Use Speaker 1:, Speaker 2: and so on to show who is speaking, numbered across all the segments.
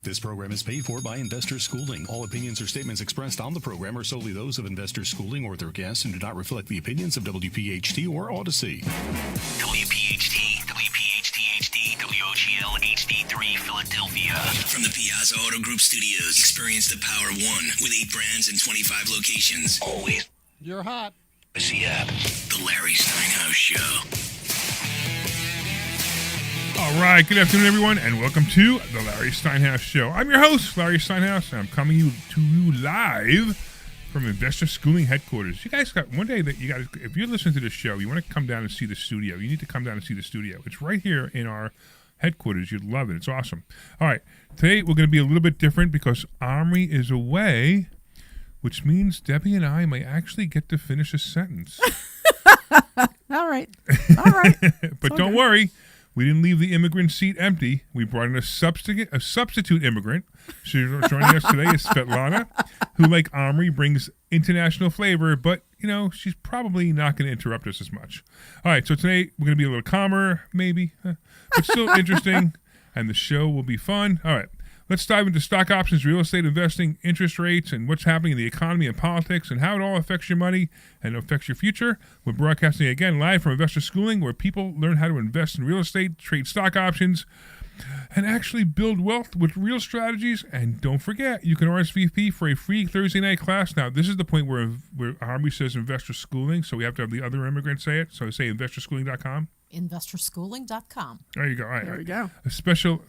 Speaker 1: This program is paid for by Investor Schooling. All opinions or statements expressed on the program are solely those of Investor Schooling or their guests and do not reflect the opinions of WPHT or Odyssey.
Speaker 2: WPHT, WPHT-HD, WOGL HD3 Philadelphia. From the Piazza Auto Group Studios, experience the power of one with 8 brands and 25 locations. Always.
Speaker 3: You're hot.
Speaker 2: See ya. The Larry Steinhouse Show.
Speaker 4: All right, good afternoon, everyone, and welcome to the Larry Steinhouse Show. I'm your host, Larry Steinhouse, and I'm coming to you live from Investor Schooling headquarters. You guys got one day that you guys, if you're listening to this show, you want to come down and see the studio. You need to come down and see the studio. It's right here in our headquarters. You'd love it. It's awesome. All right, today we're going to be a little bit different because Omri is away, which means Debbie and I may actually get to finish a sentence.
Speaker 5: All right. All right.
Speaker 4: But don't worry. We didn't leave the immigrant seat empty. We brought in a substitute immigrant. She's joining us today is Svetlana, who, like Omri, brings international flavor, but, you know, she's probably not going to interrupt us as much. All right, so today we're going to be a little calmer, maybe, but still interesting, and the show will be fun. All right, let's dive into stock options, real estate investing, interest rates, and what's happening in the economy and politics, and how it all affects your money and affects your future. We're broadcasting again live from Investor Schooling, where people learn how to invest in real estate, trade stock options, and actually build wealth with real strategies. And don't forget, you can RSVP for a free Thursday night class. Now, this is the point where Omri says Investor Schooling, so we have to have the other immigrants say it. So I say investorschooling.com.
Speaker 6: investorschooling.com.
Speaker 4: There you go. All right,
Speaker 5: There we go.
Speaker 4: A special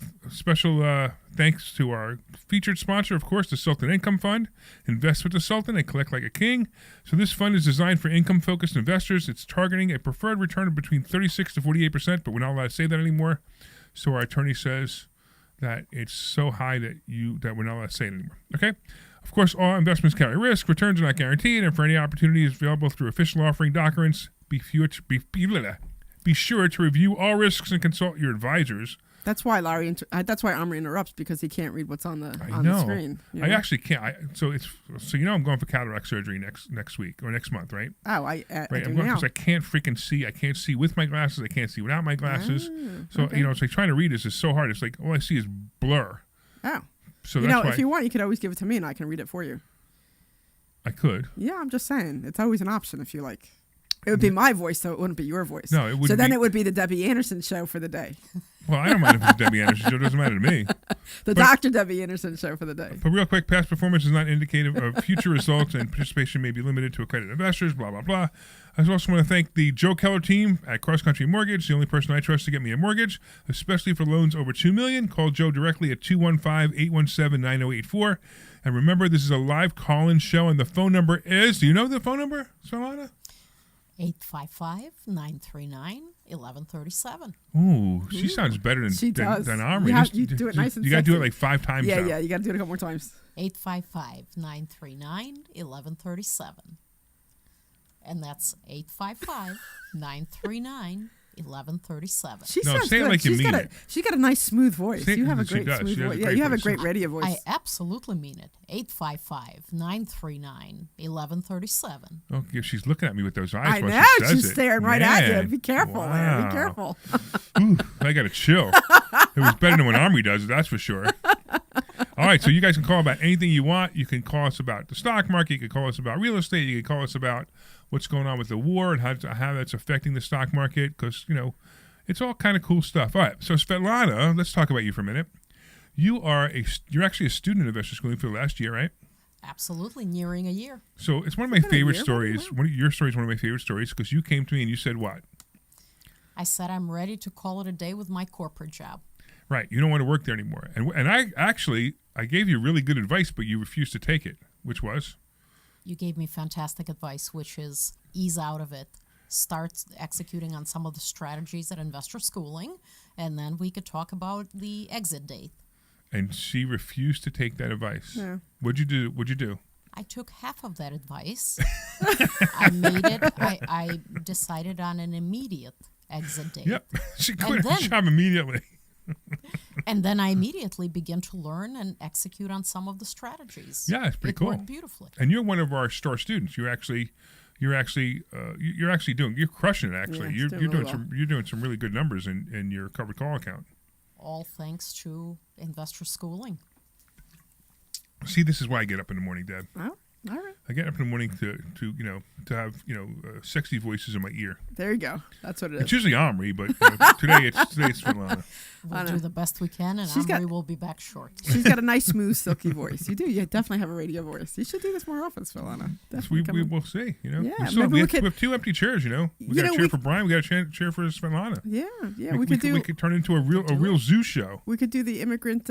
Speaker 4: thanks to our featured sponsor, of course, the Sultan Income Fund. Invest with the Sultan and collect like a king. So this fund is designed for income-focused investors. It's targeting a preferred return of between 36 to 48%, but we're not allowed to say that anymore. So our attorney says that it's so high that we're not allowed to say it anymore. Okay? Of course, all investments carry risk. Returns are not guaranteed, and for any opportunities available through official offering documents, be sure to review all risks and consult your advisors.
Speaker 5: That's why that's why Omri interrupts, because he can't read what's on the screen. You know?
Speaker 4: I actually can't. So I'm going for cataract surgery next week or next month, right?
Speaker 5: Oh, I
Speaker 4: right.
Speaker 5: do
Speaker 4: I'm going
Speaker 5: now.
Speaker 4: because I can't freaking see. I can't see with my glasses. I can't see without my glasses. So
Speaker 5: okay.
Speaker 4: it's like trying to read this is so hard. It's like all I see is blur.
Speaker 5: Oh.
Speaker 4: So that's why
Speaker 5: if you want, you could always give it to me and I can read it for you.
Speaker 4: I could.
Speaker 5: Yeah, I'm just saying. It's always an option if you like. It would be my voice, so it wouldn't be your voice.
Speaker 4: No, it wouldn't.
Speaker 5: So then it would be the Debbie Anderson show for the day.
Speaker 4: Well, I don't mind if it's Debbie Anderson show. It doesn't matter to me.
Speaker 5: Dr. Debbie Anderson show for the day.
Speaker 4: But real quick, past performance is not indicative of future results, and participation may be limited to accredited investors, blah, blah, blah. I also want to thank the Joe Keller team at Cross Country Mortgage, the only person I trust to get me a mortgage, especially for loans over $2 million. Call Joe directly at 215-817-9084. And remember, this is a live call-in show, and the phone number is, do you know the phone number, Solana?
Speaker 6: 855-939-1137.
Speaker 4: Ooh, she sounds better than Omri.
Speaker 5: You do it nice and
Speaker 4: you got to do it
Speaker 5: sexy.
Speaker 4: like 5 times now.
Speaker 5: Yeah, you got to do it a couple more times.
Speaker 6: 855-939-1137. And that's 855-939-1137.
Speaker 5: She
Speaker 4: No,
Speaker 5: sounds
Speaker 4: say it
Speaker 5: good.
Speaker 4: like you mean it.
Speaker 5: She's got a nice smooth voice. You have a
Speaker 4: She
Speaker 5: great
Speaker 4: does.
Speaker 5: smooth
Speaker 4: She has a
Speaker 5: voice. Yeah,
Speaker 4: great
Speaker 5: you have a
Speaker 4: voice.
Speaker 5: great radio voice.
Speaker 6: I absolutely mean it. 855-939-1137.
Speaker 4: Oh, yeah, she's looking at me with those eyes
Speaker 5: I
Speaker 4: while
Speaker 5: know,
Speaker 4: she says
Speaker 5: she's
Speaker 4: it.
Speaker 5: staring right at
Speaker 4: Man.
Speaker 5: you. Be careful,
Speaker 4: Wow.
Speaker 5: Larry. Be careful.
Speaker 4: Ooh, I got a chill. It was better than when Omri does it, that's for sure. All right, so you guys can call about anything you want. You can call us about the stock market. You can call us about real estate. You can call us about what's going on with the war and how that's affecting the stock market because, it's all kind of cool stuff. All right, so Svetlana, let's talk about you for a minute. You're actually a student at Investor Schooling for the last year, right?
Speaker 6: Absolutely, nearing a year.
Speaker 4: So it's one of my favorite stories. Your story is one of my favorite stories because you came to me and you said what?
Speaker 6: I said I'm ready to call it a day with my corporate job.
Speaker 4: Right, you don't want to work there anymore. And I gave you really good advice, but you refused to take it, which was?
Speaker 6: You gave me fantastic advice, which is ease out of it. Start executing on some of the strategies at Investor Schooling, and then we could talk about the exit date.
Speaker 4: And she refused to take that advice.
Speaker 5: Yeah.
Speaker 4: What'd you do?
Speaker 6: I took half of that advice. I made it. I decided on an immediate exit date.
Speaker 4: Yep. She quit her job immediately.
Speaker 6: And then I immediately began to learn and execute on some of the strategies.
Speaker 4: Yeah, it's pretty cool.
Speaker 6: It worked beautifully.
Speaker 4: And you're one of our star students. You're crushing it. Actually,
Speaker 5: Yeah,
Speaker 4: you're doing some really good numbers in your covered call account.
Speaker 6: All thanks to Investor Schooling.
Speaker 4: See, this is why I get up in the morning, Deb.
Speaker 5: Oh, all right.
Speaker 4: I get up in the morning to have sexy voices in my ear.
Speaker 5: There you go. That's what it
Speaker 4: It's
Speaker 5: is.
Speaker 4: usually Omri, but today it's Svetlana.
Speaker 6: We'll do the best we can, and
Speaker 5: She's got-
Speaker 6: Omri will be back shortly.
Speaker 5: She's got a nice, smooth, silky voice. You do. You definitely have a radio voice. You should do this more often, Svetlana.
Speaker 4: We will see.
Speaker 5: Yeah,
Speaker 4: we
Speaker 5: maybe
Speaker 4: have 2 empty chairs. We got
Speaker 5: You know,
Speaker 4: a chair for Brian. We got a chair for Svetlana.
Speaker 5: Yeah.
Speaker 4: We could turn it into a real zoo show.
Speaker 5: We could do the immigrant,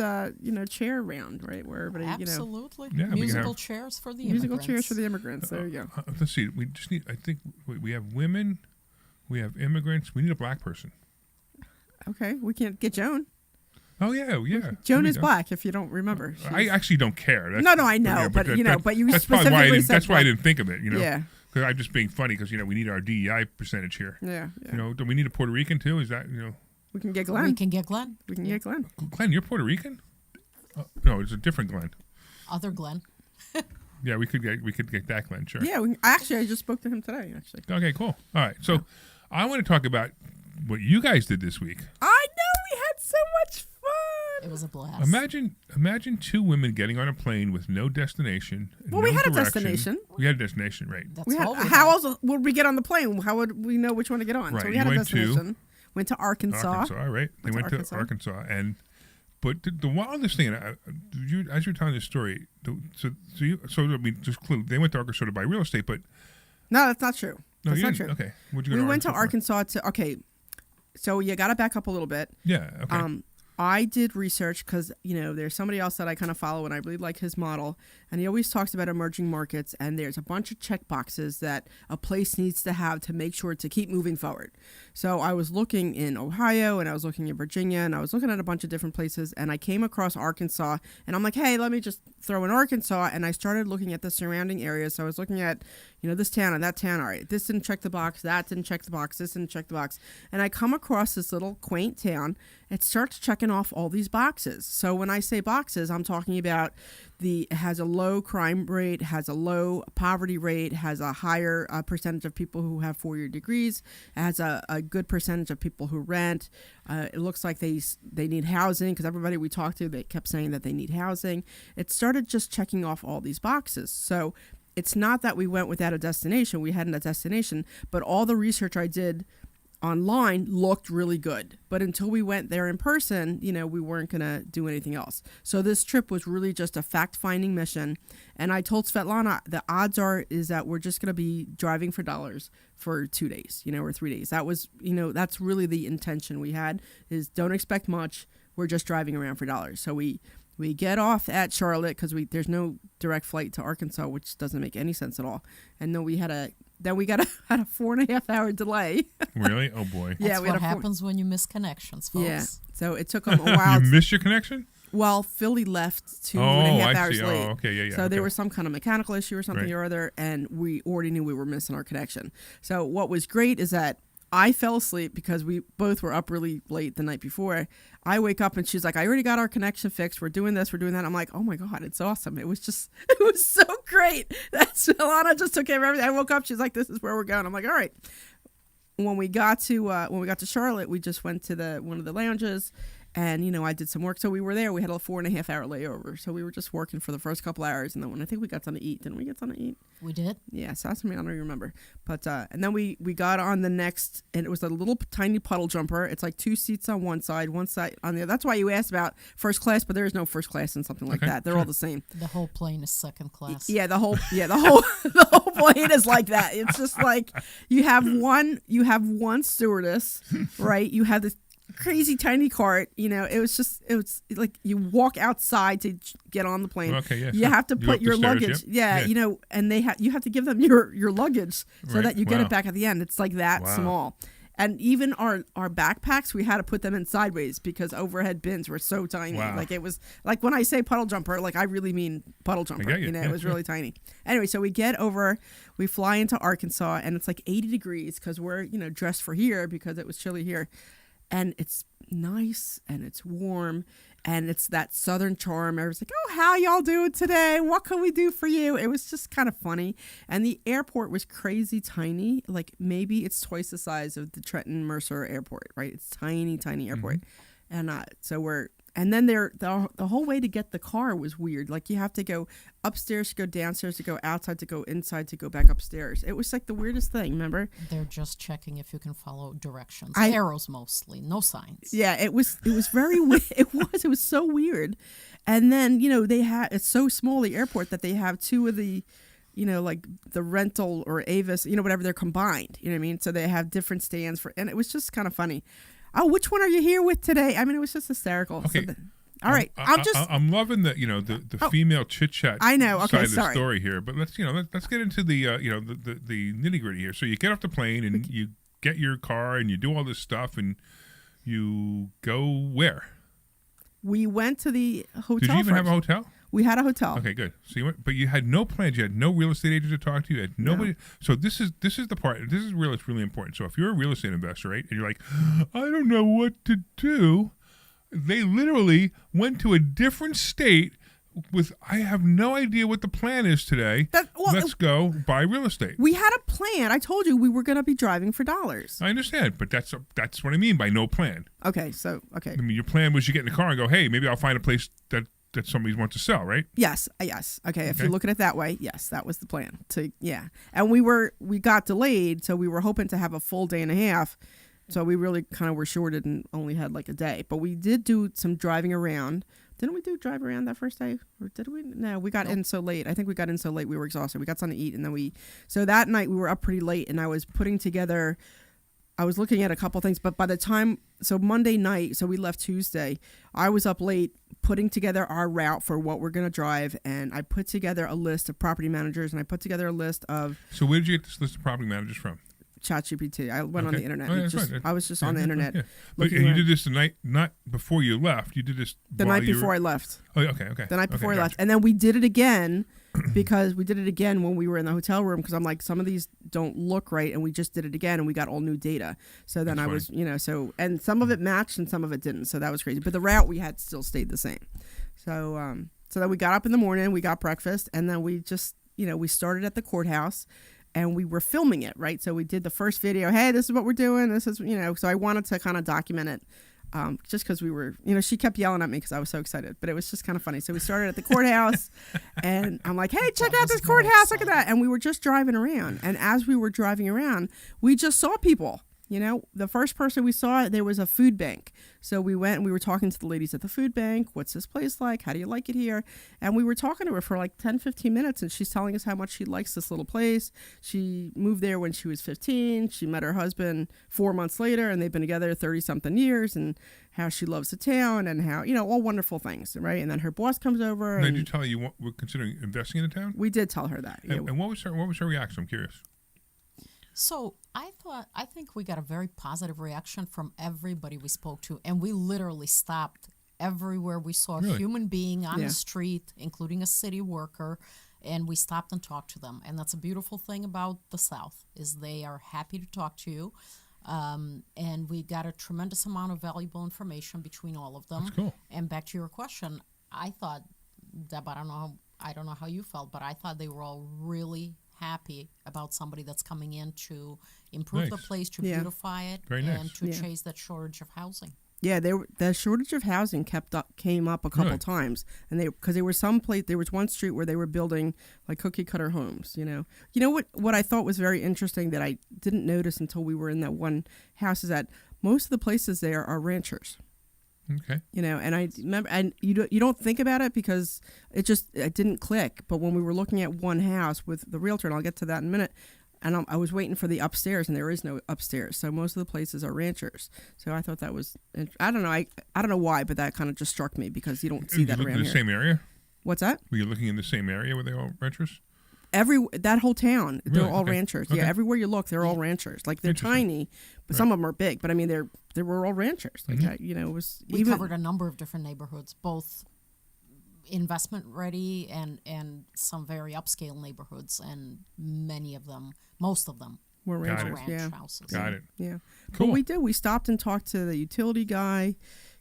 Speaker 5: chair round, right? Where everybody,
Speaker 6: Absolutely.
Speaker 4: Yeah, we can
Speaker 6: Musical
Speaker 4: have-
Speaker 6: chairs for the
Speaker 5: musical
Speaker 6: immigrants.
Speaker 5: chairs for the immigrants. There you go.
Speaker 4: Let's see. We just need. I think we have women. We have immigrants. We need a black person.
Speaker 5: Okay, we can't get Joan.
Speaker 4: Oh yeah.
Speaker 5: Joan
Speaker 4: There we
Speaker 5: is
Speaker 4: go.
Speaker 5: black. If you don't remember,
Speaker 4: I actually don't care.
Speaker 5: No, I know, but you
Speaker 4: that's probably why I
Speaker 5: specifically
Speaker 4: didn't.
Speaker 5: said
Speaker 4: That's why I
Speaker 5: black.
Speaker 4: didn't think of it.
Speaker 5: Yeah.
Speaker 4: Because I'm just being funny because we need our DEI percentage here.
Speaker 5: Yeah.
Speaker 4: Do we need a Puerto Rican too? Is that
Speaker 5: We can get Glenn.
Speaker 6: We can get Glenn.
Speaker 5: Get Glenn.
Speaker 4: Glenn? You're Puerto Rican? No, it's a different Glenn.
Speaker 6: Other Glenn.
Speaker 4: Yeah, we could get that Glenn. Sure.
Speaker 5: Yeah, actually, I just spoke to him today. Actually,
Speaker 4: Okay, cool. All right, so I want to talk about what you guys did this week.
Speaker 5: I know we had so much fun.
Speaker 6: It was a blast.
Speaker 4: Imagine 2 women getting on a plane with no destination.
Speaker 5: Well,
Speaker 4: no
Speaker 5: we had a
Speaker 4: direction.
Speaker 5: destination.
Speaker 4: We had a destination, right?
Speaker 6: That's
Speaker 5: We had,
Speaker 6: all
Speaker 5: how
Speaker 6: had.
Speaker 5: else would we get on the plane? How would we know which one to get on?
Speaker 4: Right,
Speaker 5: So we
Speaker 4: you
Speaker 5: had a
Speaker 4: went to-
Speaker 5: destination. Went to Arkansas.
Speaker 4: Arkansas, right? They went to Arkansas, but the wildest thing, as you were telling this story, just clue. They went to Arkansas to buy real estate, but
Speaker 5: No, that's not true.
Speaker 4: no,
Speaker 5: That's
Speaker 4: you
Speaker 5: not
Speaker 4: didn't.
Speaker 5: true.
Speaker 4: Okay, what'd you go
Speaker 5: We
Speaker 4: to
Speaker 5: went to
Speaker 4: Arkansas
Speaker 5: Arkansas to. Okay, so you got to back up a little bit.
Speaker 4: for? Yeah. Okay.
Speaker 5: I did research because, there's somebody else that I kind of follow and I really like his model. And he always talks about emerging markets. And there's a bunch of check boxes that a place needs to have to make sure to keep moving forward. So I was looking in Ohio and I was looking in Virginia and I was looking at a bunch of different places. And I came across Arkansas and I'm like, hey, let me just throw in Arkansas. And I started looking at the surrounding areas. So I was looking at, this town and that town. All right, this didn't check the box. That didn't check the box. This didn't check the box. And I come across this little quaint town. It starts checking off all these boxes. So when I say boxes, I'm talking about it has a low crime rate, has a low poverty rate, has a higher percentage of people who have 4-year degrees, it has a good percentage of people who rent. It looks like they need housing because everybody we talked to, they kept saying that they need housing. It started just checking off all these boxes. So it's not that we went without a destination. We hadn't a destination, but all the research I did online looked really good. But until we went there in person, we weren't going to do anything else. So this trip was really just a fact-finding mission. And I told Svetlana, the odds is that we're just going to be driving for dollars for 2 days, or 3 days. That was, that's really the intention we had, is don't expect much. We're just driving around for dollars. So we get off at Charlotte because there's no direct flight to Arkansas, which doesn't make any sense at all. And then we got a 4.5 hour delay.
Speaker 4: Really? Oh boy.
Speaker 6: That's
Speaker 5: we had
Speaker 6: what happens when you miss connections, folks.
Speaker 5: Yeah. So it took them a while.
Speaker 4: You missed your connection?
Speaker 5: Well, Philly left 2.5
Speaker 4: I
Speaker 5: hours
Speaker 4: see.
Speaker 5: late.
Speaker 4: Oh, okay, yeah.
Speaker 5: So there
Speaker 4: okay.
Speaker 5: was some kind of mechanical issue or something
Speaker 4: Right.
Speaker 5: or other, and we already knew we were missing our connection. So what was great is that I fell asleep because we both were up really late the night before. I wake up and she's like, I already got our connection fixed. We're doing this, we're doing that. I'm like, oh my God, it's awesome. It was so great. That's Alana just took care of everything. I woke up, she's like, this is where we're going. I'm like, all right. When we got to Charlotte, we just went to one of the lounges. And, I did some work. So we were there. We had a 4.5 hour layover. So we were just working for the first couple hours. And then when I think we got done to eat, didn't we get done to eat?
Speaker 6: We did.
Speaker 5: Yeah, so that's something I don't even remember. But and then we got on the next, and it was a little tiny puddle jumper. It's like 2 seats on one side on the other. That's why you asked about first class, but there is no first class in something like
Speaker 4: Okay,
Speaker 5: that. They're
Speaker 4: sure.
Speaker 5: all the same.
Speaker 6: The whole plane is second class.
Speaker 5: Yeah, the whole the whole plane is like that. It's just like you have one stewardess, right? You have this crazy tiny cart, it was like you walk outside to get on the plane.
Speaker 4: Okay, yeah.
Speaker 5: You
Speaker 4: sure.
Speaker 5: have to
Speaker 4: You go
Speaker 5: put
Speaker 4: up the
Speaker 5: your
Speaker 4: stairs,
Speaker 5: luggage.
Speaker 4: yep.
Speaker 5: Yeah, and you have to give them your luggage so
Speaker 4: Right.
Speaker 5: that you get
Speaker 4: Wow.
Speaker 5: it back at the end. It's like that
Speaker 4: Wow.
Speaker 5: small. And even our backpacks, we had to put them in sideways because overhead bins were so tiny.
Speaker 4: Wow.
Speaker 5: Like it was like when I say puddle jumper, like I really mean puddle jumper.
Speaker 4: get you.
Speaker 5: It was really tiny. Anyway, so we fly into Arkansas and it's like 80 degrees because we're dressed for here because it was chilly here. And it's nice and it's warm and it's that southern charm. Everyone's like, oh, how y'all doing today? What can we do for you? It was just kind of funny. And the airport was crazy tiny. Like maybe it's twice the size of the Trenton Mercer Airport, right? It's tiny, tiny airport. And so And then the whole way to get the car was weird. Like you have to go upstairs to go downstairs to go outside to go inside to go back upstairs. It was like the weirdest thing, remember?
Speaker 6: They're just checking if you can follow directions. Arrows mostly, no signs.
Speaker 5: Yeah, it was very weird. It was so weird. And then, it's so small, the airport, that they have two of the, like the rental or Avis, whatever, they're combined. You know what I mean? So they have different stands and it was just kind of funny. Oh, which one are you here with today? I mean, it was just hysterical.
Speaker 4: Okay.
Speaker 5: All right.
Speaker 4: I'm loving the female chit chat.
Speaker 5: I know. Okay,
Speaker 4: side of the
Speaker 5: sorry.
Speaker 4: story here, but let's get into the the nitty gritty here. So you get off the plane and you get your car and you do all this stuff and you go where?
Speaker 5: We went to the hotel.
Speaker 4: Did you even have a hotel?
Speaker 5: We had a hotel.
Speaker 4: Okay, good. So you went, but you had no plans. You had no real estate agent to talk to. You had nobody. No. So this is the part. This is it's really important. So if you're a real estate investor, right, and you're like, I don't know what to do, they literally went to a different state with, I have no idea what the plan is today. Let's go buy real estate.
Speaker 5: We had a plan. I told you we were going to be driving for dollars.
Speaker 4: I understand, but that's what I mean by no plan.
Speaker 5: Okay.
Speaker 4: I mean, your plan was you get in the car and go, hey, maybe I'll find a place that somebody wants to sell, right?
Speaker 5: Yes. Okay, if you look at it that way, yes, that was the plan. And we got delayed, so we were hoping to have a full day and a half. So we really kind of were shorted and only had like a day. But we did do some driving around. Didn't we drive around that first day? Or did we? No, we got in so late. I think we got in so late we were exhausted. We got something to eat, and then so that night we were up pretty late, and I was looking at a couple things, but by the time, so Monday night, so we left Tuesday, I was up late putting together our route for what we're going to drive, and I put together a list of property managers, and I put together a list of...
Speaker 4: So where did you get this list of property managers from?
Speaker 5: ChatGPT. I went on the internet.
Speaker 4: Oh, yeah, right.
Speaker 5: I was just on the internet.
Speaker 4: Yeah. But you did this the night, not before you left. You did this
Speaker 5: the night before I left.
Speaker 4: Oh, okay.
Speaker 5: The night before I left. And then we did it again because we did it again when we were in the hotel room because I'm like, some of these don't look right, and we just did it again, and we got all new data. So then
Speaker 4: That's
Speaker 5: funny. And some of it matched and some of it didn't. So that was crazy. But the route we had still stayed the same. So then we got up in the morning, we got breakfast, and then we just, we started at the courthouse. And we were filming it, right? So we did the first video. Hey, this is what we're doing. This is, so I wanted to kind of document it just because we were, she kept yelling at me because I was so excited. But it was just kind of funny. So we started at the courthouse and I'm like, hey, check out this courthouse. Look at that. And we were just driving around. And as we were driving around, we just saw people. The first person we saw, there was a food bank. So we went and we were talking to the ladies at the food bank. What's this place like? How do you like it here? And we were talking to her for like 10, 15 minutes. And she's telling us how much she likes this little place. She moved there when she was 15. She met her husband 4 months later, and they've been together 30-something years, and how she loves the town and how, all wonderful things, right? And then her boss comes over.
Speaker 4: Did you tell her you were considering investing in the town?
Speaker 5: We did tell her that.
Speaker 4: And what was her reaction? I'm curious.
Speaker 6: So I think we got a very positive reaction from everybody we spoke to, and we literally stopped everywhere we saw a human being on the street, including a city worker, and we stopped and talked to them. And that's a beautiful thing about the South, is they are happy to talk to you. And we got a tremendous amount of valuable information between all of them.
Speaker 4: That's cool.
Speaker 6: And back to your question, I thought, Deb, I don't know how you felt, but I thought they were all really happy about somebody that's coming in to improve the place, to beautify it, and to chase that shortage of housing. Yeah,
Speaker 5: the shortage of housing came up a couple times, and because there was there was one street where they were building like cookie cutter homes. What I thought was very interesting that I didn't notice until we were in that one house is that most of the places there are ranchers.
Speaker 4: Okay.
Speaker 5: And I remember, and you don't think about it because it didn't click. But when we were looking at one house with the realtor, and I'll get to that in a minute, and I was waiting for the upstairs, and there is no upstairs. So most of the places are ranchers. So I thought that was, I don't know, I don't know why, but that kind of just struck me because you don't see that around here.
Speaker 4: Were you looking in the same area?
Speaker 5: What's that?
Speaker 4: Were you looking in the same area where they all ranchers?
Speaker 5: That whole town, they're all
Speaker 4: okay.
Speaker 5: ranchers.
Speaker 4: Okay.
Speaker 5: Yeah, everywhere you look, they're all ranchers. Like they're tiny, but some of them are big. But I mean, they were all ranchers. Like it was.
Speaker 6: We covered a number of different neighborhoods, both investment ready and some very upscale neighborhoods, and most of them
Speaker 5: were ranch
Speaker 6: houses.
Speaker 4: Got it.
Speaker 5: Yeah.
Speaker 4: Cool.
Speaker 5: But we did. We stopped and talked to the utility guy,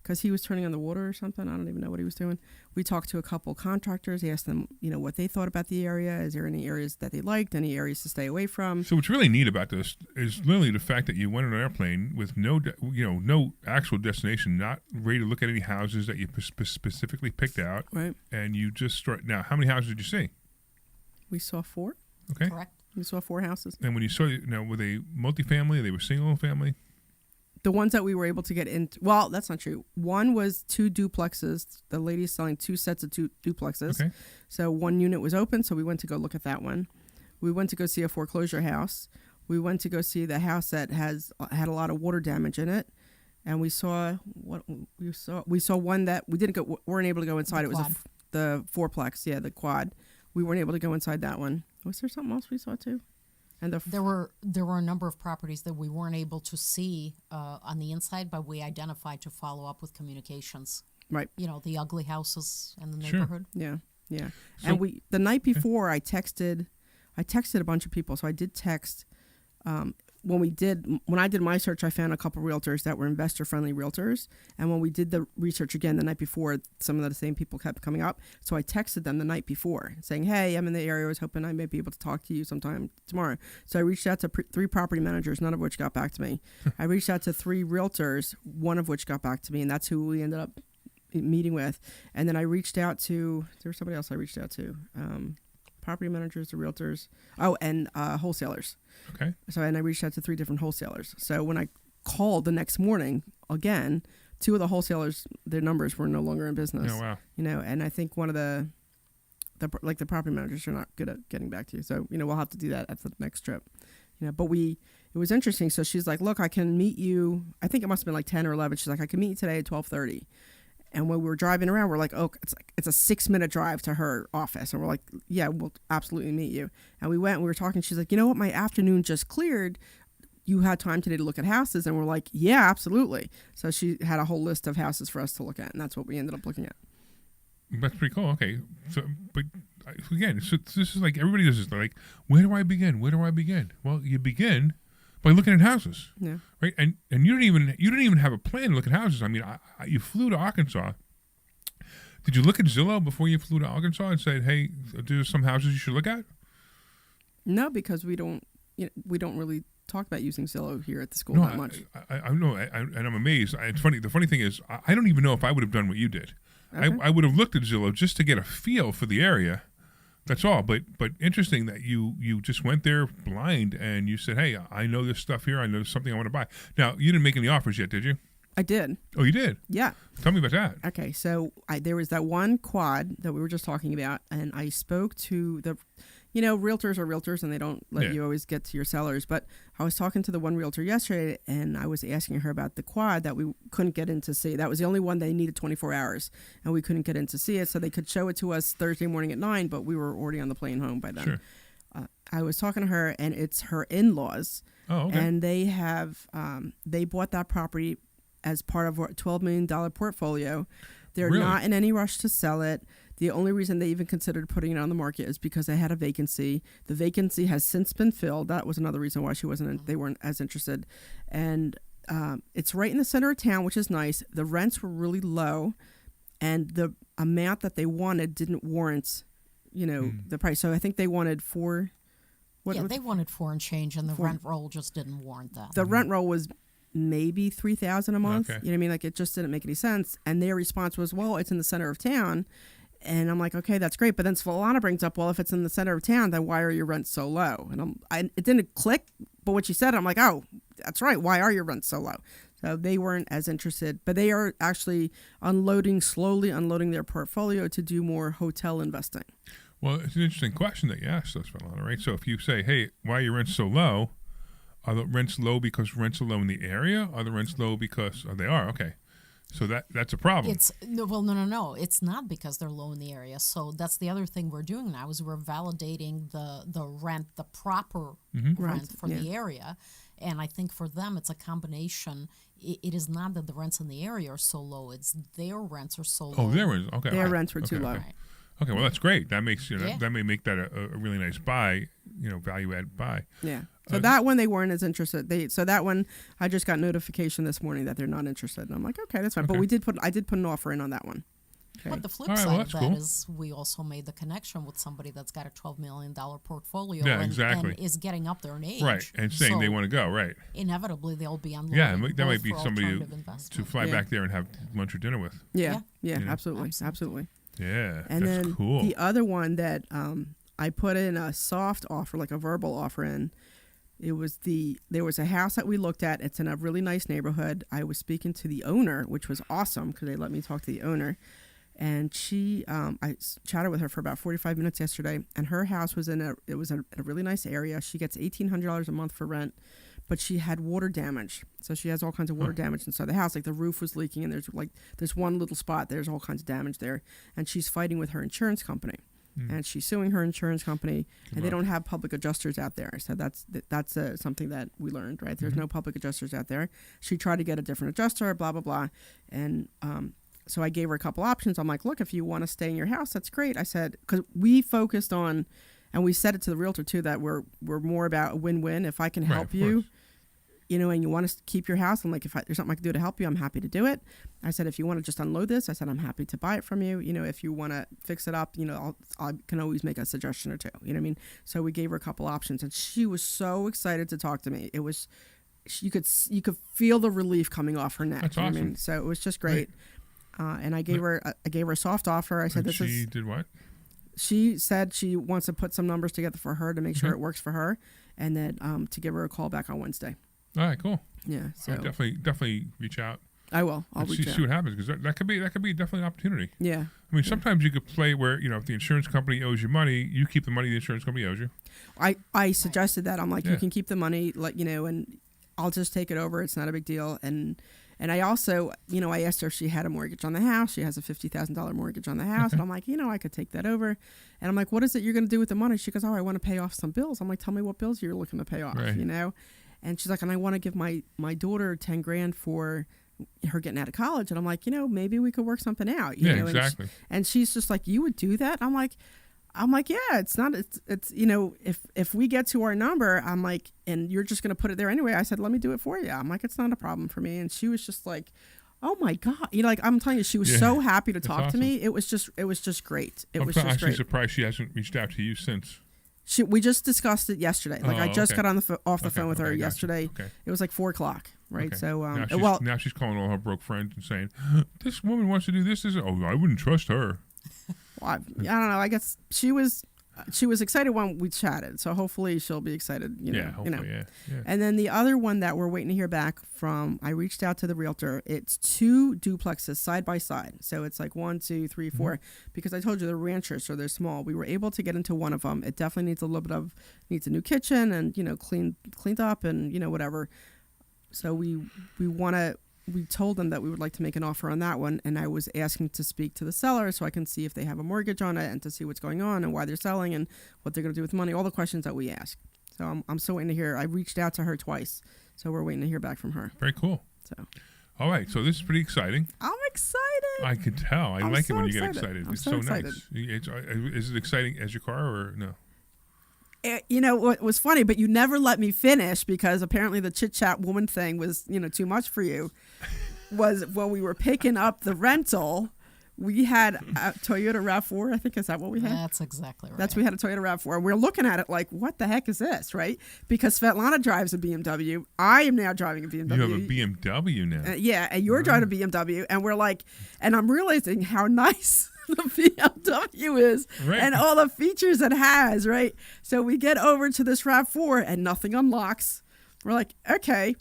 Speaker 5: because he was turning on the water or something. I don't even know what he was doing. We talked to a couple contractors, asked them, what they thought about the area. Is there any areas that they liked, any areas to stay away from?
Speaker 4: So what's really neat about this is literally the fact that you went on an airplane with no actual destination, not ready to look at any houses that you specifically picked out.
Speaker 5: Right.
Speaker 4: And you just start. Now, how many houses did you see?
Speaker 5: We saw 4.
Speaker 4: Okay.
Speaker 6: Correct.
Speaker 5: We saw 4 houses.
Speaker 4: And when you saw, were they multifamily? They were single family?
Speaker 5: The ones that we were able to get into, well, that's not true. One was 2 duplexes. The lady's selling 2 sets of 2 duplexes.
Speaker 4: Okay.
Speaker 5: So one unit was open, so we went to go look at that one. We went to go see a foreclosure house. We went to go see the house that had a lot of water damage in it. And we saw one that we weren't able to go inside. It was the fourplex, the quad. We weren't able to go inside that one. Was there something else we saw too? And there were
Speaker 6: a number of properties that we weren't able to see on the inside, but we identified to follow up with communications.
Speaker 5: Right.
Speaker 6: The ugly houses in the neighborhood.
Speaker 5: Yeah. Yeah.
Speaker 4: So,
Speaker 5: and the night before I texted a bunch of people. So I did text when I did my search, I found a couple realtors that were investor-friendly realtors. And when we did the research again the night before, some of the same people kept coming up. So I texted them the night before saying, hey, I'm in the area. I was hoping I may be able to talk to you sometime tomorrow. So I reached out to 3 property managers, none of which got back to me. I reached out to 3 realtors, one of which got back to me, and that's who we ended up meeting with. And then I reached out to, there was somebody else I reached out to, property managers, the realtors, and wholesalers.
Speaker 4: Okay.
Speaker 5: So, and I reached out to 3 different wholesalers. So when I called the next morning, again, 2 of the wholesalers, their numbers were no longer in business.
Speaker 4: Oh, wow.
Speaker 5: And I think one of the property managers are not good at getting back to you. So, we'll have to do that at the next trip. But it was interesting. So she's like, look, I can meet you. I think it must have been like 10 or 11. She's like, I can meet you today at 12:30. And when we were driving around, we're like, oh, it's a 6-minute drive to her office. And we're like, yeah, we'll absolutely meet you. And we went and we were talking. She's like, you know what? My afternoon just cleared. You had time today to look at houses. And we're like, yeah, absolutely. So she had a whole list of houses for us to look at. And that's what we ended up looking at.
Speaker 4: That's pretty cool. Okay. So, but again, so this is like everybody does this. They're like, where do I begin? Where do I begin? Well, you begin by looking at houses, right? And you didn't even have a plan to look at houses. I mean, you flew to Arkansas. Did you look at Zillow before you flew to Arkansas and said, "Hey, there's some houses you should look at"?
Speaker 5: No, because we don't really talk about using Zillow here at the school that much.
Speaker 4: I know, and I'm amazed. It's funny. The funny thing is, I don't even know if I would have done what you did. Okay. I would have looked at Zillow just to get a feel for the area. That's all. But interesting that you just went there blind and you said, hey, I know this stuff here. I know there's something I want to buy. Now, you didn't make any offers yet, did you?
Speaker 5: I did.
Speaker 4: Oh, you did?
Speaker 5: Yeah.
Speaker 4: Tell me about that.
Speaker 5: Okay. So there was that one quad that we were just talking about, and I spoke to the, realtors are realtors and they don't let you always get to your sellers. But I was talking to the one realtor yesterday and I was asking her about the quad that we couldn't get in to see. That was the only one they needed 24 hours and we couldn't get in to see it. So they could show it to us Thursday morning at 9, but we were already on the plane home by then.
Speaker 4: Sure.
Speaker 5: I was talking to her and it's her in-laws.
Speaker 4: Oh, okay.
Speaker 5: And they have, they bought that property as part of our $12 million portfolio. They're
Speaker 4: Really?
Speaker 5: not in any rush to sell it. The only reason they even considered putting it on the market is because they had a vacancy. The vacancy has since been filled. That was another reason why they weren't as interested. And it's right in the center of town, which is nice. The rents were really low, and the amount that they wanted didn't warrant, the price. So I think they wanted $4.
Speaker 6: They wanted 4 and change, and the rent roll just didn't warrant that.
Speaker 5: The rent roll was maybe $3,000 a month.
Speaker 4: Okay.
Speaker 5: You know what I mean? Like, it just didn't make any sense. And their response was, well, it's in the center of town. And I'm like, okay, that's great. But then Svalana brings up, well, if it's in the center of town, then why are your rents so low? And it didn't click. But what she said, I'm like, oh, that's right. Why are your rents so low? So they weren't as interested. But they are actually slowly unloading their portfolio to do more hotel investing.
Speaker 4: Well, it's an interesting question that you asked us, Svalana, right? So if you say, hey, why are your rents so low? Are the rents low because rents are low in the area? Are the rents low because they are? Okay. So that's a problem.
Speaker 6: No. It's not because they're low in the area. So that's the other thing we're doing now is we're validating the rent, the proper rent for the area. And I think for them, it's a combination. It is not that the rents in the area are so low. It's their rents are so low.
Speaker 4: Oh, their rents. Okay.
Speaker 5: Their rents were too low.
Speaker 6: Right.
Speaker 4: Okay, well that's great. That makes that may make that a really nice buy. Value add buy.
Speaker 5: Yeah. So that one they weren't as interested. So that one I just got notification this morning that they're not interested, and I'm like, okay, that's fine.
Speaker 4: Okay.
Speaker 5: But I did put an offer in on that one. Okay.
Speaker 6: But the flip
Speaker 4: All right,
Speaker 6: side
Speaker 4: well,
Speaker 6: of
Speaker 4: that's
Speaker 6: that
Speaker 4: cool.
Speaker 6: is we also made the connection with somebody that's got a $12 million portfolio
Speaker 4: Yeah, exactly.
Speaker 6: and is getting up there in age.
Speaker 4: Right, and saying they want to go, right.
Speaker 6: Inevitably, they'll be on
Speaker 4: Yeah, that might be somebody to fly
Speaker 5: Yeah.
Speaker 4: back there and have lunch or dinner with.
Speaker 5: Yeah,
Speaker 6: Yeah.
Speaker 5: absolutely.
Speaker 4: Yeah,
Speaker 5: And
Speaker 4: that's
Speaker 5: then
Speaker 4: cool.
Speaker 5: the other one that I put in a soft offer, like a verbal offer in, there was a house that we looked at. It's in a really nice neighborhood. I was speaking to the owner, which was awesome because they let me talk to the owner. And I chatted with her for about 45 minutes yesterday, and her house was in a really nice area. She gets $1,800 a month for rent, but she had water damage. So she has all kinds of water damage inside the house. Like the roof was leaking, and there's one little spot. There's all kinds of damage there, and she's fighting with her insurance company, and she's suing her insurance company, and they don't have public adjusters out there. So that's something that we learned, right? There's no public adjusters out there. She tried to get a different adjuster, blah blah blah, and so I gave her a couple options. I'm like, look, if you want to stay in your house, that's great. I said, because we focused on, and we said it to the realtor too, that we're more about a win-win. If I can help you, and you want to keep your house, I'm like, if there's something I can do to help you, I'm happy to do it. I said, if you want to just unload this, I said, I'm happy to buy it from you. If you want to fix it up, I can always make a suggestion or two. You know what I mean? So we gave her a couple options, and she was so excited to talk to me. It was, you could feel the relief coming off her neck.
Speaker 4: That's
Speaker 5: you know
Speaker 4: awesome.
Speaker 5: what I mean? So it was just great. And I gave her a soft offer. I said,
Speaker 4: she did what?
Speaker 5: She said she wants to put some numbers together for her to make sure it works for her, and then to give her a call back on Wednesday.
Speaker 4: All right, cool.
Speaker 5: Yeah, so
Speaker 4: definitely reach out.
Speaker 5: I will. I'll reach out.
Speaker 4: See what happens, because that could be definitely an opportunity.
Speaker 5: Yeah.
Speaker 4: I mean, sometimes you could play where if the insurance company owes you money, you keep the money the insurance company owes you.
Speaker 5: I suggested that. I'm like, you can keep the money, and I'll just take it over. It's not a big deal. And I also, I asked her if she had a mortgage on the house. She has a $50,000 mortgage on the house. And I'm like, I could take that over. And I'm like, what is it you're going to do with the money? She goes, I want to pay off some bills. I'm like, tell me what bills you're looking to pay off,
Speaker 4: right.
Speaker 5: And she's like, and I want to give my daughter $10,000 for her getting out of college. And I'm like, maybe we could work something out. You know?
Speaker 4: Exactly.
Speaker 5: And she's just like, you would do that? I'm like, yeah, it's if we get to our number, I'm like, and you're just going to put it there anyway. I said, let me do it for you. I'm like, it's not a problem for me. And she was just like, oh my God. I'm telling you, she was so happy to talk to me. It was just great. I'm
Speaker 4: actually surprised she hasn't reached out to you since.
Speaker 5: We just discussed it yesterday. I just got on off the phone with her yesterday.
Speaker 4: Okay.
Speaker 5: It was like 4:00, right?
Speaker 4: Okay.
Speaker 5: So,
Speaker 4: now she's calling all her broke friends and saying, this woman wants to do this. I wouldn't trust her.
Speaker 5: Well, I don't know. I guess she was excited when we chatted, so hopefully she'll be excited. Yeah. And then the other one that we're waiting to hear back from, I reached out to the realtor. It's 2 duplexes side by side, so it's like 1, 2, 3, 4. Because I told you they're ranchers, so they're small. We were able to get into one of them. It definitely needs a new kitchen and cleaned up and whatever. So we told them that we would like to make an offer on that one, and I was asking to speak to the seller so I can see if they have a mortgage on it and to see what's going on and why they're selling and what they're going to do with money, all the questions that we ask. So I'm still waiting to hear. I reached out to her twice, so we're waiting to hear back from her.
Speaker 4: Very cool.
Speaker 5: So.
Speaker 4: All right, so this is pretty exciting.
Speaker 5: I'm excited.
Speaker 4: I can tell. I like it when you get excited.
Speaker 5: I'm
Speaker 4: it's
Speaker 5: so excited.
Speaker 4: Nice. Is it exciting as your car or no?
Speaker 5: What was funny, but you never let me finish because apparently the chit chat woman thing was, too much for you. Was when we were picking up the rental, we had a Toyota RAV4. I think is that what we had?
Speaker 6: That's exactly right.
Speaker 5: We had a Toyota RAV4. We're looking at it like, what the heck is this, right? Because Svetlana drives a BMW. I am now driving a BMW.
Speaker 4: You have a BMW now.
Speaker 5: Yeah, and you're driving a BMW, and we're like, and I'm realizing how nice the BMW is and all the features it has, right? So we get over to this RAV4 and nothing unlocks. We're like, okay.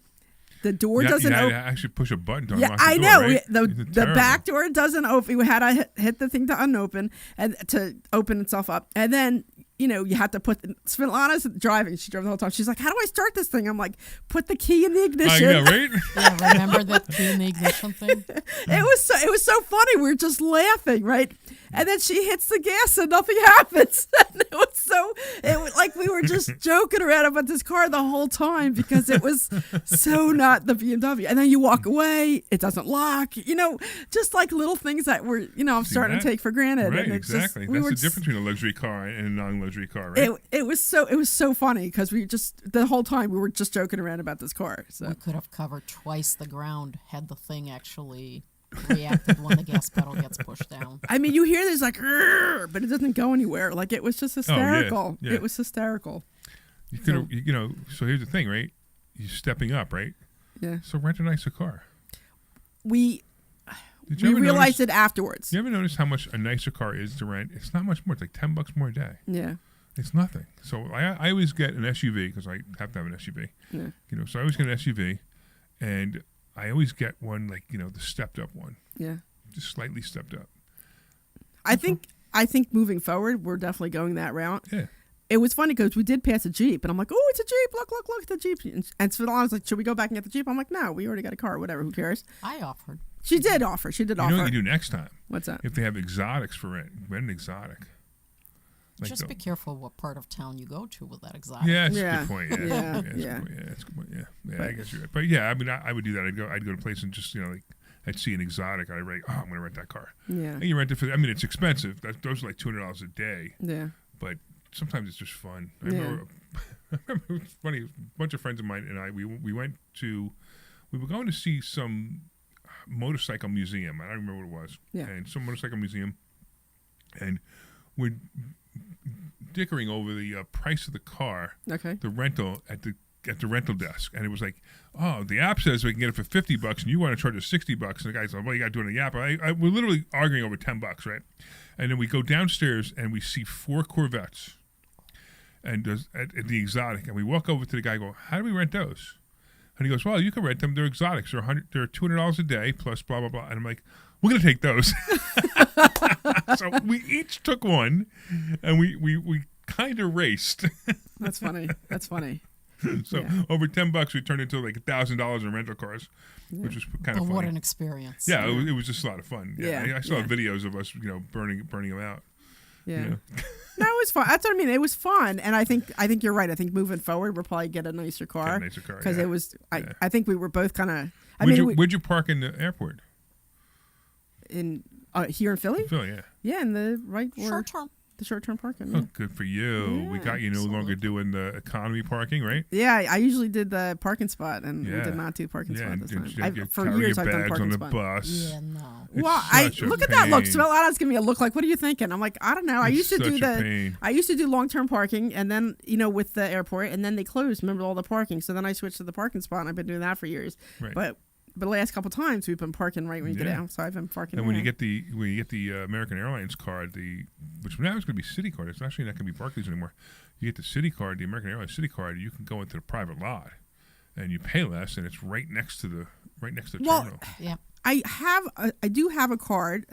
Speaker 5: The door doesn't open.
Speaker 4: You actually push a button to
Speaker 5: unlock
Speaker 4: the door.
Speaker 5: I know.
Speaker 4: Right?
Speaker 5: The back door doesn't open. We had to hit the thing to unopen and to open itself up. And then, you have to put Svetlana's driving. She drove the whole time. She's like, how do I start this thing? I'm like, put the key in the ignition.
Speaker 4: I know, right?
Speaker 6: Yeah, remember that key in the ignition thing?
Speaker 5: It was so funny. We were just laughing, right? And then she hits the gas and nothing happens. And it was like we were just joking around about this car the whole time because it was so not the BMW. And then you walk away, it doesn't lock, just like little things that were, I'm starting to take for granted.
Speaker 4: Right,
Speaker 5: and it's
Speaker 4: exactly.
Speaker 5: Just,
Speaker 4: That's the difference between a luxury car and a non-luxury car, right?
Speaker 5: It was so funny because the whole time we were just joking around about this car. So
Speaker 6: we could have covered twice the ground had the thing actually reacted when the gas pedal gets pushed down.
Speaker 5: I mean, you hear this like, but it doesn't go anywhere. Like it was just hysterical.
Speaker 4: Yeah.
Speaker 5: It was hysterical.
Speaker 4: You could, so here's the thing, right? You're stepping up, right?
Speaker 5: Yeah.
Speaker 4: So rent a nicer car.
Speaker 5: We realized it afterwards.
Speaker 4: You ever notice how much a nicer car is to rent? It's not much more. It's like $10 more a day.
Speaker 5: Yeah.
Speaker 4: It's nothing. So I always get an SUV because I have to have an SUV.
Speaker 5: Yeah.
Speaker 4: So I always get an SUV, and I always get one like the stepped up one.
Speaker 5: Yeah.
Speaker 4: Just slightly stepped up.
Speaker 5: I think moving forward, we're definitely going that route.
Speaker 4: Yeah.
Speaker 5: It was funny because we did pass a Jeep, and I'm like, "Oh, it's a Jeep! Look at the Jeep!" And Svetlana's like, "Should we go back and get the Jeep?" I'm like, "No, we already got a car. Whatever. Who cares?"
Speaker 6: I offered.
Speaker 5: She did offer.
Speaker 4: You know what you do next time?
Speaker 5: What's that?
Speaker 4: If they have exotics for rent an exotic. Like
Speaker 6: Just be careful what part of town you go to with that exotic.
Speaker 4: Yeah, that's a good point. Yeah,
Speaker 5: Yeah.
Speaker 4: That's a good point. Yeah, I guess you're right. But yeah, I mean, I would do that. I'd go to a place and just like I'd see an exotic. I'd write, I'm going to rent that car.
Speaker 5: Yeah.
Speaker 4: And you rent it for. I mean, it's expensive. Those are like $200 a day.
Speaker 5: Yeah.
Speaker 4: But sometimes it's just fun. I remember it was funny. A bunch of friends of mine and I we were going to see some motorcycle museum. I don't remember what it was.
Speaker 5: Yeah.
Speaker 4: And some motorcycle museum, and we're dickering over the price of the car.
Speaker 5: Okay.
Speaker 4: The rental at the rental desk, and it was like, the app says we can get it for $50, and you want to charge us $60. And the guy's like, well, you got to do it on the app. We're literally arguing over $10, right? And then we go downstairs and we see 4 Corvettes, and at the exotic, and we walk over to the guy and go, how do we rent those? And he goes, well, you can rent them. They're exotics. They're $200 a day plus blah blah blah. And I'm like, we're gonna take those. So we each took one, and we kind of raced.
Speaker 5: That's funny.
Speaker 4: So over $10, we turned into like $1,000 in rental cars, which was kind of funny.
Speaker 6: What an experience!
Speaker 4: Yeah, it was just a lot of fun.
Speaker 5: Yeah.
Speaker 4: I saw videos of us, burning them out.
Speaker 5: Yeah. No, it was fun. That's what I mean. It was fun, and I think you're right. I think moving forward, we'll probably get a nicer car. Because it was. I think we were both kind of.
Speaker 4: Where'd you park in the airport?
Speaker 5: In here in Philly.
Speaker 4: Philly, yeah.
Speaker 5: Yeah, in the right
Speaker 6: short term.
Speaker 5: The short-term parking.
Speaker 4: Oh,
Speaker 5: Yeah.
Speaker 4: good for you.
Speaker 5: Yeah,
Speaker 4: we got you no longer doing the economy parking, right?
Speaker 5: Yeah, I usually did the parking spot, and we did not do parking spot this time. For years, I've done parking
Speaker 4: on the
Speaker 5: spot.
Speaker 4: Bus.
Speaker 6: Yeah, no.
Speaker 5: Well, look at that look. Svetlana's giving me a look like, what are you thinking? I'm like, I don't know. I used to do long-term parking, and then with the airport, and then they closed. Remember all the parking? So then I switched to the parking spot, and I've been doing that for years.
Speaker 4: Right.
Speaker 5: But the last couple times we've been parking right when you get out, so I've been parking.
Speaker 4: And when you get the American Airlines card, which now is going to be City card, it's actually not going to be Barclays anymore. You get the City card, the American Airlines City card. You can go into the private lot, and you pay less, and it's right next to the terminal.
Speaker 6: Yeah.
Speaker 5: I do have a card,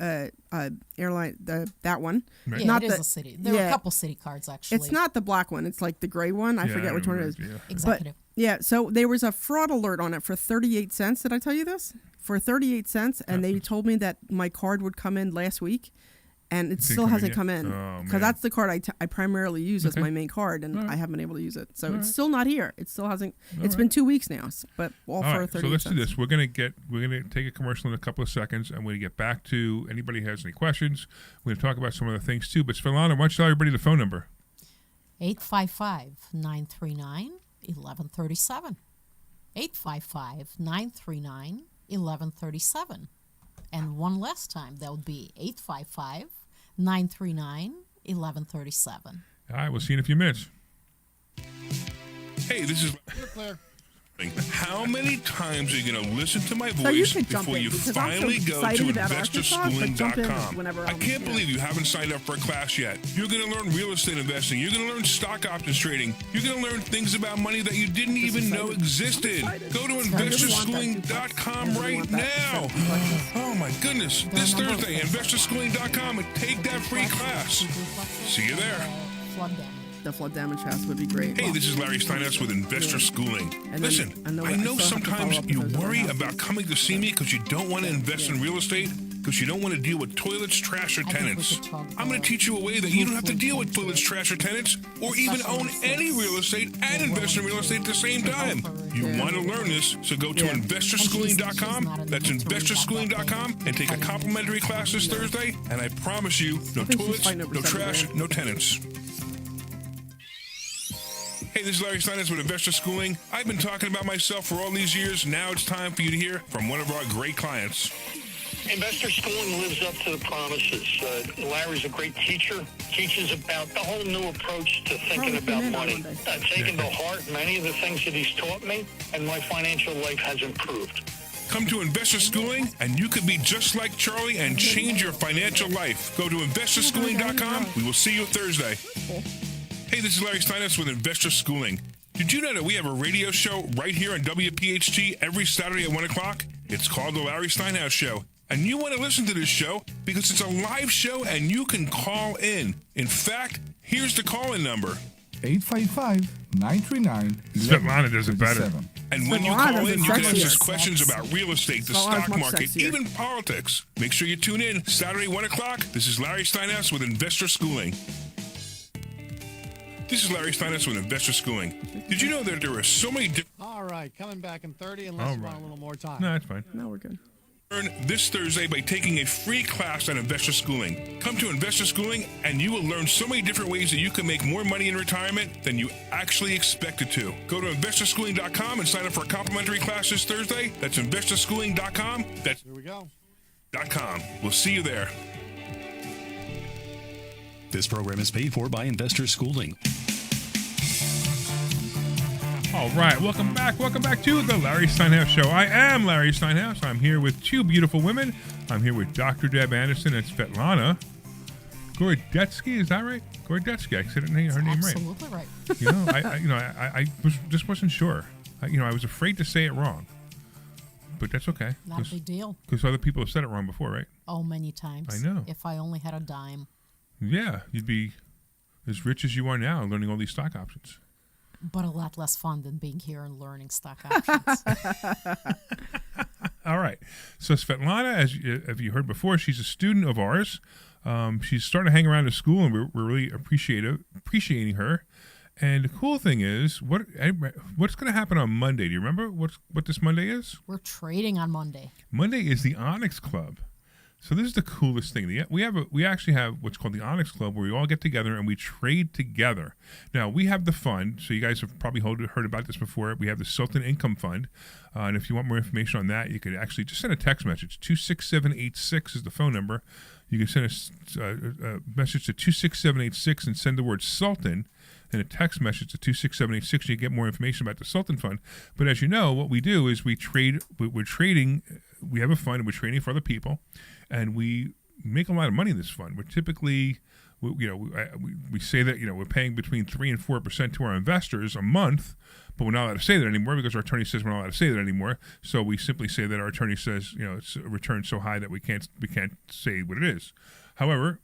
Speaker 5: airline, that one.
Speaker 4: Right.
Speaker 6: Yeah, it is a city. There are a couple city cards actually.
Speaker 5: It's not the black one. It's like the gray one. I forget which one it is.
Speaker 4: Yeah.
Speaker 6: Executive.
Speaker 5: But, so there was a fraud alert on it for 38 cents. Did I tell you this? For 38 cents, and they told me that my card would come in last week, and it still hasn't come in. Because that's the card I primarily use as my main card, and I haven't been able to use it. So it's still not here. It still hasn't. It's been 2 weeks now, but all for 38 cents.
Speaker 4: So let's do this. We're gonna take a commercial in a couple of seconds, and we're gonna get back to anybody who has any questions. We're gonna talk about some other things too. But Svetlana, why don't you tell everybody the phone number?
Speaker 6: 855-939-1137. 855-939-1137. And one last time, that would be 855-939-1137.
Speaker 4: All right, we'll see you in a few minutes. Hey, this is
Speaker 3: Claire.
Speaker 4: How many times are you going to listen to my
Speaker 5: So you
Speaker 4: voice
Speaker 5: could jump
Speaker 4: before
Speaker 5: in,
Speaker 4: you
Speaker 5: because I'm so
Speaker 4: finally go to
Speaker 5: excited about Arkansas, but jump in
Speaker 4: investorschooling.com?
Speaker 5: whenever
Speaker 4: I can't believe you haven't signed up for a class yet. You're going to learn real estate investing. You're going to learn stock options trading. You're going to learn things about money that you didn't even know existed. Go to investorschooling.com right now. Oh my goodness. This Thursday, investorschooling.com, and take that free class. See you there.
Speaker 6: Flood damage.
Speaker 5: The flood damage house would be great.
Speaker 4: Hey, this is Larry Steinhouse with Investor Schooling.
Speaker 5: And
Speaker 4: Listen,
Speaker 5: then
Speaker 4: I know
Speaker 5: I still have to
Speaker 4: sometimes
Speaker 5: follow up
Speaker 4: you
Speaker 5: with those
Speaker 4: worry
Speaker 5: other
Speaker 4: about coming to see me because you don't want to invest in real estate.
Speaker 3: because you don't want to deal with toilets, trash, or tenants. I'm going to teach you a way that you don't have to deal with toilets, trash, or tenants, or even own any real estate and invest in real estate at the same time. You want to learn this, so go to investorschooling.com. That's investorschooling.com and take a complimentary class this Thursday. And I promise you, no toilets, no trash, no tenants. Hey, this is Larry Steinhouse with Investor Schooling. I've been talking about myself for all these years. Now it's time for you to hear from one of our great clients.
Speaker 7: Investor Schooling lives up to the promises. Larry's a great teacher, teaches about the whole new approach to thinking about money. I've taken to heart many of the things that he's taught me, and my financial life has improved.
Speaker 3: Come to Investor Schooling, and you could be just like Charlie and change your financial life. Go to investorschooling.com. We will see you Thursday. Hey, this is Larry Steinhouse with Investor Schooling. Did you know that we have a radio show right here on WPHT every Saturday at 1 o'clock? It's called The Larry Steinhouse Show. And you want to listen to this show because it's a live show and you can call in. In fact, here's the call-in number.
Speaker 8: 855-939-1137.
Speaker 4: Svetlana does it better.
Speaker 3: And when you call in, you can ask us questions about real estate, the stock market, even politics. Make sure you tune in Saturday, 1 o'clock. This is Larry Steinhouse with Investor Schooling. This is Larry Steinhouse with Investor Schooling. Did you know that there are so many different...
Speaker 9: All right, coming back in 30 unless you want a little more time.
Speaker 4: No, that's fine.
Speaker 5: No, we're good.
Speaker 3: Learn this Thursday by taking a free class on Investor Schooling. Come to Investor Schooling and you will learn so many different ways that you can make more money in retirement than you actually expected to. Go to investorschooling.com and sign up for a complimentary class this Thursday. That's investorschooling.com. That's
Speaker 9: Here we go.
Speaker 3: .com. We'll see you there.
Speaker 1: This program is paid for by Investor Schooling.
Speaker 4: All right, welcome back to the Larry Steinhouse Show. I am Larry Steinhouse. I'm here with two beautiful women. I'm here with Dr. Deb Anderson and Svetlana Gordetsky. Is that right? Gordetsky. I said her name right.
Speaker 6: Absolutely right.
Speaker 4: You know, I just wasn't sure. I was afraid to say it wrong, but that's okay.
Speaker 6: Not a big deal.
Speaker 4: Because other people have said it wrong before, right?
Speaker 6: Oh, many times.
Speaker 4: I know.
Speaker 6: If I only had a dime.
Speaker 4: Yeah, you'd be as rich as you are now learning all these stock options.
Speaker 6: But a lot less fun than being here and learning stock options.
Speaker 4: All right. So Svetlana, as you heard before, she's a student of ours. She's starting to hang around the school, and we're really appreciating her. And the cool thing is, what's going to happen on Monday? Do you remember what this Monday is?
Speaker 6: We're trading on Monday.
Speaker 4: Monday is the Onyx Club. So this is the coolest thing. We actually have what's called the Onyx Club, where we all get together and we trade together. Now, we have the fund, so you guys have probably heard about this before. We have the Sultan Income Fund, and if you want more information on that, you could actually just send a text message. 26786 is the phone number. You can send a message to 26786 and send the word Sultan and a text message to 26786. You get more information about the Sultan Fund. But as you know, what we do is we trade. We're trading. We have a fund, and we're trading for other people, and we make a lot of money in this fund. We're typically, we say that we're paying between 3% and 4% to our investors a month, but we're not allowed to say that anymore because our attorney says we're not allowed to say that anymore. So we simply say that our attorney says it's a return so high that we can't say what it is. However,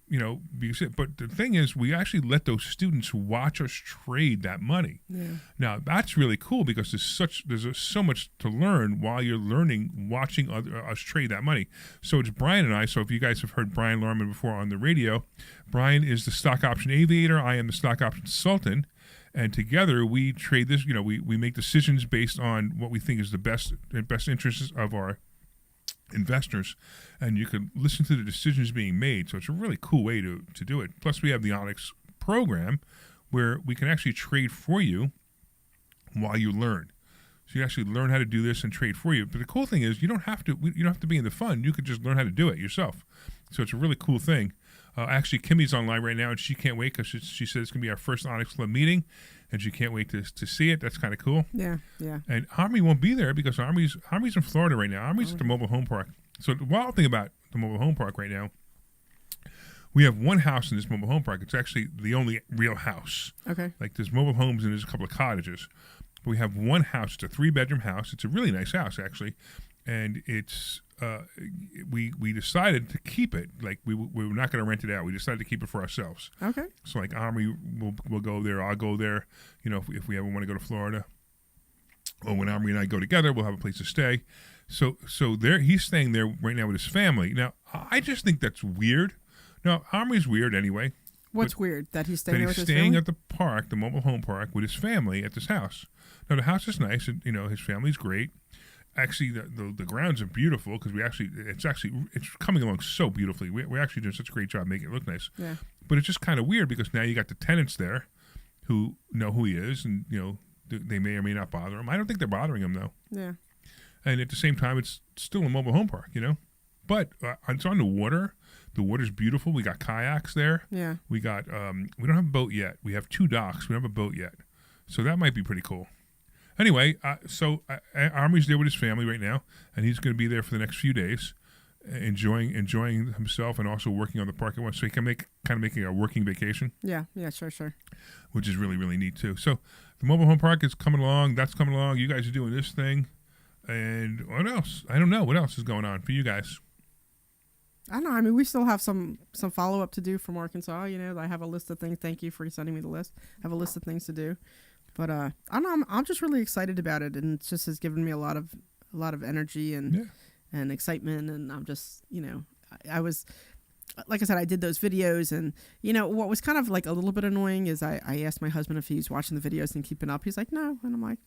Speaker 4: but the thing is, we actually let those students watch us trade that money. Yeah. Now, that's really cool because there's so much to learn while you're watching us trade that money. So it's Brian and I. So if you guys have heard Brian Larman before on the radio, Brian is the stock option aviator. I am the stock option sultan. And together we trade this, we make decisions based on what we think is the best interests of our investors, and you can listen to the decisions being made. So it's a really cool way to do it. Plus, we have the Onyx program where we can actually trade for you while you learn. So you actually learn how to do this and trade for you. But the cool thing is you don't have to be in the fund. You could just learn how to do it yourself. So it's a really cool thing. Actually, Kimmy's online right now, and she can't wait because she said it's going to be our first Onyx Club meeting, and she can't wait to see it. That's kind of cool.
Speaker 5: Yeah.
Speaker 4: And Omri won't be there because Omri's in Florida right now. Omri's at the mobile home park. So the wild thing about the mobile home park right now, we have one house in this mobile home park. It's actually the only real house.
Speaker 5: Okay.
Speaker 4: Like there's mobile homes and there's a couple of cottages. But we have one house. It's a 3-bedroom house. It's a really nice house, actually. And it's we decided to keep it. Like we were not going to rent it out. We decided to keep it for ourselves.
Speaker 5: Okay.
Speaker 4: So like Omri will go there. I'll go there. If we ever want to go to Florida. or when Omri and I go together, we'll have a place to stay. So he's staying there right now with his family. Now, I just think that's weird. Now, Omri's weird anyway.
Speaker 5: What's weird? That he's staying
Speaker 4: that
Speaker 5: there
Speaker 4: he's
Speaker 5: with his
Speaker 4: staying
Speaker 5: family?
Speaker 4: at the park, the mobile home park, with his family at this house. Now, the house is nice, and his family's great. Actually, the grounds are beautiful because it's coming along so beautifully. We're actually doing such a great job making it look nice.
Speaker 5: Yeah.
Speaker 4: But it's just kind of weird because now you got the tenants there who know who he is, and they may or may not bother him. I don't think they're bothering him though.
Speaker 5: Yeah.
Speaker 4: And at the same time, it's still a mobile home park, But it's on the water. The water's beautiful. We got kayaks there.
Speaker 5: Yeah.
Speaker 4: We got we don't have a boat yet. We have 2 docks. We don't have a boat yet, so that might be pretty cool. Anyway, so Omri's there with his family right now, and he's going to be there for the next few days, enjoying himself and also working on the park at once. So he can making a working vacation.
Speaker 5: Yeah, sure.
Speaker 4: Which is really, really neat too. So the mobile home park is coming along. That's coming along. You guys are doing this thing, and what else? I don't know what else is going on for you guys.
Speaker 5: I don't know. I mean, we still have some follow up to do from Arkansas. I have a list of things. Thank you for sending me the list. I have a list of things to do. But I don't know. I'm just really excited about it, and it just has given me a lot of energy and excitement. And I'm just, I was, like I said, I did those videos, and what was kind of like a little bit annoying is I asked my husband if he was watching the videos and keeping up. He's like, no, and I'm like,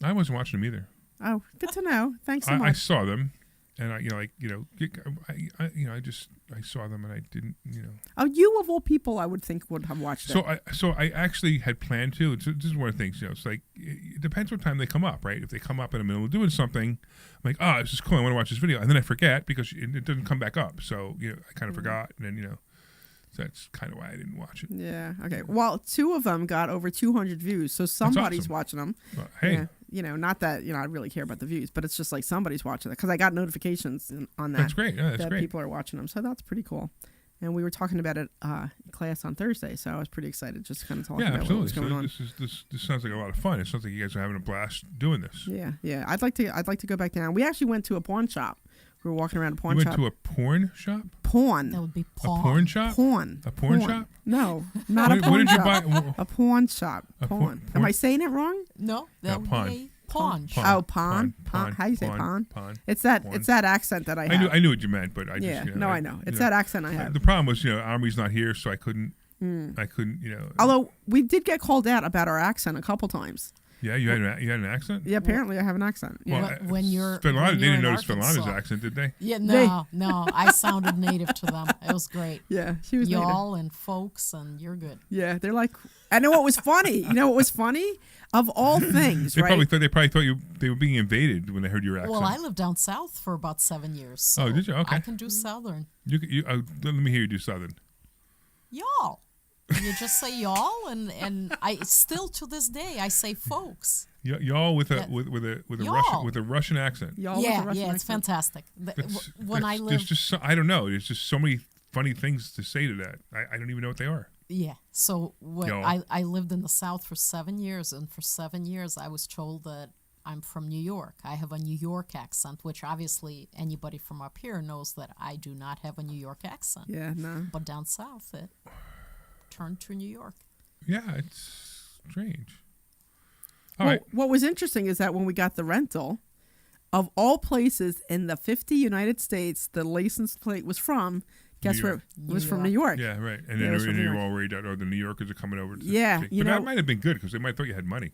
Speaker 4: I wasn't watching them either.
Speaker 5: Oh, good to know. Thanks so much.
Speaker 4: I saw them. And I saw them, and I didn't,
Speaker 5: Oh, you of all people, I would think would have watched it.
Speaker 4: So I actually had planned to. This is one of the things, it's like it depends what time they come up, right? If they come up in the middle of doing something, I'm like, oh, this is cool. I want to watch this video, and then I forget because it doesn't come back up. So I kind of forgot, and then so that's kind of why I didn't watch it.
Speaker 5: Yeah. Okay. Well, 2 of them got over 200 views, so somebody's
Speaker 4: awesome.
Speaker 5: watching them.
Speaker 4: Well, hey.
Speaker 5: Yeah. Not that I really care about the views, but it's just like somebody's watching it because I got notifications on that.
Speaker 4: That's great. Yeah, that's
Speaker 5: that
Speaker 4: great.
Speaker 5: People are watching them, so that's pretty cool. And we were talking about it in class on Thursday, so I was pretty excited just to kind of talk about what was going on.
Speaker 4: This sounds like a lot of fun. It sounds like you guys are having a blast doing this.
Speaker 5: Yeah. I'd like to go back down. We actually went to a pawn shop. We were walking around a pawn shop.
Speaker 4: You went to a porn shop?
Speaker 5: Pawn.
Speaker 6: That would be pawn.
Speaker 4: A porn shop?
Speaker 5: Pawn.
Speaker 4: A porn shop?
Speaker 5: No, not a pawn
Speaker 4: What did you
Speaker 5: shop.
Speaker 4: buy?
Speaker 5: A pawn shop. Pawn. Am I saying it wrong?
Speaker 6: No, that would
Speaker 4: pawn.
Speaker 6: be a pawn.
Speaker 5: Oh, pawn. How do you say pawn? It's that accent that I have.
Speaker 4: I knew what you meant, but I
Speaker 5: know. It's that accent I have.
Speaker 4: The problem was, Omri's not here, so I couldn't. I couldn't,
Speaker 5: Although we did get called out about our accent a couple times.
Speaker 4: Yeah, you had an accent?
Speaker 5: Yeah, apparently I have an accent. Yeah.
Speaker 6: Well, when you're
Speaker 4: they didn't notice
Speaker 6: Arkansas.
Speaker 4: Svelana's accent, did they?
Speaker 6: Yeah, no. I sounded native to them. It was great.
Speaker 5: Yeah, she was
Speaker 6: y'all
Speaker 5: native.
Speaker 6: And folks, and you're good.
Speaker 5: Yeah, they're like, I know what was funny. You know what was funny? Of all things,
Speaker 4: they
Speaker 5: right?
Speaker 4: probably thought they were being invaded when they heard your accent.
Speaker 6: Well, I lived down south for about 7 years. So
Speaker 4: oh, did you? Okay.
Speaker 6: I can do Southern.
Speaker 4: Let me hear you do Southern.
Speaker 6: Y'all. You just say y'all, and I still to this day I say folks.
Speaker 4: Y'all with a Russian accent.
Speaker 5: Y'all with a Russian accent.
Speaker 6: It's fantastic. When I lived,
Speaker 4: I don't know. There's just so many funny things to say to that. I don't even know what they are.
Speaker 6: Yeah. So I lived in the South for 7 years, and for 7 years I was told that I'm from New York. I have a New York accent, which obviously anybody from up here knows that I do not have a New York accent.
Speaker 5: Yeah, no.
Speaker 6: But down south, it turned to New York.
Speaker 4: Yeah, it's strange.
Speaker 5: All right. What was interesting is that when we got the rental, of all places in the 50 United States, the license plate was from. Guess where? It was from New York.
Speaker 4: Yeah, right. And then you were all worried that the New Yorkers are coming over.
Speaker 5: Yeah,
Speaker 4: but that might have been good because they might have thought you had money.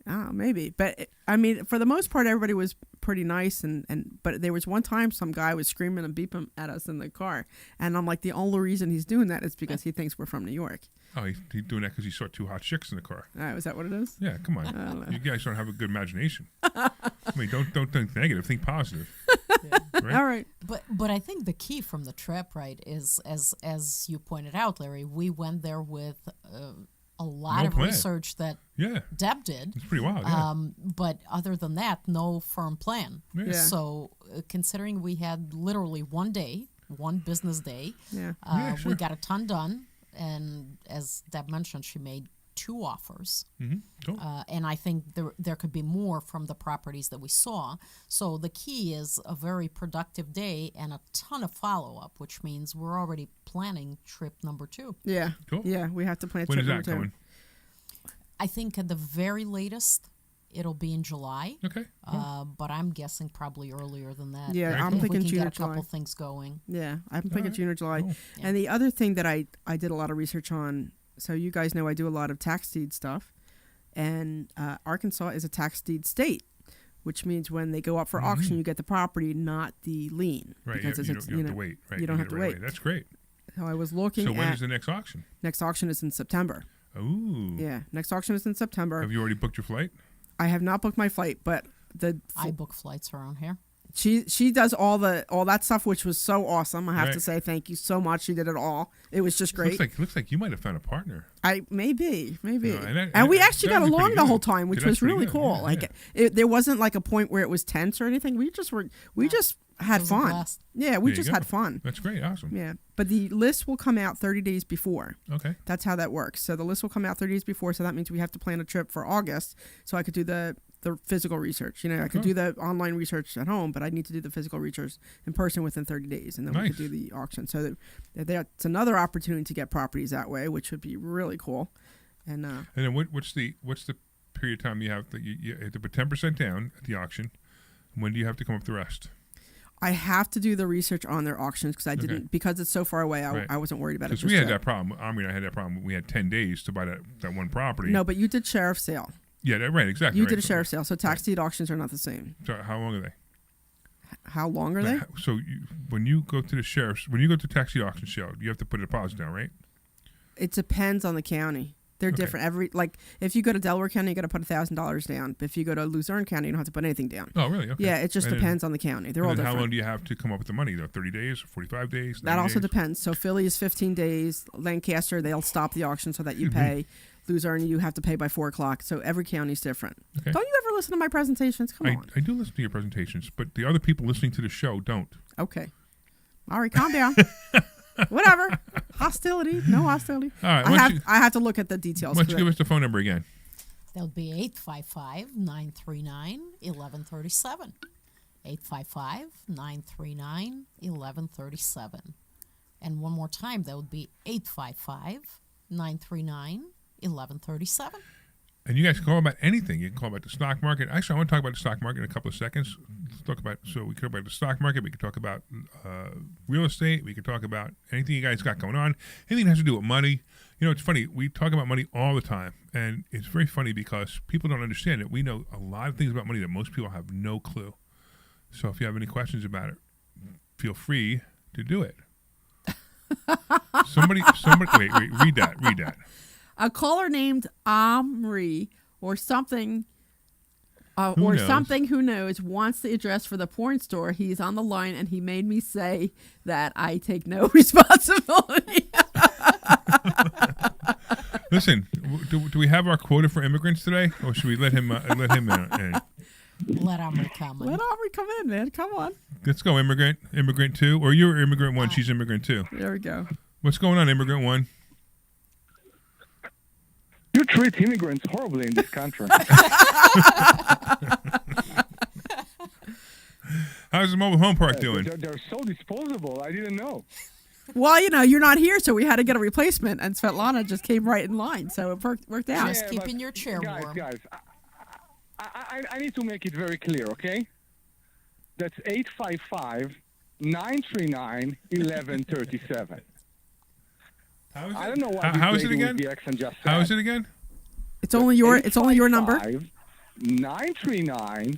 Speaker 5: Oh, maybe. But, I mean, for the most part, everybody was pretty nice. But there was one time some guy was screaming and beeping at us in the car. And I'm like, the only reason he's doing that is because he thinks we're from New York.
Speaker 4: Oh, he's doing that because he saw 2 hot chicks in the car.
Speaker 5: Oh, is that what it is?
Speaker 4: Yeah, come on. You guys don't have a good imagination. I mean, don't think negative. Think positive.
Speaker 6: Yeah.
Speaker 4: Right?
Speaker 5: All right.
Speaker 6: But I think the key from the trip, right, is as you pointed out, Larry, we went there with a lot of research that Deb did.
Speaker 4: It's pretty wild, yeah.
Speaker 6: But other than that, no firm plan.
Speaker 5: Yeah.
Speaker 6: So considering we had literally one business day,
Speaker 4: sure.
Speaker 6: we got a ton done. And as Deb mentioned, she made 2 offers.
Speaker 4: Mm-hmm. Cool.
Speaker 6: And I think there could be more from the properties that we saw. So the key is a very productive day and a ton of follow-up, which means we're already planning trip number 2.
Speaker 5: Yeah.
Speaker 4: Cool.
Speaker 5: Yeah, we have to plan
Speaker 4: when
Speaker 5: trip
Speaker 4: is
Speaker 5: number
Speaker 4: that
Speaker 5: 2.
Speaker 4: going?
Speaker 6: I think at the very latest it'll be in July.
Speaker 4: Okay.
Speaker 6: But I'm guessing probably earlier than that.
Speaker 5: Yeah, I'm
Speaker 6: if
Speaker 5: thinking
Speaker 6: we can
Speaker 5: June
Speaker 6: get
Speaker 5: or
Speaker 6: a couple
Speaker 5: July.
Speaker 6: things going.
Speaker 5: Yeah, I'm thinking June or July.
Speaker 4: Cool.
Speaker 6: Yeah.
Speaker 5: And the other thing that I did a lot of research on, so you guys know I do a lot of tax deed stuff, and Arkansas is a tax deed state, which means when they go up for auction, you get the property, not the lien.
Speaker 4: Right.
Speaker 5: Because
Speaker 4: You don't have to wait. Right.
Speaker 5: You don't have
Speaker 4: get
Speaker 5: to
Speaker 4: it right
Speaker 5: wait.
Speaker 4: away. That's great.
Speaker 5: So I was looking
Speaker 4: So when
Speaker 5: at
Speaker 4: is the next auction?
Speaker 5: next auction is in September.
Speaker 4: Ooh.
Speaker 5: Yeah, next auction is in September.
Speaker 4: Have you already booked your flight?
Speaker 5: I have not booked my flight, but
Speaker 6: I book flights around here.
Speaker 5: she does all that stuff, which was so awesome. I have to
Speaker 4: Right.
Speaker 5: say thank you so much. She did it all. It was just great.
Speaker 4: Looks like you might have found a partner.
Speaker 5: Maybe,
Speaker 4: No,
Speaker 5: and we actually
Speaker 4: that
Speaker 5: got
Speaker 4: was
Speaker 5: along
Speaker 4: pretty
Speaker 5: the whole
Speaker 4: good.
Speaker 5: time, which
Speaker 4: Yeah,
Speaker 5: was
Speaker 4: that's pretty
Speaker 5: really
Speaker 4: good.
Speaker 5: cool.
Speaker 4: Yeah,
Speaker 5: There wasn't like a point where it was tense or anything. We just had
Speaker 6: was a
Speaker 5: fun.
Speaker 6: blast.
Speaker 5: Yeah, we
Speaker 4: There you
Speaker 5: just
Speaker 4: go.
Speaker 5: had fun.
Speaker 4: That's great. Awesome.
Speaker 5: Yeah, but the list will come out 30 days before.
Speaker 4: Okay.
Speaker 5: That's how that works. So the list will come out 30 days before. So that means we have to plan a trip for August. So I could do the physical research. I could do the online research at home, but I need to do the physical research in person within 30 daas, and then we
Speaker 4: Nice.
Speaker 5: could do the auction. So that's another opportunity to get properties that way, which would be really cool. And
Speaker 4: And then what's the period of time you have that you have to put 10% down at the auction? When do you have to come up with the rest?
Speaker 5: I have to do the research on their auctions because because it's so far away.
Speaker 4: Right.
Speaker 5: I wasn't worried about it.
Speaker 4: Because we had that problem. Omri and I had that problem. We had 10 days to buy that one property.
Speaker 5: No, but you did sheriff's sale.
Speaker 4: Yeah, right, exactly.
Speaker 5: You
Speaker 4: right.
Speaker 5: did a sheriff's sale, so tax deed auctions are not the same.
Speaker 4: So how long are they?
Speaker 5: How long are they?
Speaker 4: So when you go to the sheriff's, when you go to tax deed auction sale, you have to put a deposit down, right?
Speaker 5: It depends on the county. They're different. If you go to Delaware County, you got to put $1,000 down. But if you go to Luzerne County, you don't have to put anything down.
Speaker 4: Oh, really? Okay.
Speaker 5: Yeah, it just
Speaker 4: And
Speaker 5: depends on the county. They're
Speaker 4: and
Speaker 5: all
Speaker 4: then
Speaker 5: different.
Speaker 4: how long do you have to come up with the money, though? 30 days, 45 days?
Speaker 5: That
Speaker 4: 90
Speaker 5: also
Speaker 4: days?
Speaker 5: depends. So Philly is 15 days. Lancaster, they'll stop the auction so that you pay. Luzerne, you have to pay by 4 o'clock. So every county's different.
Speaker 4: Okay.
Speaker 5: Don't you ever listen to my presentations? Come on.
Speaker 4: I do listen to your presentations, but the other people listening to the show don't.
Speaker 5: Okay. All right, calm down. Whatever. Hostility. No hostility.
Speaker 4: All right.
Speaker 5: I have to look at the details.
Speaker 4: Why don't you give us the phone number again?
Speaker 6: That would be 855-939-1137. 855-939-1137. And one more time, that would be 855-939-1137.
Speaker 4: And you guys can call about anything. You can call about the stock market. Actually, I want to talk about the stock market in a couple of seconds. Let's talk about, so we could talk about the stock market. We could talk about real estate. We could talk about anything you guys got going on. Anything that has to do with money. It's funny. We talk about money all the time. And it's very funny because people don't understand it. We know a lot of things about money that most people have no clue. So if you have any questions about it, feel free to do it. Somebody, wait, read that.
Speaker 5: A caller named Omri or something, who knows, wants the address for the porn store. He's on the line, and he made me say that I take no responsibility.
Speaker 4: Listen, do we have our quota for immigrants today, or should we let him in?
Speaker 6: Let Omri come in.
Speaker 5: Let Omri come in, man. Come on.
Speaker 4: Let's go, immigrant 2, or you're immigrant 1. She's immigrant 2.
Speaker 5: There we go.
Speaker 4: What's going on, immigrant 1?
Speaker 8: You treat immigrants horribly in this country.
Speaker 4: How's the mobile home park doing?
Speaker 8: They're so disposable. I didn't know.
Speaker 5: Well, you're not here, so we had to get a replacement, and Svetlana just came right in line, so it worked out.
Speaker 6: Just keeping your chair warm.
Speaker 8: Guys, I need to make it very clear, okay? That's 855-939-1137. I don't know what
Speaker 4: how is it again?
Speaker 8: the accent just said.
Speaker 4: How is it again?
Speaker 5: It's only your number.
Speaker 8: 939-1137.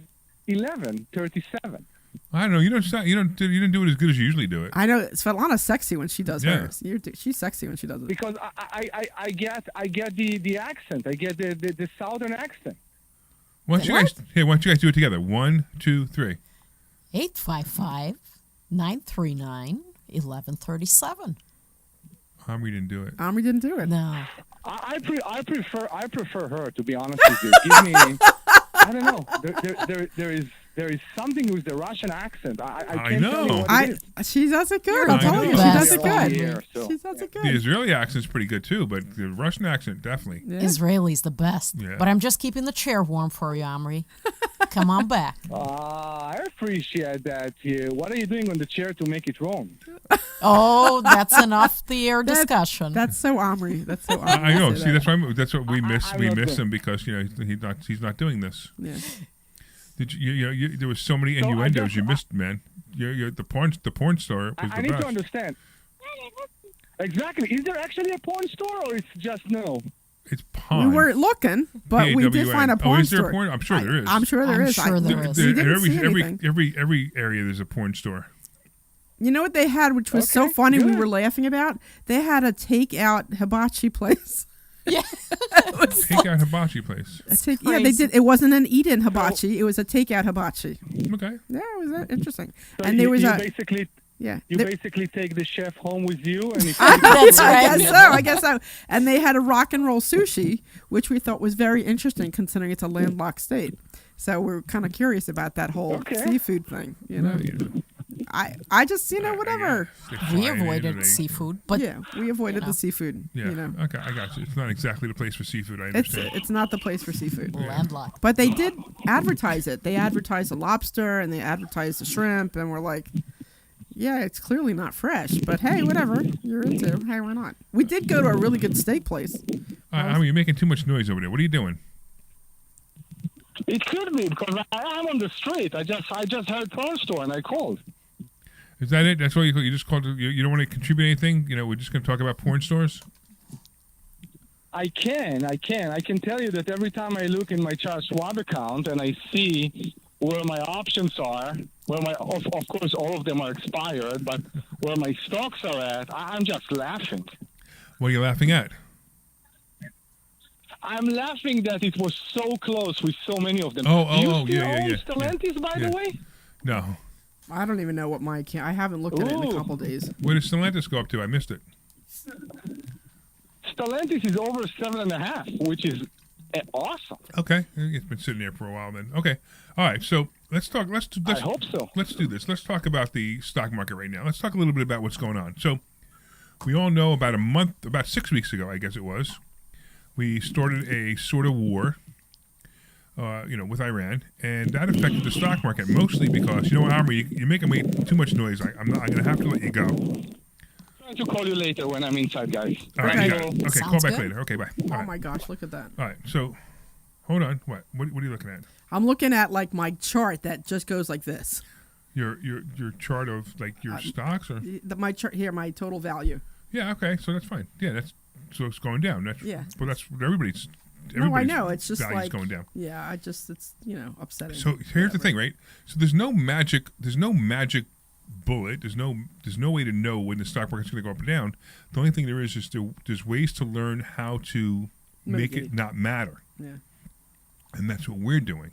Speaker 4: I don't know. You didn't do it as good as you usually do it.
Speaker 5: I know Svetlana's sexy when she does
Speaker 4: Yeah.
Speaker 5: hers. She's sexy when she does it.
Speaker 8: Because I get the accent. I get the southern accent.
Speaker 4: Why don't you guys do it together? 1, 2, 3.
Speaker 6: 855-939-1137.
Speaker 4: Omri didn't do it.
Speaker 5: Omri didn't do it.
Speaker 6: No.
Speaker 8: I prefer her, to be honest with you. Give me, I don't know. There is something with the Russian accent. I can't
Speaker 4: know.
Speaker 8: tell you what it is.
Speaker 5: She does it good.
Speaker 6: I
Speaker 5: I'm telling you, she
Speaker 6: know.
Speaker 5: does it good. She does it
Speaker 4: The
Speaker 5: good.
Speaker 4: Israeli accent's pretty good too, but the Russian accent definitely.
Speaker 5: Yeah.
Speaker 6: Israeli's the best.
Speaker 4: Yeah.
Speaker 6: But I'm just keeping the chair warm for you, Omri. Come on back.
Speaker 8: I appreciate that. What are you doing on the chair to make it wrong?
Speaker 6: Oh, that's an off-the-air discussion.
Speaker 5: That's so Omri. That's so Omri.
Speaker 4: I know.
Speaker 5: to say
Speaker 4: See,
Speaker 5: that.
Speaker 4: that's what we miss. We
Speaker 8: love
Speaker 4: miss
Speaker 8: that.
Speaker 4: him because he's not doing this.
Speaker 5: Yeah.
Speaker 4: Did you there was so many
Speaker 8: So I
Speaker 4: innuendos
Speaker 8: guess
Speaker 4: you missed, man. The porn star was
Speaker 8: I
Speaker 4: the
Speaker 8: need
Speaker 4: best.
Speaker 8: to understand. Exactly. Is there actually a porn store, or it's just no?
Speaker 4: It's Pond.
Speaker 5: We weren't looking, but we did
Speaker 4: P-A-W-N.
Speaker 5: find a porn
Speaker 4: is there
Speaker 5: store.
Speaker 4: a porn? I'm sure there is.
Speaker 5: I'm sure there
Speaker 6: I'm
Speaker 5: is.
Speaker 6: sure there is.
Speaker 5: We didn't see anything.
Speaker 4: every area there's a porn store.
Speaker 5: You know what they had, which was so
Speaker 8: Okay,
Speaker 5: funny, we
Speaker 8: good.
Speaker 5: were laughing about? They had a takeout hibachi place.
Speaker 6: Yeah.
Speaker 4: Take out hibachi place.
Speaker 5: Yeah, they did. It wasn't an eat-in hibachi. It was a takeout hibachi.
Speaker 4: Okay.
Speaker 5: Yeah, it was interesting.
Speaker 8: So
Speaker 5: And there was
Speaker 8: you
Speaker 5: a...
Speaker 8: basically
Speaker 5: Yeah.
Speaker 8: you
Speaker 5: there-
Speaker 8: basically take the chef home with you, and he
Speaker 6: That's right.
Speaker 5: I guess so. And they had a rock and roll sushi, which we thought was very interesting considering it's a landlocked state. So we're kind of curious about that whole seafood thing, you know. I just, whatever.
Speaker 6: We avoided seafood, but
Speaker 5: yeah, we avoided the seafood.
Speaker 4: Yeah.
Speaker 5: You know.
Speaker 4: Okay, I got you. It's not exactly the place for seafood. I understand.
Speaker 5: It's not the place for seafood.
Speaker 6: landlocked.
Speaker 5: But they did advertise it. They advertised the lobster and they advertised the shrimp, and we're like, yeah, it's clearly not fresh, but hey, whatever you're into, hey, why not? We did go to a really good steak place.
Speaker 4: You're making too much noise over there. What are you doing?
Speaker 8: It could be because I'm on the street. I just heard porn store and I called.
Speaker 4: Is that it? That's all you just called? You don't want to contribute anything? We're just going to talk about porn stores?
Speaker 8: I can tell you that every time I look in my Charles Schwab account and I see where my options are, of course all of them are expired, but where my stocks are at, I'm just laughing.
Speaker 4: What are you laughing at?
Speaker 8: I'm laughing that it was so close with so many of them.
Speaker 4: Oh,
Speaker 8: Do you
Speaker 4: yeah.
Speaker 8: Stellantis, by the way?
Speaker 4: No.
Speaker 5: I don't even know what my account. I haven't looked at it in a couple days.
Speaker 4: Where did Stellantis go up to? I missed it.
Speaker 8: Stellantis is over 7.5, which is awesome.
Speaker 4: Okay, it's been sitting there for a while then. Okay, all right. So let's talk.
Speaker 8: I hope so.
Speaker 4: Let's do this. Let's talk about the stock market right now. Let's talk a little bit about what's going on. So we all know about 6 weeks ago, I guess it was, we started a sort of war. With Iran, and that affected the stock market mostly because Omri, you're making me too much noise. I'm going to have to let you go.
Speaker 8: Trying to call you later when I'm inside, guys.
Speaker 4: All right, you got it. Okay,
Speaker 6: Sounds
Speaker 4: call back
Speaker 6: good.
Speaker 4: later. Okay, bye. All
Speaker 5: Oh
Speaker 4: right.
Speaker 5: my gosh, look at that.
Speaker 4: All right, so hold on. What are you looking at?
Speaker 5: I'm looking at like my chart that just goes like this.
Speaker 4: Your chart of like your stocks or
Speaker 5: My chart here, my total value.
Speaker 4: yeah. Okay, so that's fine. Yeah, so it's going down. That's Well, that's what everybody's.
Speaker 5: No, I know. It's just
Speaker 4: value's
Speaker 5: like
Speaker 4: going down.
Speaker 5: Yeah, it's upsetting.
Speaker 4: So here's the thing, right? So there's no magic bullet. There's no way to know when the stock market's going to go up or down. The only thing there is there's ways to learn how to make it not matter.
Speaker 5: Yeah.
Speaker 4: And that's what we're doing.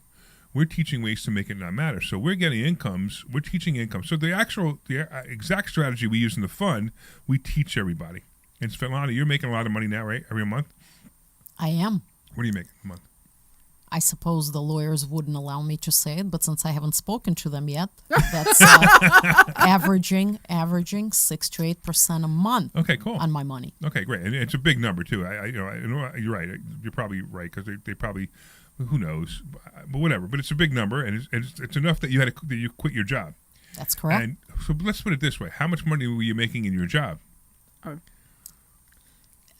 Speaker 4: We're teaching ways to make it not matter. So we're getting incomes. We're teaching income. So the exact strategy we use in the fund, we teach everybody. And Svetlana, you're making a lot of money now, right? Every month.
Speaker 6: I am.
Speaker 4: What do you make a month?
Speaker 6: I suppose the lawyers wouldn't allow me to say it, but since I haven't spoken to them yet, that's averaging 6 to 8% a month.
Speaker 4: Okay, cool.
Speaker 6: On my money.
Speaker 4: Okay, great, and it's a big number too. You're right. You're probably right because they probably, who knows, but whatever. But it's a big number, and it's enough that you quit your job.
Speaker 6: That's correct.
Speaker 4: And so let's put it this way: how much money were you making in your job?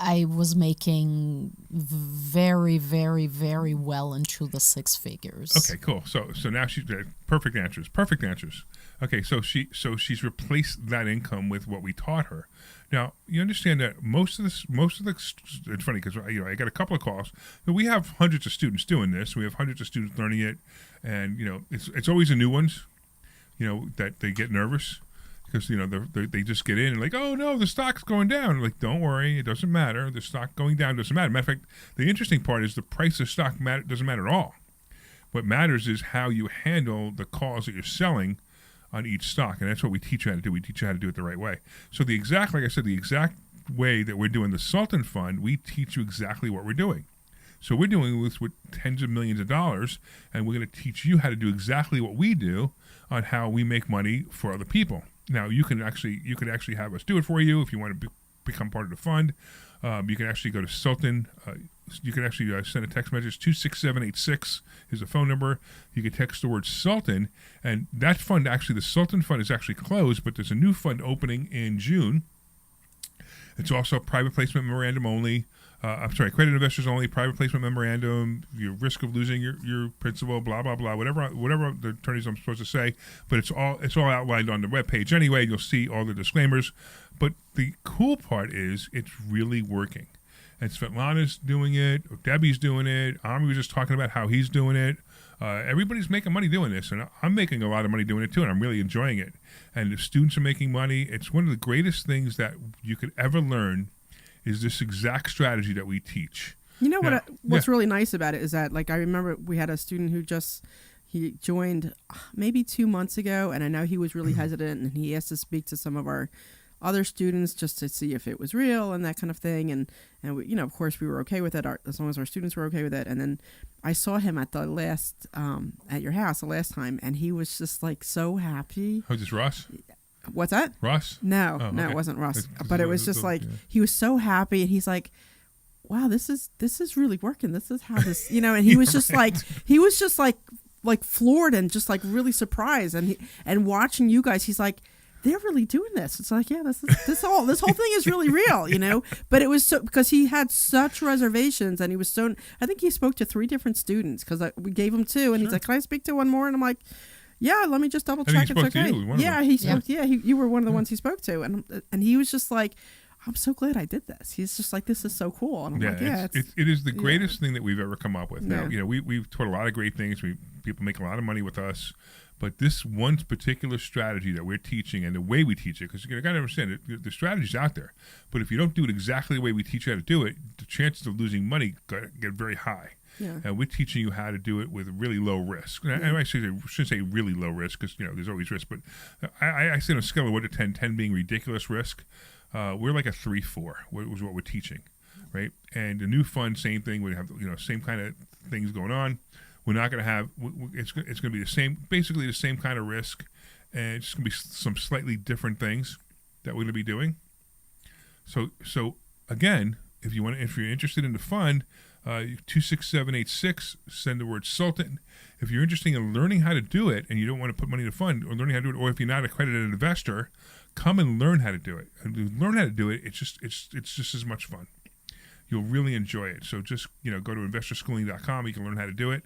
Speaker 6: I was making very, very, very well into the 6 figures.
Speaker 4: Okay, cool. So now she's perfect answers. Perfect answers. Okay, so she's replaced that income with what we taught her. Now you understand that most of the it's funny because I got a couple of calls. We have hundreds of students doing this. We have hundreds of students learning it, and it's always the new ones, that they get nervous. Because they just get in and like, oh no, the stock's going down. Like, don't worry, it doesn't matter. The stock going down doesn't matter. Matter of fact, the interesting part is the price of stock doesn't matter at all. What matters is how you handle the calls that you're selling on each stock, and that's what we teach you how to do. We teach you how to do it the right way. So the exact way that we're doing the Sultan Fund, we teach you exactly what we're doing. So we're doing this with tens of millions of dollars, and we're going to teach you how to do exactly what we do on how we make money for other people. Now you could actually have us do it for you if you want to become part of the fund. You can actually go to Sultan. You can actually send a text message. 26786 is the phone number. You can text the word Sultan, and that fund, actually, the Sultan Fund is actually closed, but there's a new fund opening in June. It's also private placement memorandum only. Accredited investors only, private placement memorandum, your risk of losing your principal, blah, blah, blah, whatever the attorneys I'm supposed to say. But it's all outlined on the webpage anyway. You'll see all the disclaimers. But the cool part is it's really working. And Svetlana's doing it. Debbie's doing it. Omri was just talking about how he's doing it. Everybody's making money doing this. And I'm making a lot of money doing it too, and I'm really enjoying it. And the students are making money. It's one of the greatest things that you could ever learn is this exact strategy that we teach.
Speaker 5: You know what's really nice about it is that, like, I remember we had a student who he joined maybe 2 months ago, and I know he was really hesitant, and he asked to speak to some of our other students just to see if it was real and that kind of thing. And we, you know, of course we were okay with it as long as our students were okay with it. And then I saw him at the last, at your house the last time, and he was just like so happy.
Speaker 4: Oh, is this Ross?
Speaker 5: What's that?
Speaker 4: Ross?
Speaker 5: No,
Speaker 4: okay.
Speaker 5: It wasn't Ross. But it was just like, he was so happy, and he's like, wow, this is really working. This is how this, you know, and he was just like, floored and just like really surprised. And watching you guys, he's like, they're really doing this. It's like, yeah, this whole thing is really real, you know. But it was so because he had such reservations, and he was so. I think he spoke to 3 different students because we gave him 2, and he's like, "Can I speak to one more?" And I'm like, "Yeah, let me just double check it's okay." He spoke. Yeah, you were one of the ones he spoke to, and he was just like, "I'm so glad I did this." He's just like, "This is so cool." And I'm like, "Yeah,
Speaker 4: it is the greatest thing that we've ever come up with." Now, you know, we've taught a lot of great things. People make a lot of money with us. But this one particular strategy that we're teaching and the way we teach it, because you got to understand the strategy's out there. But if you don't do it exactly the way we teach you how to do it, the chances of losing money get very high.
Speaker 5: Yeah.
Speaker 4: And we're teaching you how to do it with really low risk. And I shouldn't say really low risk because, you know, there's always risk. But I say on a scale of 1 to 10, 10 being ridiculous risk, we're like a 3-4 was what we're teaching, right? And the new fund, same thing. We have, you know, same kind of things going on. We're not going to have. It's going to be the same, basically the same kind of risk, and it's going to be some slightly different things that we're going to be doing. So again, if you're interested in the fund, 26786, send the word Sultan. If you're interested in learning how to do it and you don't want to put money in the fund or learning how to do it, or if you're not an accredited investor, come and learn how to do it. And to learn how to do it, it's just as much fun. You'll really enjoy it. So just, you know, go to investorschooling.com. You can learn how to do it.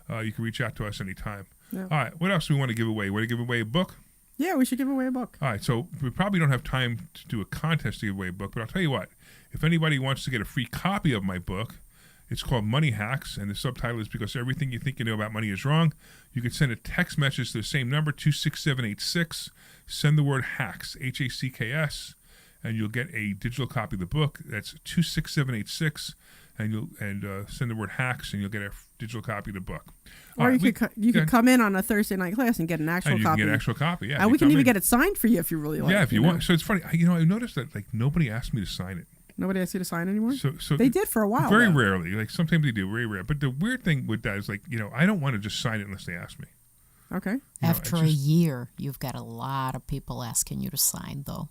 Speaker 4: You can reach out to us anytime. Yeah. All right. What else do we want to give away? Want to give away a book?
Speaker 5: Yeah, we should give away a book.
Speaker 4: All right. So we probably don't have time to do a contest to give away a book, but I'll tell you what. If anybody wants to get a free copy of my book, it's called Money Hacks, and the subtitle is Because Everything You Think You Know About Money is Wrong. You can send a text message to the same number, 26786. Send the word HACKS, HACKS, and you'll get a digital copy of the book. That's 26786. And send the word HACKS, and you'll get a digital copy of the book.
Speaker 5: Or you could come in on a Thursday night class and get an actual copy.
Speaker 4: You can get an actual copy, yeah.
Speaker 5: And we can even get it signed for you if you really like.
Speaker 4: Yeah, if you want. So it's funny. I noticed that like nobody asked me to sign it.
Speaker 5: Nobody asked you to sign anymore?
Speaker 4: So
Speaker 5: they did for a while.
Speaker 4: Very rarely. Like sometimes they do, very rare. But the weird thing with that is like, you know, I don't want to just sign it unless they ask me.
Speaker 5: Okay.
Speaker 6: After a year, you've got a lot of people asking you to sign, though.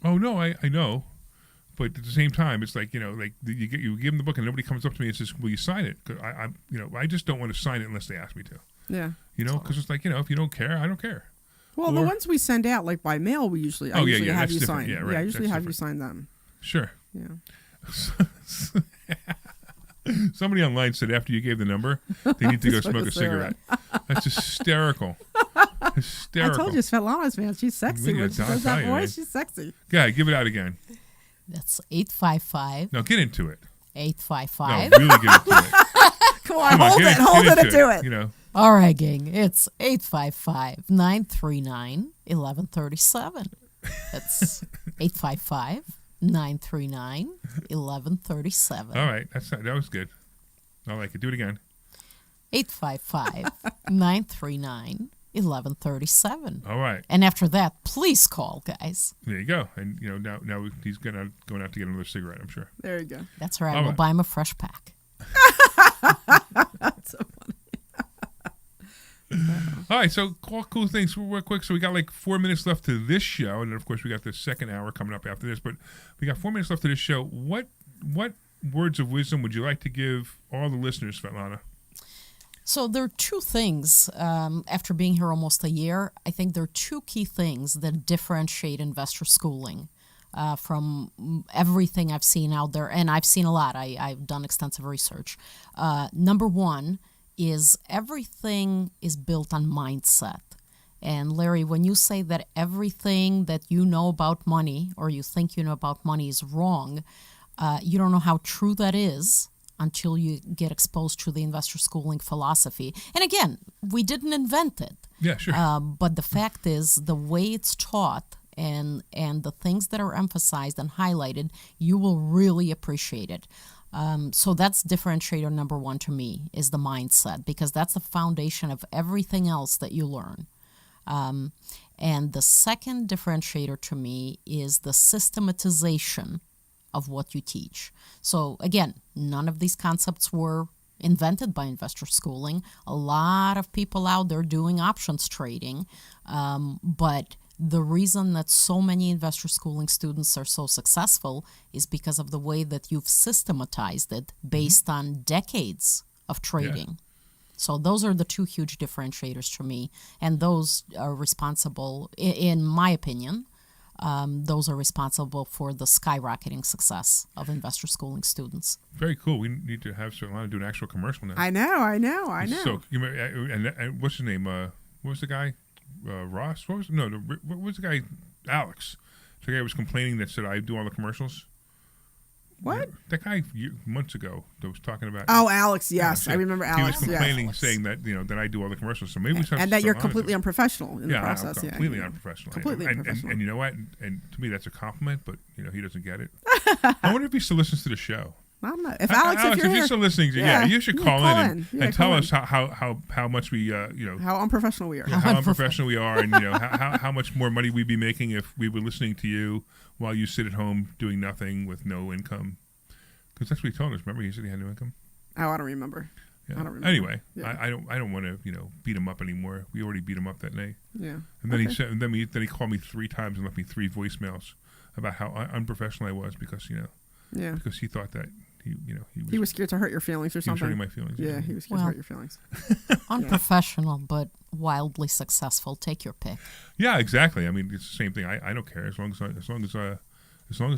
Speaker 4: Oh no, I know. But at the same time, it's like, you know, like you give them the book and nobody comes up to me and says, "Will you sign it?" Because I just don't want to sign it unless they ask me to.
Speaker 5: Yeah.
Speaker 4: You know, because it's like, you know, if you don't care, I don't care.
Speaker 5: Well, the ones we send out like by mail, I usually have you sign.
Speaker 4: Yeah, right.
Speaker 5: I usually have you sign them.
Speaker 4: Sure.
Speaker 5: Yeah.
Speaker 4: Somebody online said after you gave the number, they need to go smoke a cigarette. That's hysterical. Hysterical.
Speaker 5: I told you, Svetlana's man. She's sexy. When she does that voice, she's sexy.
Speaker 4: Yeah, give it out again.
Speaker 6: That's 855.
Speaker 4: No, get into it.
Speaker 6: 855.
Speaker 4: No, really get into it.
Speaker 5: Come on, hold it and do it.
Speaker 4: You know.
Speaker 6: All right, gang. It's 855-939-1137. That's 855-939-1137.
Speaker 4: All right, that was good. I like it. Do it again.
Speaker 6: 855-939-1137.
Speaker 4: All right.
Speaker 6: And after that, please call, guys.
Speaker 4: There you go. And you know now he's going out to get another cigarette, I'm sure.
Speaker 5: There you go.
Speaker 6: That's right. We'll buy him a fresh pack.
Speaker 5: That's so funny.
Speaker 4: All right, so cool things real quick. So we got like 4 minutes left to this show, and then of course we got the second hour coming up after this. But we got 4 minutes left to this show. What what words of wisdom would you like to give all the listeners, Svetlana?
Speaker 6: So there are two things, after being here almost a year, I think there are two key things that differentiate investor schooling from everything I've seen out there, and I've seen a lot. I've done extensive research. Number one is everything is built on mindset. And Larry, when you say that everything that you know about money or you think you know about money is wrong, you don't know how true that is until you get exposed to the investor schooling philosophy. And again, we didn't invent it.
Speaker 4: Yeah, sure.
Speaker 6: But the fact is, the way it's taught and the things that are emphasized and highlighted, you will really appreciate it. So that's differentiator number one to me, is the mindset, because that's the foundation of everything else that you learn. And the second differentiator to me is the systematization of what you teach. So again, none of these concepts were invented by investor schooling. A lot of people out there doing options trading, but the reason that so many investor schooling students are so successful is because of the way that you've systematized it based on decades of trading. Yeah. So those are the two huge differentiators to me, and those are responsible, in my opinion, those are responsible for the skyrocketing success of investor schooling students.
Speaker 4: Very cool. We need to have Svetlana do an actual commercial now.
Speaker 5: I know.
Speaker 4: So, and what's his name? What was the guy? Ross? What was the guy? Alex. The guy who was complaining that said, I do all the commercials.
Speaker 5: What?
Speaker 4: That guy months ago that was talking about.
Speaker 5: Oh, Alex, yes. I remember Alex.
Speaker 4: He was complaining, saying that, that I do all the commercials. So maybe we
Speaker 5: and that you're completely unprofessional in the process.
Speaker 4: Completely unprofessional.
Speaker 5: Completely unprofessional.
Speaker 4: And you know what? And to me, that's a compliment, but, he doesn't get it. I wonder if he still listens to the show.
Speaker 5: I don't know. If Alex, if you're
Speaker 4: still listening, you should call in and tell us how much we,
Speaker 5: how unprofessional we are.
Speaker 4: How unprofessional we are, and how much more money we'd be making if we were listening to you while you sit at home doing nothing with no income. Because that's what he told us. Remember, he said he had no income.
Speaker 5: Oh, I don't remember.
Speaker 4: Yeah.
Speaker 5: I don't remember.
Speaker 4: Anyway, I don't want to beat him up anymore. We already beat him up that night.
Speaker 5: Yeah.
Speaker 4: And then he called me 3 times and left me 3 voicemails about how unprofessional I was because because he thought that he was
Speaker 5: scared to hurt your feelings or something.
Speaker 4: He was hurting my feelings.
Speaker 5: Yeah, he was scared to hurt your feelings.
Speaker 6: Unprofessional, but wildly successful. Take your pick.
Speaker 4: Yeah, exactly. I mean, it's the same thing. I don't care as long as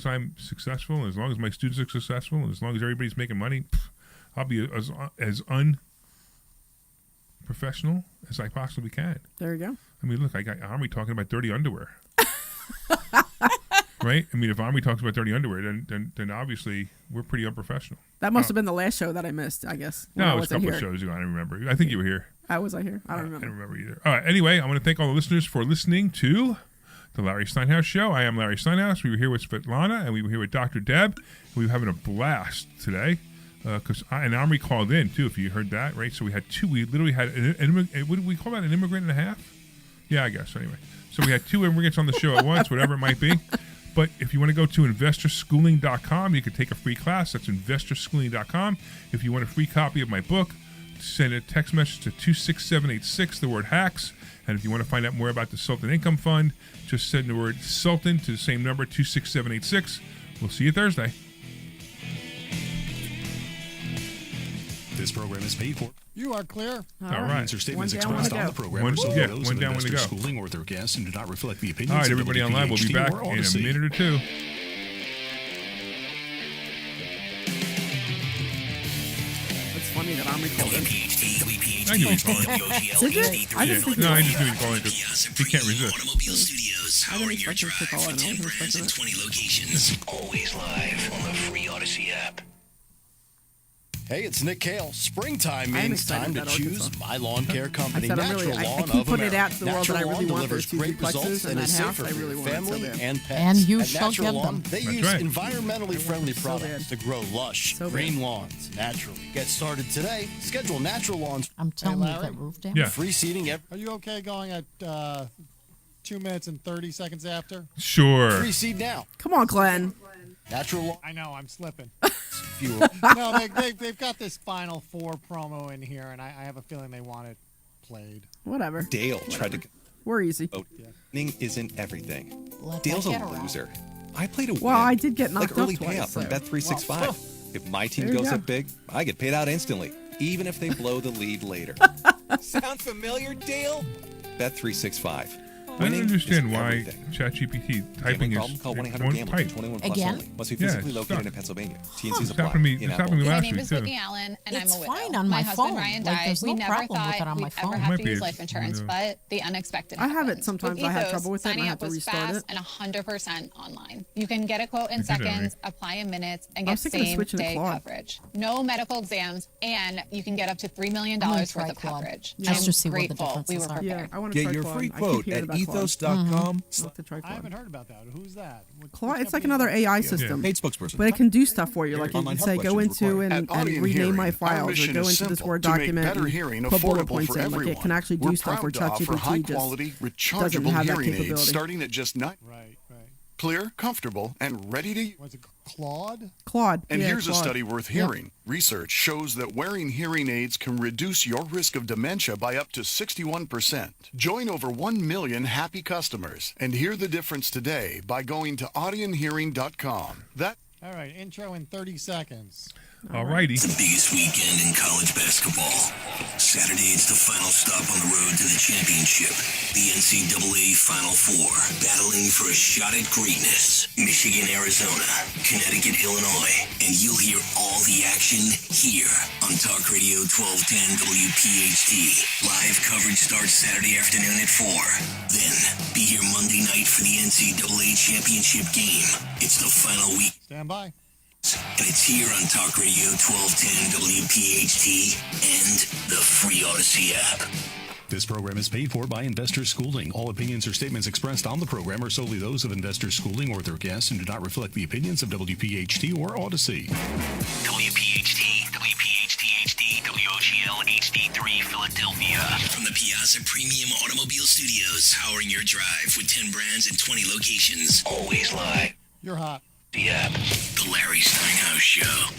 Speaker 4: I'm successful, and as long as my students are successful, and as long as everybody's making money, I'll be as unprofessional as I possibly can.
Speaker 5: There you go.
Speaker 4: I mean, look, I got Omri talking about dirty underwear. Right? I mean, if Omri talks about dirty underwear, then obviously we're pretty unprofessional.
Speaker 5: That must have been the last show that I missed, I guess.
Speaker 4: No, it was a couple of shows ago. I don't remember. I think you were here.
Speaker 5: Was I here? I don't remember.
Speaker 4: I don't remember either. All right. Anyway, I want to thank all the listeners for listening to the Larry Steinhouse Show. I am Larry Steinhouse. We were here with Svetlana, and we were here with Dr. Deb. We were having a blast today. And Omri called in, too, if you heard that, right? So we had 2. We literally had, what do we call that, an immigrant and a half? Yeah, I guess, anyway. So we had 2 immigrants on the show at once, whatever it might be. But if you want to go to investorschooling.com, you can take a free class. That's investorschooling.com. If you want a free copy of my book, send a text message to 26786, the word HACKS. And if you want to find out more about the Sultan Income Fund, just send the word Sultan to the same number, 26786. We'll see you Thursday.
Speaker 1: This program is paid for.
Speaker 9: You are clear.
Speaker 4: All right.
Speaker 1: Answer statements expressed on the program are solely those of investor schooling or their guests and do not reflect the opinions.
Speaker 4: All right, everybody online. We'll be back in a minute or 2.
Speaker 5: It's funny that Omri called in.
Speaker 4: I knew he was calling.
Speaker 5: I just knew
Speaker 4: he was calling because he can't resist.
Speaker 2: Automobile Studios, powering your drive with 10 brands and 20 locations. Always live on the free Odyssey app.
Speaker 10: Hey, it's Nick Kale. Springtime means time to choose My Lawn Care Company.
Speaker 5: Natural Lawn
Speaker 10: of
Speaker 5: keep putting it
Speaker 10: America.
Speaker 5: out to the world that I really want
Speaker 10: delivers
Speaker 5: those
Speaker 10: great results and is safer for your family and pets.
Speaker 6: And you
Speaker 10: At
Speaker 6: shall
Speaker 10: Natural
Speaker 6: get
Speaker 10: Lawn,
Speaker 6: them.
Speaker 10: they
Speaker 4: That's
Speaker 10: use
Speaker 4: right.
Speaker 10: environmentally friendly products to grow lush, green lawns naturally. Get started today. Schedule Natural Lawns.
Speaker 6: I'm telling you,
Speaker 9: Larry?
Speaker 6: that roof down.
Speaker 4: Yeah.
Speaker 10: Free seating.
Speaker 9: Are you okay going at 2 minutes and 30 seconds after?
Speaker 4: Sure.
Speaker 10: Free seed now.
Speaker 5: Come on, Glenn.
Speaker 10: Natural Lawn.
Speaker 9: I know, I'm slipping.
Speaker 10: Fewer.
Speaker 9: No, they've got this Final Four promo in here, and I have a feeling they want it played.
Speaker 5: Whatever.
Speaker 11: Dale tried to.
Speaker 5: We're easy.
Speaker 11: Winning isn't everything.
Speaker 6: Let
Speaker 11: Dale's
Speaker 6: that
Speaker 11: a
Speaker 6: get around.
Speaker 11: loser. I played a win.
Speaker 5: Well, I did get knocked
Speaker 11: like early
Speaker 5: up twice,
Speaker 11: payout from
Speaker 5: so.
Speaker 11: Bet365. If my team
Speaker 5: There you
Speaker 11: goes
Speaker 5: go.
Speaker 11: up big, I get paid out instantly, even if they blow the lead later. Sound familiar, Dale? Bet365.
Speaker 4: I don't understand why ChatGPT typing
Speaker 11: Gambling
Speaker 4: is
Speaker 11: problem? Call
Speaker 4: one
Speaker 11: 1-800-GAMBLER.
Speaker 4: type.
Speaker 11: 21 plus
Speaker 6: Again?
Speaker 11: only. Must be
Speaker 4: Yeah,
Speaker 11: physically
Speaker 4: it's
Speaker 11: located
Speaker 4: stuck.
Speaker 11: in Pennsylvania. TNC's
Speaker 4: It's
Speaker 11: apply.
Speaker 4: happened to me.
Speaker 11: In
Speaker 4: It's
Speaker 11: Apple.
Speaker 4: happened to me
Speaker 12: My
Speaker 4: last
Speaker 12: name
Speaker 4: week
Speaker 12: is
Speaker 4: too.
Speaker 12: Boogie Allen, and
Speaker 6: It's
Speaker 12: I'm a widow.
Speaker 6: fine on my
Speaker 12: husband
Speaker 6: phone.
Speaker 12: Ryan
Speaker 6: Like,
Speaker 12: died.
Speaker 6: there's
Speaker 12: We
Speaker 6: no
Speaker 12: never
Speaker 6: problem with
Speaker 12: thought
Speaker 6: it on my
Speaker 12: we'd
Speaker 6: phone.
Speaker 12: ever
Speaker 4: Might
Speaker 12: have to
Speaker 4: be
Speaker 12: use
Speaker 4: a-
Speaker 12: life insurance,
Speaker 4: yeah.
Speaker 12: but the unexpected
Speaker 5: I have it
Speaker 12: happens.
Speaker 5: sometimes.
Speaker 12: With
Speaker 5: I have
Speaker 12: Ethos,
Speaker 5: trouble with it and
Speaker 12: signing
Speaker 5: I have
Speaker 12: up
Speaker 5: to
Speaker 12: was
Speaker 5: restart
Speaker 12: fast
Speaker 5: it.
Speaker 12: and 100% online. You can get a quote in
Speaker 4: I did that
Speaker 12: seconds, apply in minutes, and
Speaker 5: I
Speaker 12: get
Speaker 5: was thinking of switching to
Speaker 12: same-day
Speaker 5: Claude.
Speaker 12: coverage. No medical exams, and you can get up to $3 million
Speaker 6: I'm gonna
Speaker 12: worth
Speaker 6: try
Speaker 12: of
Speaker 6: Claude,
Speaker 12: coverage.
Speaker 6: just
Speaker 12: I'm
Speaker 6: to see what the
Speaker 12: grateful we
Speaker 6: differences
Speaker 12: were
Speaker 6: are.
Speaker 12: prepared.
Speaker 5: Yeah, I want to
Speaker 13: Get
Speaker 5: try
Speaker 13: your
Speaker 5: Claude.
Speaker 13: free
Speaker 5: I keep
Speaker 13: quote
Speaker 5: hearing
Speaker 13: at
Speaker 5: about Claude.
Speaker 13: ethos.com.
Speaker 5: I'll have to try
Speaker 9: I
Speaker 5: Claude.
Speaker 9: haven't heard about that. Who's that?
Speaker 5: Claude, it's like another AI system.
Speaker 11: Paid spokesperson.
Speaker 5: But it can do stuff for you. Like you
Speaker 11: Online
Speaker 5: can say,
Speaker 11: health
Speaker 5: go
Speaker 11: questions
Speaker 5: into
Speaker 11: required.
Speaker 5: and
Speaker 14: Audion
Speaker 5: rename
Speaker 14: Hearing,
Speaker 5: my
Speaker 14: our
Speaker 5: files or
Speaker 14: mission
Speaker 5: go
Speaker 14: is
Speaker 5: into this
Speaker 14: simple,
Speaker 5: Word
Speaker 14: to make
Speaker 5: document
Speaker 14: better
Speaker 5: and
Speaker 14: hearing
Speaker 5: put bullet
Speaker 14: affordable
Speaker 5: points
Speaker 14: for
Speaker 5: in. Like it
Speaker 14: everyone.
Speaker 5: can actually
Speaker 14: We're
Speaker 5: do stuff where
Speaker 14: proud to offer
Speaker 5: ChatGPT
Speaker 14: high-quality,
Speaker 5: doesn't
Speaker 14: rechargeable
Speaker 5: have that
Speaker 14: hearing aids
Speaker 5: capability.
Speaker 14: starting at just $9.
Speaker 9: Right.
Speaker 14: Clear, comfortable, and ready to...
Speaker 9: Was it Claude?
Speaker 5: Claude.
Speaker 14: And
Speaker 5: yeah,
Speaker 14: here's
Speaker 5: Claude.
Speaker 14: a study worth hearing. Research shows that wearing hearing aids can reduce your risk of dementia by up to 61%. Join over 1 million happy customers and hear the difference today by going to audionhearing.com.
Speaker 9: All right, intro in 30 seconds.
Speaker 4: Alrighty.
Speaker 2: The biggest weekend in college basketball. Saturday, it's the final stop on the road to the championship. The NCAA Final Four, battling for a shot at greatness. Michigan, Arizona, Connecticut, Illinois. And you'll hear all the action here on Talk Radio 1210 WPHT. Live coverage starts Saturday afternoon at 4. Then, be here Monday night for the NCAA championship game. It's the final week.
Speaker 9: Stand by.
Speaker 2: And it's here on Talk Radio 1210 WPHT and the free Odyssey app.
Speaker 1: This program is paid for by Investor Schooling. All opinions or statements expressed on the program are solely those of Investor Schooling or their guests and do not reflect the opinions of WPHT or Odyssey.
Speaker 2: WPHT, WPHT-HD, WOGL HD3 Philadelphia. From the Piazza Premium Automobile Studios, powering your drive with 10 brands and 20 locations. Always live.
Speaker 9: You're hot.
Speaker 2: The app. The Larry Steinhouse Show.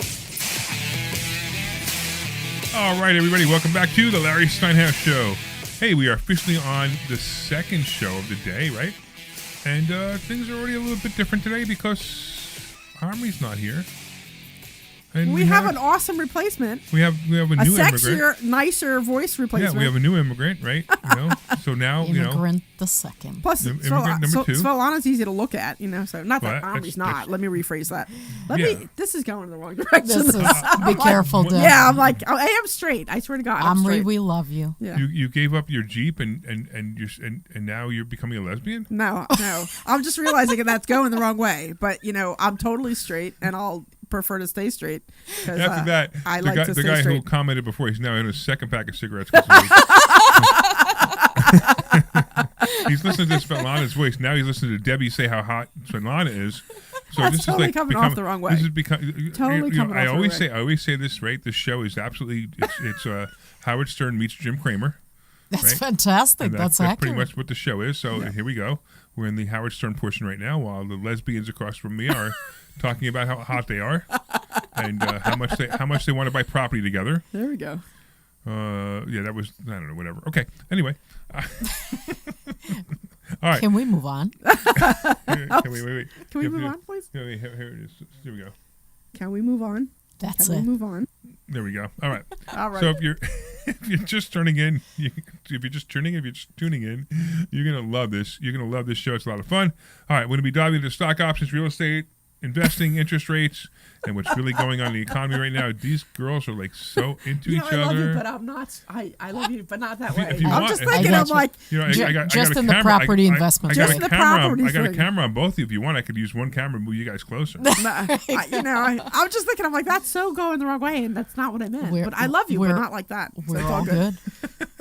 Speaker 4: All right, everybody, welcome back to the Larry Steinhouse Show. Hey, we are officially on the second show of the day, right? And things are already a little bit different today because Omri's not here. And
Speaker 5: We have an awesome replacement.
Speaker 4: We have a new
Speaker 5: sexier,
Speaker 4: immigrant.
Speaker 5: nicer voice replacement.
Speaker 4: Yeah, we have a new immigrant, right? You know, so now
Speaker 6: Immigrant the second.
Speaker 5: Plus,
Speaker 4: immigrant number 2.
Speaker 5: Svetlana's easy to look at, you know. So not that
Speaker 4: Well,
Speaker 5: Omri's
Speaker 4: that's-
Speaker 5: not. Let me rephrase that. This is going in the wrong direction.
Speaker 6: This is, be careful, Deb.
Speaker 5: Yeah, I'm like, I am straight. I swear to God, I'm
Speaker 6: Omri,
Speaker 5: straight.
Speaker 6: we love you.
Speaker 5: Yeah.
Speaker 4: You gave up your Jeep and now you're becoming a lesbian?
Speaker 5: No. I'm just realizing that that's going the wrong way. But you know, I'm totally straight, and I'll prefer to stay straight.
Speaker 4: After that,
Speaker 5: I
Speaker 4: the
Speaker 5: like
Speaker 4: guy,
Speaker 5: to
Speaker 4: the
Speaker 5: stay
Speaker 4: guy who
Speaker 5: straight.
Speaker 4: commented before, he's now in his second pack of cigarettes. He's listening to Svetlana's voice. Now he's listening to Debbie say how hot Svetlana is. So
Speaker 5: That's
Speaker 4: this
Speaker 5: totally
Speaker 4: is like
Speaker 5: coming off the wrong way.
Speaker 4: This is
Speaker 5: Totally coming off the wrong way.
Speaker 4: I always say this, right? This show is absolutely it's Howard Stern meets Jim Kramer.
Speaker 6: That's
Speaker 4: right?
Speaker 6: fantastic.
Speaker 4: And
Speaker 6: That's
Speaker 4: pretty
Speaker 6: accurate.
Speaker 4: much what the show is. So here we go. We're in the Howard Stern portion right now, while the lesbians across from me are talking about how hot they are and how much they want to buy property together.
Speaker 5: There we go.
Speaker 4: Yeah, that was, I don't know, whatever. Okay, anyway. All right.
Speaker 6: Can we move on?
Speaker 4: Can we wait?
Speaker 5: Can we move on, please?
Speaker 4: Here it is. Here we go.
Speaker 5: Can we move on?
Speaker 6: That's
Speaker 5: Can
Speaker 6: it.
Speaker 5: we move on?
Speaker 4: There we go. All right.
Speaker 5: All right.
Speaker 4: So if you're just tuning in, you're just tuning in, you're gonna love this. You're gonna love this show. It's a lot of fun. All right, we're gonna be diving into stock options, real estate, investing, interest rates, and what's really going on in the economy right now. These girls are like so into each
Speaker 5: I love
Speaker 4: other.
Speaker 5: you, but I'm not. I love you, but not that
Speaker 4: If you-
Speaker 5: way.
Speaker 4: if you
Speaker 5: I'm
Speaker 4: want-
Speaker 5: just
Speaker 4: if
Speaker 5: thinking.
Speaker 4: you
Speaker 5: I'm
Speaker 4: want-
Speaker 5: like,
Speaker 4: You know, I got
Speaker 6: Just
Speaker 4: a
Speaker 6: in the
Speaker 4: camera.
Speaker 6: property investment
Speaker 4: I got
Speaker 5: Just
Speaker 4: a
Speaker 5: the
Speaker 4: camera.
Speaker 5: property
Speaker 4: I got a
Speaker 5: thing.
Speaker 4: camera on both of you. If you want, I could use one camera and move you guys closer.
Speaker 5: I'm just thinking. I'm like, that's so going the wrong way, and that's not what I meant.
Speaker 6: We're-
Speaker 5: But I love you, but
Speaker 6: we're-
Speaker 5: not like that. So
Speaker 6: We're
Speaker 5: it's
Speaker 6: all good.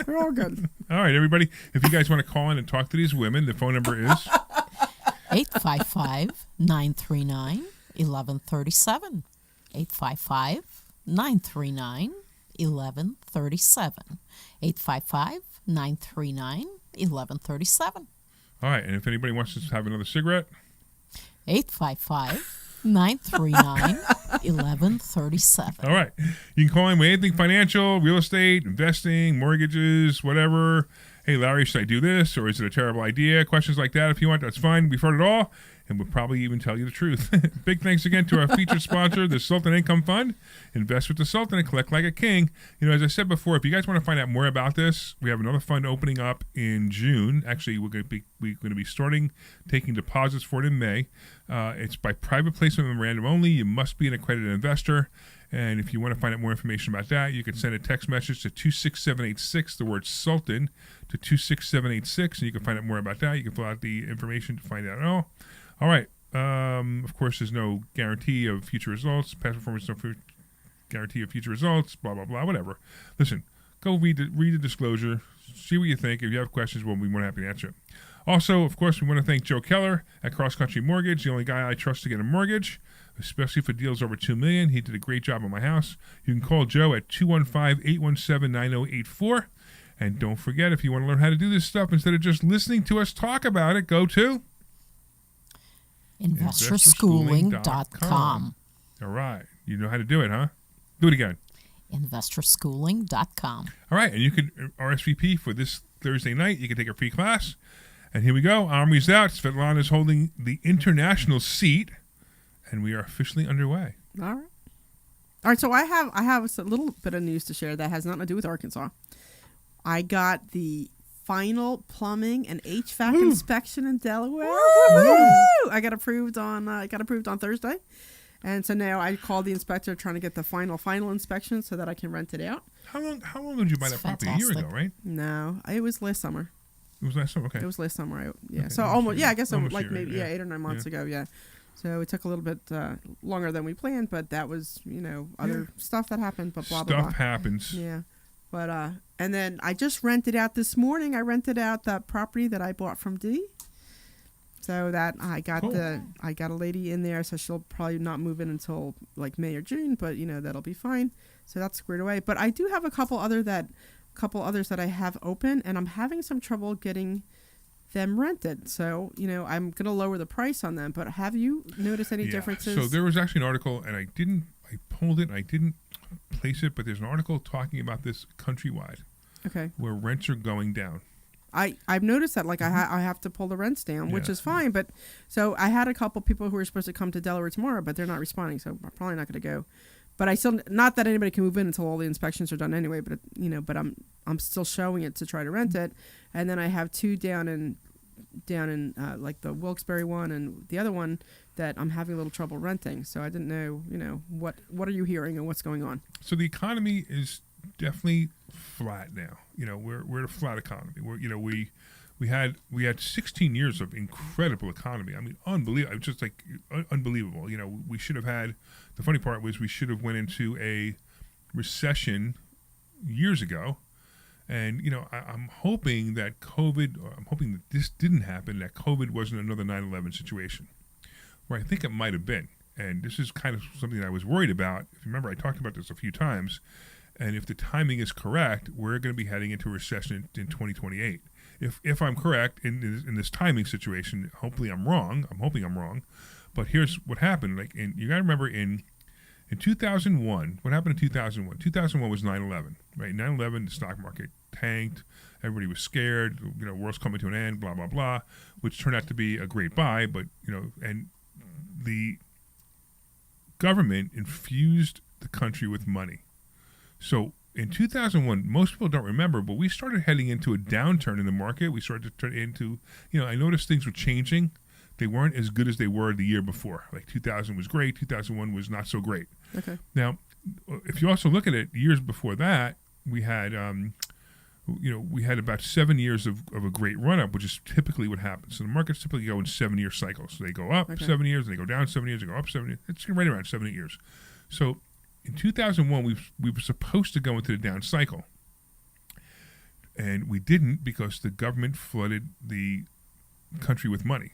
Speaker 5: We're all good.
Speaker 4: All right, everybody. If you guys want to call in and talk to these women, the phone number is
Speaker 6: 855-939-1137. 855-939-1137. 855-939-1137.
Speaker 4: all right. And if anybody wants to have another cigarette,
Speaker 6: 855-939-1137. 1137.
Speaker 4: All right. You can call in with anything financial, real estate, investing, mortgages, whatever. Hey, Larry, should I do this? Or is it a terrible idea? Questions like that, if you want, that's fine. We've heard it all, and we'll probably even tell you the truth. Big thanks again to our featured sponsor, the Sultan Income Fund. Invest with the Sultan and collect like a king. You know, as I said before, if you guys want to find out more about this, we have another fund opening up in June. Actually, we're going to be starting taking deposits for it in May. It's by private placement memorandum only. You must be an accredited investor. And if you want to find out more information about that, you can send a text message to 26786, the word Sultan, to 26786, and you can find out more about that. You can fill out the information to find out it all. All right. Of course, there's no guarantee of future results. Past performance, no guarantee of future results, blah, blah, blah, whatever. Listen, go read the disclosure, see what you think. If you have questions, we'll be more than happy to answer it. Also, of course, we want to thank Joe Keller at Cross Country Mortgage, the only guy I trust to get a mortgage, especially for deals over $2 million. He did a great job on my house. You can call Joe at 215-817-9084. And don't forget, if you want to learn how to do this stuff, instead of just listening to us talk about it, go to
Speaker 6: investorschooling.com.
Speaker 4: All right. You know how to do it, huh? Do it again.
Speaker 6: investorschooling.com.
Speaker 4: All right. And you can RSVP for this Thursday night. You can take a free class. And here we go. Omri's out. Svetlana is holding the international seat. And we are officially underway.
Speaker 5: All right. So I have a little bit of news to share that has nothing to do with Arkansas. I got the final plumbing and HVAC inspection in Delaware. Woo! I got approved on Thursday, and so now I called the inspector trying to get the final inspection so that I can rent it out.
Speaker 4: How long did you buy that property? A year ago, right?
Speaker 5: No, it was last summer.
Speaker 4: It was last summer. Okay.
Speaker 5: It was last summer.
Speaker 4: Okay,
Speaker 5: So almost. Yeah, I guess
Speaker 4: almost
Speaker 5: like
Speaker 4: year,
Speaker 5: maybe 8 or 9 months ago. Yeah. So it took a little bit longer than we planned, but that was other stuff that happened. But blah blah blah.
Speaker 4: Stuff happens.
Speaker 5: Yeah. But and then I just rented out this morning. I rented out that property that I bought from Dee. So that I got a lady in there, so she'll probably not move in until like May or June, but that'll be fine. So that's squared away. But I do have a couple others that I have open, and I'm having some trouble getting them rented. So I'm gonna lower the price on them. But have you noticed any differences?
Speaker 4: So there was actually an article, and I pulled it, and I didn't place it, but there's an article talking about this countrywide.
Speaker 5: Okay.
Speaker 4: Where rents are going down.
Speaker 5: I've noticed that, like, I have to pull the rents down, which is fine. But so I had a couple people who were supposed to come to Delaware tomorrow, but they're not responding, so I'm probably not going to go. But I still, not that anybody can move in until all the inspections are done anyway. But but I'm still showing it to try to rent it, and then I have two down in like the Wilkes-Barre one and the other one that I'm having a little trouble renting. So I didn't know, what are you hearing and what's going on?
Speaker 4: So the economy is definitely flat now. We're at a flat economy. We had 16 years of incredible economy. I mean, unbelievable. It's just like unbelievable. We should have had. The funny part was we should have went into a recession years ago. And, I'm hoping that I'm hoping that this didn't happen, that COVID wasn't another 9/11 situation, where I think it might have been. And this is kind of something that I was worried about. If you remember, I talked about this a few times. And if the timing is correct, we're going to be heading into a recession in 2028. If I'm correct in this timing situation, hopefully I'm wrong. I'm hoping I'm wrong. But here's what happened. You got to remember in 2001, what happened in 2001? 2001 was 9/11, right? 9/11, the stock market tanked. Everybody was scared. World's coming to an end, blah, blah, blah, which turned out to be a great buy. But, and the government infused the country with money. So in 2001, most people don't remember, but we started heading into a downturn in the market. We started to turn into, I noticed things were changing. They weren't as good as they were the year before. Like 2000 was great. 2001 was not so great.
Speaker 5: Okay.
Speaker 4: Now, if you also look at it, years before that, we had, we had about 7 years of a great run-up, which is typically what happens. So the markets typically go in 7-year cycles. So they go up 7 years, and they go down 7 years, they go up 7 years. It's right around 7 8 years. So in 2001, we were supposed to go into the down cycle. And we didn't because the government flooded the country with money.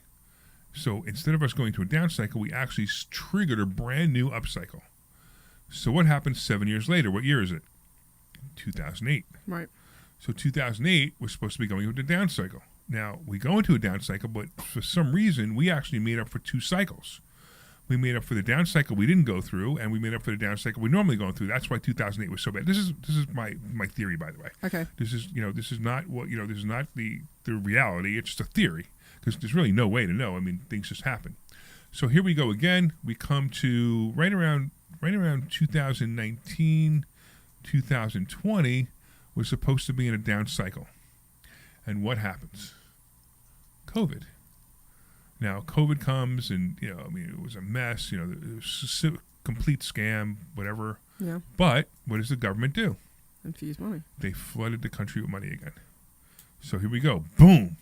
Speaker 4: So instead of us going to a down cycle, we actually triggered a brand new upcycle. So what happened 7 years later? What year is it? 2008.
Speaker 5: Right.
Speaker 4: So 2008 was supposed to be going into a down cycle. Now, we go into a down cycle, but for some reason, we actually made up for 2 cycles. We made up for the down cycle we didn't go through, and we made up for the down cycle we normally go through. That's why 2008 was so bad. This is my theory, by the way.
Speaker 5: Okay.
Speaker 4: This is not what this is not the reality. It's just a theory because there's really no way to know. I mean, things just happen. So here we go again. We come to right around 2019, 2020. We're supposed to be in a down cycle, and what happens? COVID. Now, COVID comes, and it was a mess. It was a complete scam, whatever.
Speaker 5: Yeah.
Speaker 4: But what does the government do?
Speaker 5: Infuse money.
Speaker 4: They flooded the country with money again. So here we go. Boom.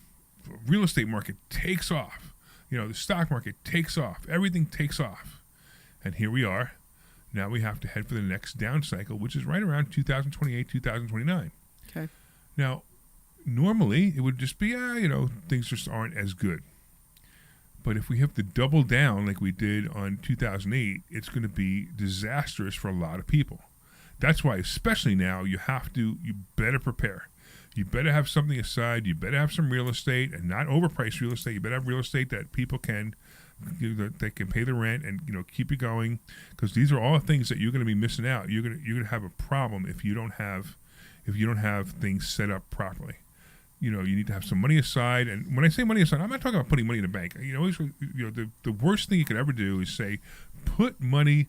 Speaker 4: The real estate market takes off. The stock market takes off. Everything takes off. And here we are. Now we have to head for the next down cycle, which is right around 2028, 2029.
Speaker 5: Okay.
Speaker 4: Now, normally it would just be, things just aren't as good. But if we have to double down like we did on 2008, it's going to be disastrous for a lot of people. That's why, especially now, you better prepare. You better have something aside. You better have some real estate, and not overpriced real estate. You better have real estate that people can, that can pay the rent and keep you going. Because these are all things that you're going to be missing out. You're going to have a problem if you don't have things set up properly. You need to have some money aside. And when I say money aside, I'm not talking about putting money in the bank. The worst thing you could ever do is say, put money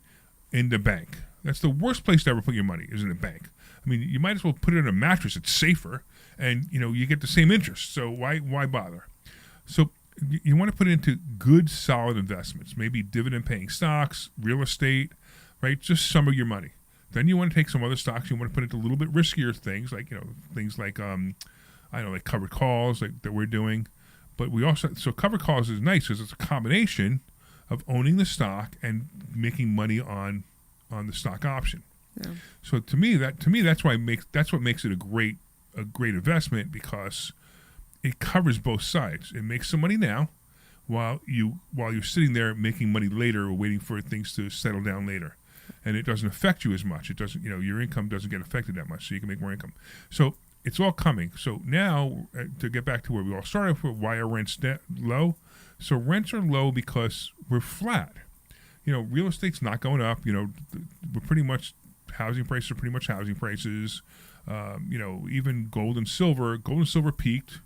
Speaker 4: in the bank. That's the worst place to ever put your money, is in a bank. I mean, you might as well put it in a mattress. It's safer, and you get the same interest. So why bother? So you want to put it into good, solid investments, maybe dividend-paying stocks, real estate, right? Just some of your money. Then you want to take some other stocks. You want to put it into a little bit riskier things, like like covered calls that we're doing. But we also, so covered calls is nice because it's a combination of owning the stock and making money on the stock option.
Speaker 5: Yeah.
Speaker 4: So to me that's what makes it a great investment, because it covers both sides. It makes some money now while you're sitting there making money later, or waiting for things to settle down later. And it doesn't affect you as much. It doesn't, your income doesn't get affected that much, so you can make more income. So it's all coming. So now, to get back to where we all started, why are rents low? So rents are low because we're flat. Real estate's not going up. We're pretty much, housing prices are pretty much housing prices. Even gold and silver peaked,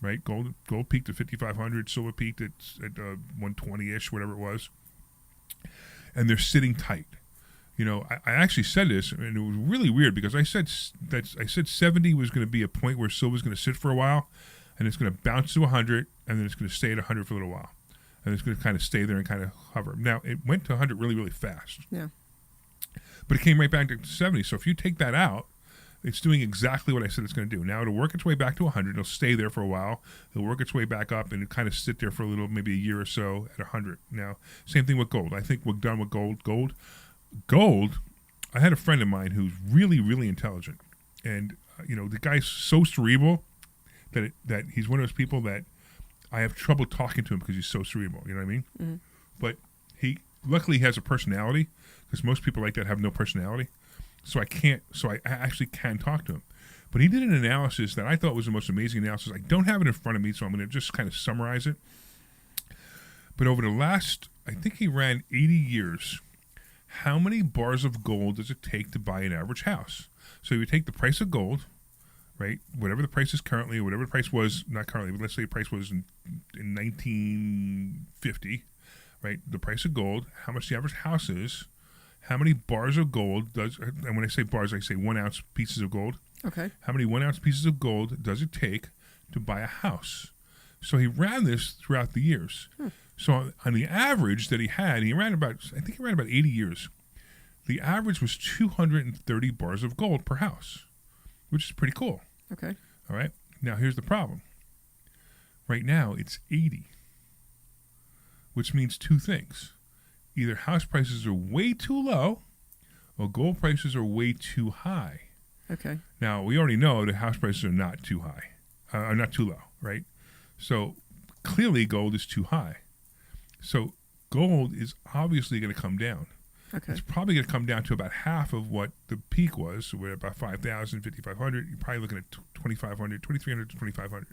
Speaker 4: right? Gold peaked at 5,500. Silver peaked at 120-ish, whatever it was. And they're sitting tight. I actually said this, and it was really weird, because I said 70 was going to be a point where silver was going to sit for a while, and it's going to bounce to 100, and then it's going to stay at 100 for a little while, and it's going to kind of stay there and kind of hover. Now, it went to 100 really, really fast.
Speaker 5: Yeah.
Speaker 4: But it came right back to 70. So if you take that out, it's doing exactly what I said it's going to do. Now it'll work its way back to 100. It'll stay there for a while. It'll work its way back up, and it'll kind of sit there for a little, maybe a year or so at 100. Now, same thing with gold. I think we're done with gold. Gold, I had a friend of mine who's really, really intelligent, and the guy's so cerebral that he's one of those people that I have trouble talking to him because he's so cerebral. You know what I mean?
Speaker 5: Mm-hmm.
Speaker 4: But he luckily has a personality, because most people like that have no personality. So I actually can talk to him. But he did an analysis that I thought was the most amazing analysis. I don't have it in front of me, so I'm going to just kind of summarize it. But over the last, I think he ran 80 years. How many bars of gold does it take to buy an average house? So you take the price of gold, right? Whatever the price is currently, or whatever the price was, not currently, but let's say the price was in 1950, right? The price of gold, how much the average house is, how many bars of gold does, and when I say bars, I say 1 ounce pieces of gold.
Speaker 5: Okay.
Speaker 4: How many 1 ounce pieces of gold does it take to buy a house? So he ran this throughout the years. So on the average that he ran about 80 years. The average was 230 bars of gold per house, which is pretty cool.
Speaker 5: Okay.
Speaker 4: All right. Now here's the problem. Right now it's 80, which means two things. Either house prices are way too low, or gold prices are way too high.
Speaker 5: Okay.
Speaker 4: Now we already know that house prices are not too high, are not too low, right? So clearly gold is too high. So gold is obviously going to come down.
Speaker 5: Okay.
Speaker 4: It's probably going to come down to about half of what the peak was. So we're about 5,000, 5,500. You're probably looking at 2,500, 2,300 to 2,500.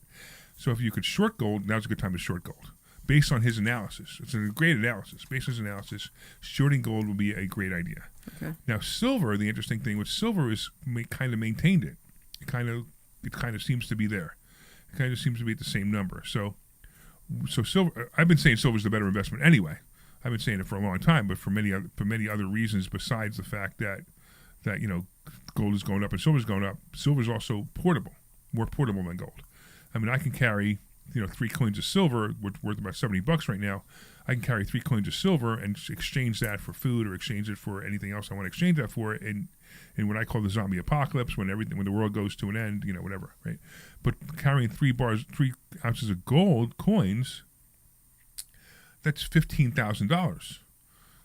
Speaker 4: So if you could short gold, now's a good time to short gold. based on his analysis. It's a great analysis. Based on his analysis, shorting gold will be a great idea.
Speaker 5: Okay.
Speaker 4: Now, silver, the interesting thing with silver is kind of maintained it. It kind of seems to be there. It kind of seems to be at the same number. So silver. I've been saying silver is the better investment anyway. I've been saying it for a long time, but for many other reasons besides the fact that gold is going up and silver is going up. Silver is also portable, more portable than gold. I mean, I can carry 3 coins of silver, worth about $70 right now. I can carry 3 coins of silver and exchange that for food or exchange it for anything else I want to exchange that for in what I call the zombie apocalypse, when the world goes to an end, whatever, right? But carrying 3 ounces of gold coins, that's $15,000.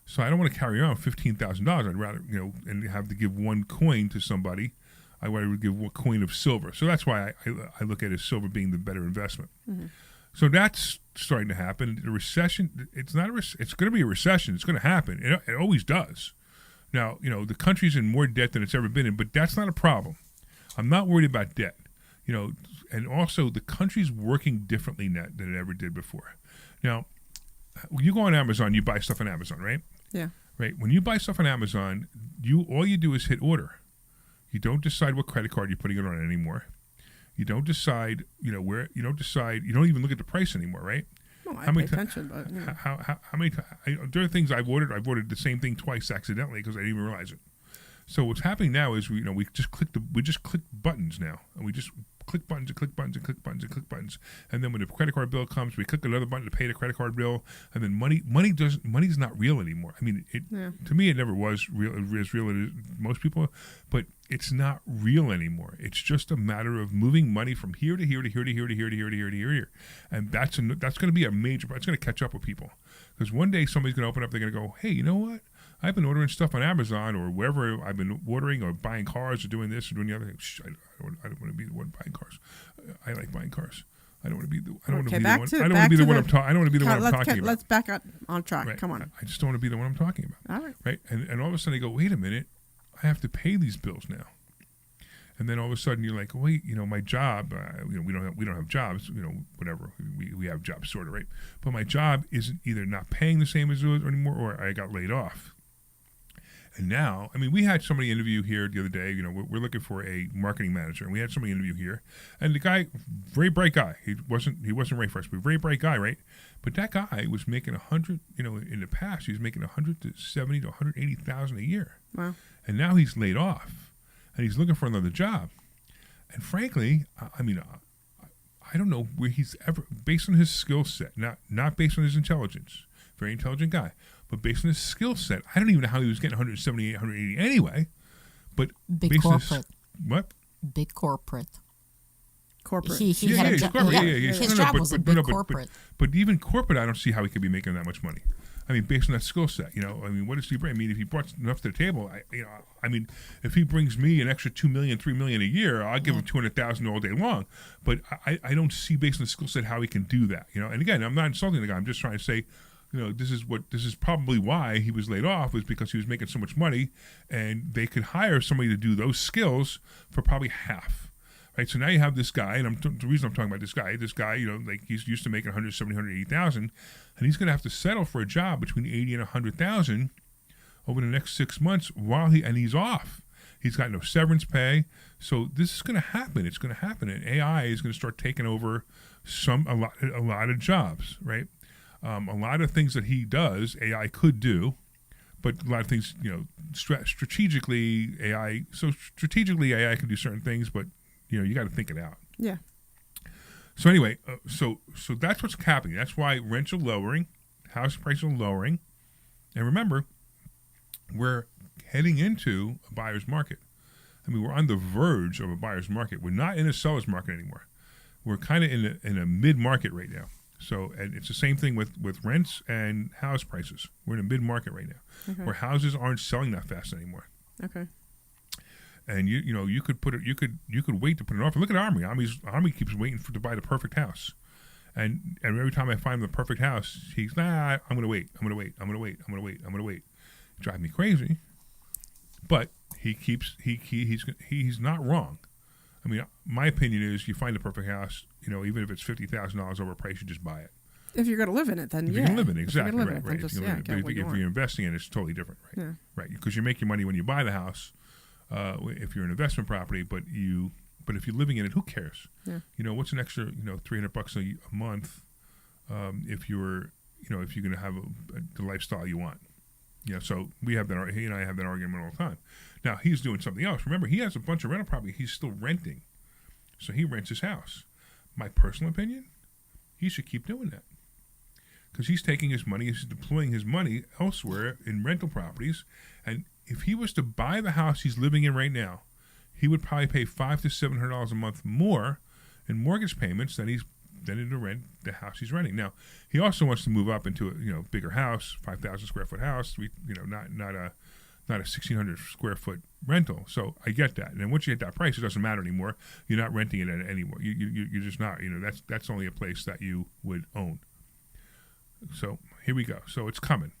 Speaker 4: So I don't want to carry around $15,000. I'd rather, and have to give 1 coin to somebody. I would give 1 coin of silver. So that's why I look at it as silver being the better investment. Mm-hmm. So that's starting to happen. The recession, it's going to be a recession. It's going to happen. It always does. Now, the country's in more debt than it's ever been in, but that's not a problem. I'm not worried about debt. And also the country's working differently now than it ever did before. Now, when you go on Amazon, you buy stuff on Amazon, right?
Speaker 5: Yeah.
Speaker 4: Right. When you buy stuff on Amazon, all you do is hit order. You don't decide what credit card you're putting it on anymore. You don't decide, where. You don't decide. You don't even look at the price anymore, right?
Speaker 5: No, I pay attention, but
Speaker 4: how many? There are things I've ordered. I've ordered the same thing twice accidentally because I didn't even realize it. So what's happening now is we just click buttons now, and we just click buttons and click buttons and click buttons and click buttons, and then when the credit card bill comes, we click another button to pay the credit card bill, and then money's not real anymore. I mean, to me, it never was real as most people, but it's not real anymore. It's just a matter of moving money from here to here to here to here to here to here to here to here, and that's going to be a major. It's going to catch up with people because one day somebody's going to open up. They're going to go, hey, you know what? I've been ordering stuff on Amazon or wherever I've been ordering or buying cars or doing this or doing the other thing. I don't want to be the one buying cars. I like buying cars. I don't want to be the one. I don't want to be the one I'm talking about.
Speaker 5: Let's back up on track.
Speaker 4: Right.
Speaker 5: Come on.
Speaker 4: I just don't want to be the one I'm talking about.
Speaker 5: All right.
Speaker 4: Right. And all of a sudden they go, wait a minute, I have to pay these bills now. And then all of a sudden you're like, wait, my job, we don't have jobs, whatever. We have jobs sort of, right? But my job isn't either not paying the same as it was anymore or I got laid off. And now, we had somebody interview here the other day. We're looking for a marketing manager, and we had somebody interview here. And the guy, very bright guy. He wasn't right for us, but very bright guy, right? But that guy was making $100. In the past, he was making $170,000 to $180,000 a year.
Speaker 5: Wow. And
Speaker 4: now he's laid off, and he's looking for another job. And frankly, I don't know where he's ever, based on his skill set, not based on his intelligence. Very intelligent guy. But based on his skill set, I don't even know how he was getting 178, 180 anyway. But
Speaker 6: big corporate.
Speaker 4: What?
Speaker 6: Big corporate.
Speaker 5: Corporate.
Speaker 6: He had a job. His job was a big corporate.
Speaker 4: But even corporate, I don't see how he could be making that much money. Based on that skill set, what does he bring? If he brought enough to the table, if he brings me an extra $2 million, $3 million a year, I'll give him $200,000 all day long. But I don't see, based on the skill set, how he can do that. And again, I'm not insulting the guy. I'm just trying to say, this is probably why he was laid off, was because he was making so much money, and they could hire somebody to do those skills for probably half. Right, so now you have this guy, and the reason I'm talking about this guy, he's used to making $170,000, $180,000, and he's going to have to settle for a job between $80,000 and $100,000 over the next 6 months he's off. He's got no severance pay, so this is going to happen. It's going to happen, and AI is going to start taking over a lot of jobs, right? A lot of things that he does, AI could do, but a lot of things, strategically AI can do certain things, but you got to think it out.
Speaker 5: Yeah.
Speaker 4: So anyway, so that's what's happening. That's why rents are lowering, house prices are lowering, and remember, we're heading into a buyer's market. We're on the verge of a buyer's market. We're not in a seller's market anymore. We're kind of in a mid-market right now. So, and it's the same thing with rents and house prices. We're in a mid-market right now, where houses aren't selling that fast anymore.
Speaker 5: Okay.
Speaker 4: And you could wait to put an offer. Look at Omri. Omri keeps waiting to buy the perfect house, and every time I find the perfect house, he's I'm gonna wait. Drive me crazy, but he's not wrong. My opinion is, you find the perfect house, even if it's $50,000 overpriced, you just buy it.
Speaker 5: If you're going to live in it, then
Speaker 4: if
Speaker 5: yeah.
Speaker 4: you're going to live in it, exactly.
Speaker 5: If you're
Speaker 4: Right.
Speaker 5: If
Speaker 4: you're investing in it, it's totally different. Right.
Speaker 5: Yeah.
Speaker 4: Right. Because you're making money when you buy the house. If you're an investment property, but if you're living in it, who cares?
Speaker 5: Yeah.
Speaker 4: What's an extra $300 a month if you're if you're going to have the lifestyle you want. So he and I have that argument all the time. Now he's doing something else. Remember, he has a bunch of rental property he's still renting, so he rents his house. My personal opinion, he should keep doing that because he's taking his money, he's deploying his money elsewhere in rental properties, and if he was to buy the house he's living in right now, he would probably pay $500 to $700 a month more in mortgage payments than to rent the house he's renting. Now, he also wants to move up into a bigger house, 5,000 square foot house. Not a 1,600 square foot rental. So I get that. And once you hit that price, it doesn't matter anymore. You're not renting it anymore. You're just not. That's only a place that you would own. So here we go. So it's coming.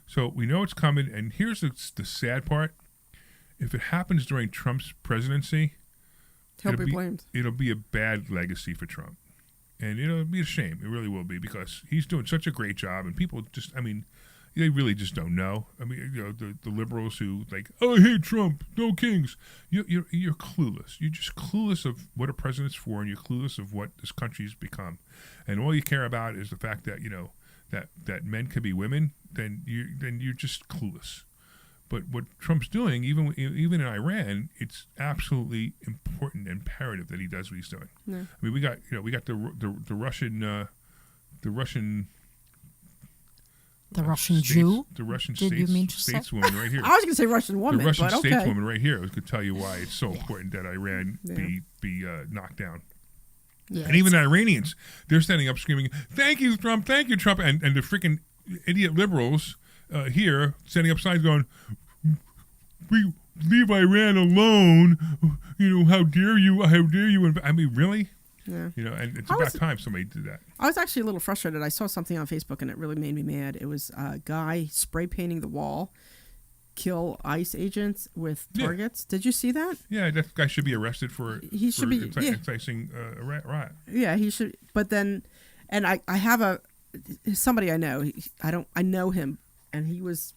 Speaker 4: So we know it's coming. And here's the sad part. If it happens during Trump's presidency,
Speaker 5: he'll be blamed.
Speaker 4: It'll be a bad legacy for Trump. And it'll be a shame. It really will be because he's doing such a great job. And people just, they really just don't know. The liberals who I hate Trump, no kings. You're clueless. You're just clueless of what a president's for, and you're clueless of what this country's become. And all you care about is the fact that that men can be women. Then you're just clueless. But what Trump's doing, even in Iran, it's absolutely important, imperative that he does what he's doing.
Speaker 5: Yeah.
Speaker 4: We got the Russian
Speaker 6: Jew.
Speaker 4: The Russian stateswoman right here.
Speaker 5: I was going to say Russian woman,
Speaker 4: the Russian
Speaker 5: but okay.
Speaker 4: stateswoman right here. I could tell you why it's so important that Iran be knocked down.
Speaker 5: Yeah,
Speaker 4: and even the Iranians, they're standing up screaming, "Thank you, Trump! Thank you, Trump!" And the freaking idiot liberals here standing up signs going, "We leave Iran alone." How dare you? How dare you? Really?
Speaker 5: Yeah.
Speaker 4: And it's about time somebody did that.
Speaker 5: I was actually a little frustrated. I saw something on Facebook and it really made me mad. It was a guy spray painting the wall, kill ICE agents with targets. Did you see that?
Speaker 4: Yeah, that guy should be arrested for inciting a riot.
Speaker 5: Yeah, he should. But then, and I have somebody I know. I know him, and he was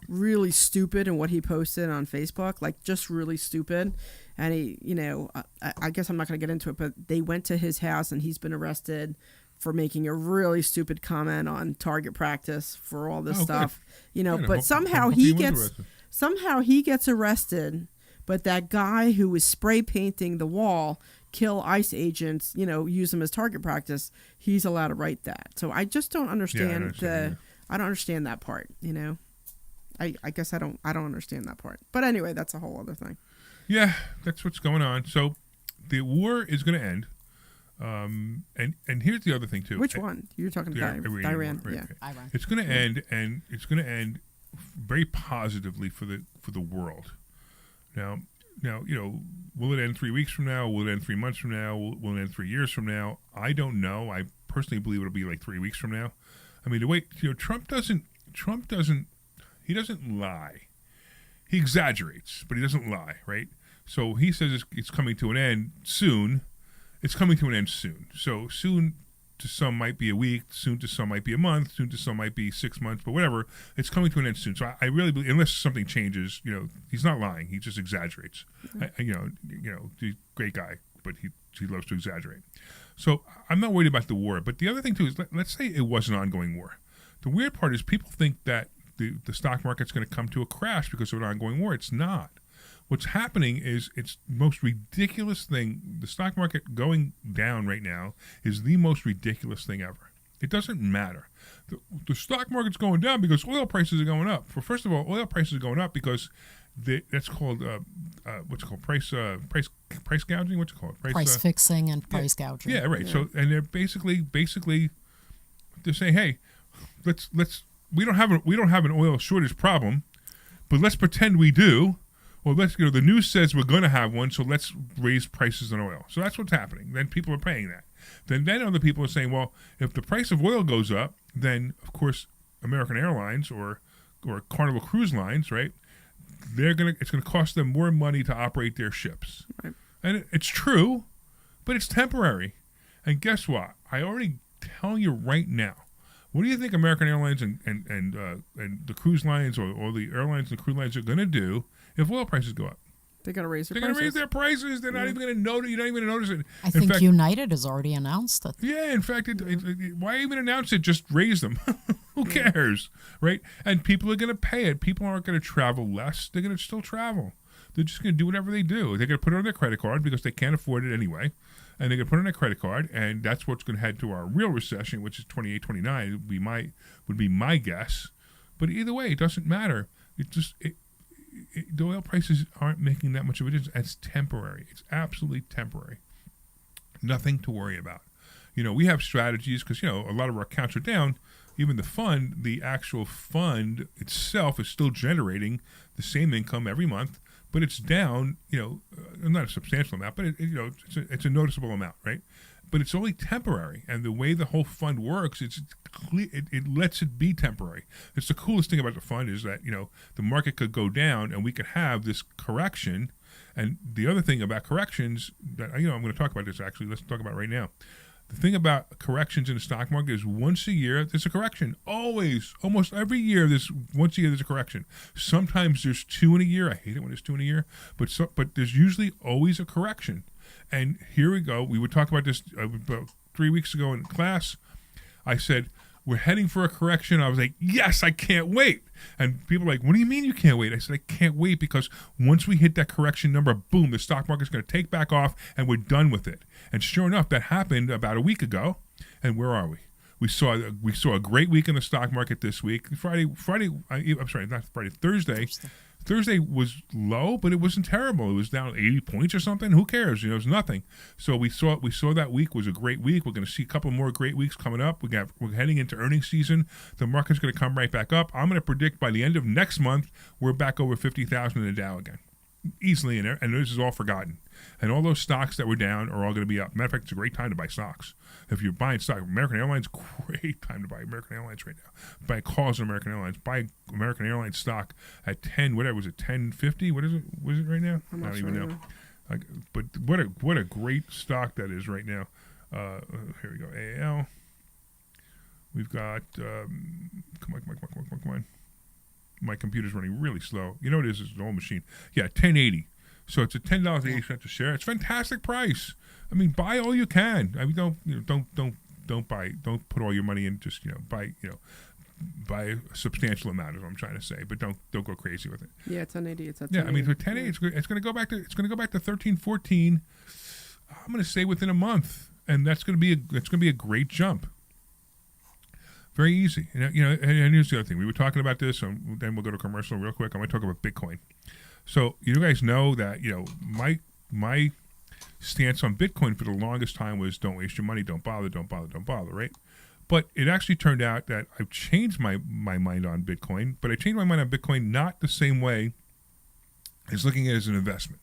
Speaker 5: really stupid in what he posted on Facebook, just really stupid. And he, I guess I'm not going to get into it, but they went to his house and he's been arrested for making a really stupid comment on target practice for all this stuff, but somehow he gets arrested, but that guy who was spray painting the wall, kill ICE agents, use them as target practice, he's allowed to write that. So I just don't understand I don't understand that part, I guess I don't understand that part. But anyway, that's a whole other thing.
Speaker 4: Yeah, that's what's going on. So the war is going to end. And here's the other thing too.
Speaker 5: Which one? You're talking about Iran.
Speaker 4: Right,
Speaker 5: yeah.
Speaker 4: Okay.
Speaker 6: Iran.
Speaker 4: It's going to end, and it's going to end very positively for the world. Now, will it end 3 weeks from now? Will it end 3 months from now? Will it end 3 years from now? I don't know. I personally believe it'll be 3 weeks from now. The way Trump doesn't lie. He exaggerates, but he doesn't lie, right? So he says it's coming to an end soon. It's coming to an end soon. So soon to some might be a week, soon to some might be a month, soon to some might be 6 months, but whatever. It's coming to an end soon. So I really believe, unless something changes, he's not lying. He just exaggerates.
Speaker 5: Mm-hmm.
Speaker 4: He's a great guy, but he loves to exaggerate. So I'm not worried about the war. But the other thing too is, let's say it was an ongoing war. The weird part is people think that the stock market's going to come to a crash because of an ongoing war. It's not. What's happening is it's the most ridiculous thing. The stock market going down right now is the most ridiculous thing ever. It doesn't matter. The stock market's going down because oil prices are going up. First of all, oil prices are going up because that's called what's it called price gouging. What's it called?
Speaker 6: Price fixing and price gouging.
Speaker 4: Yeah, right. Yeah. So and they're basically they're saying, hey, let's we don't have an oil shortage problem, but let's pretend we do. Well, the news says we're going to have one, so let's raise prices on oil. So that's what's happening. Then people are paying that. Then other people are saying, well, if the price of oil goes up, then of course American Airlines or Carnival Cruise Lines, right? It's going to cost them more money to operate their ships. Right. And it's true, but it's temporary. And guess what? I already tell you right now, What do you think American Airlines and the cruise lines or the airlines and the cruise lines are going to do if oil prices go up?
Speaker 5: They're going to raise their
Speaker 4: They're
Speaker 5: prices.
Speaker 4: going to raise their prices. They're not even going to notice. You're not even going to notice it.
Speaker 6: I think United has already announced it.
Speaker 4: Yeah, in fact, why even announce it? Just raise them. Who cares, right? And people are going to pay it. People aren't going to travel less. They're going to still travel. They're just going to do whatever they do. They're going to put it on their credit card because they can't afford it anyway. And they're going to put it on their credit card, and that's what's going to head to our real recession, which is 28, 29, would be my guess. But either way, it doesn't matter. The oil prices aren't making that much of a difference. It's temporary. It's absolutely temporary. Nothing to worry about. We have strategies because, a lot of our accounts are down. Even the actual fund itself is still generating the same income every month, but it's down, not a substantial amount, but it's a noticeable amount, right? But it's only temporary, and the way the whole fund works, it lets it be temporary. It's the coolest thing about the fund is that the market could go down, and we could have this correction. And the other thing about corrections that I'm going to talk about this actually. Let's talk about it right now. The thing about corrections in the stock market is once a year there's a correction. Almost every year once a year there's a correction. Sometimes there's 2 in a year. I hate it when there's 2 in a year, but there's usually always a correction. And here we go. We would talk about this about 3 weeks ago in class. I said, we're heading for a correction. I was like, yes, I can't wait. And people are like, what do you mean you can't wait? I said, I can't wait because once we hit that correction number, boom, the stock market's going to take back off and we're done with it. And sure enough, that happened about a week ago. And where are we? We saw a great week in the stock market this week. Thursday was low, but it wasn't terrible. It was down 80 points or something. Who cares? It was nothing. So we saw that week was a great week. We're going to see a couple more great weeks coming up. We're heading into earnings season. The market's going to come right back up. I'm going to predict by the end of next month, we're back over 50,000 in the Dow again. Easily in there, and this is all forgotten. And all those stocks that were down are all going to be up. Matter of fact, it's a great time to buy stocks. If you're buying stock, American Airlines, great time to buy American Airlines right now. Buy calls on American Airlines. Buy American Airlines stock at 10, whatever was it, 10.50? What is it? What is it right now? I don't even know. But what a great stock that is right now. Here we go. AAL. We've got come on. My computer's running really slow. You know what it is? It's an old machine. Yeah, 1080. So it's a $10.80 a share. It's a fantastic price. I mean, buy all you can. I mean, don't put all your money in. Just buy a substantial amount is what I'm trying to say. But don't go crazy with it.
Speaker 5: Yeah, 1080. It's at
Speaker 4: 1080. Yeah, I mean, for 1080, it's going to go back to 13, 14. I'm going to say within a month, and that's going to be a great jump. Very easy. And here's the other thing. We were talking about this, and then we'll go to commercial real quick. I'm going to talk about Bitcoin. So you guys know that my stance on Bitcoin for the longest time was don't waste your money, don't bother, right? But it actually turned out that I've changed my mind on Bitcoin, but I changed my mind on Bitcoin not the same way as looking at it as an investment.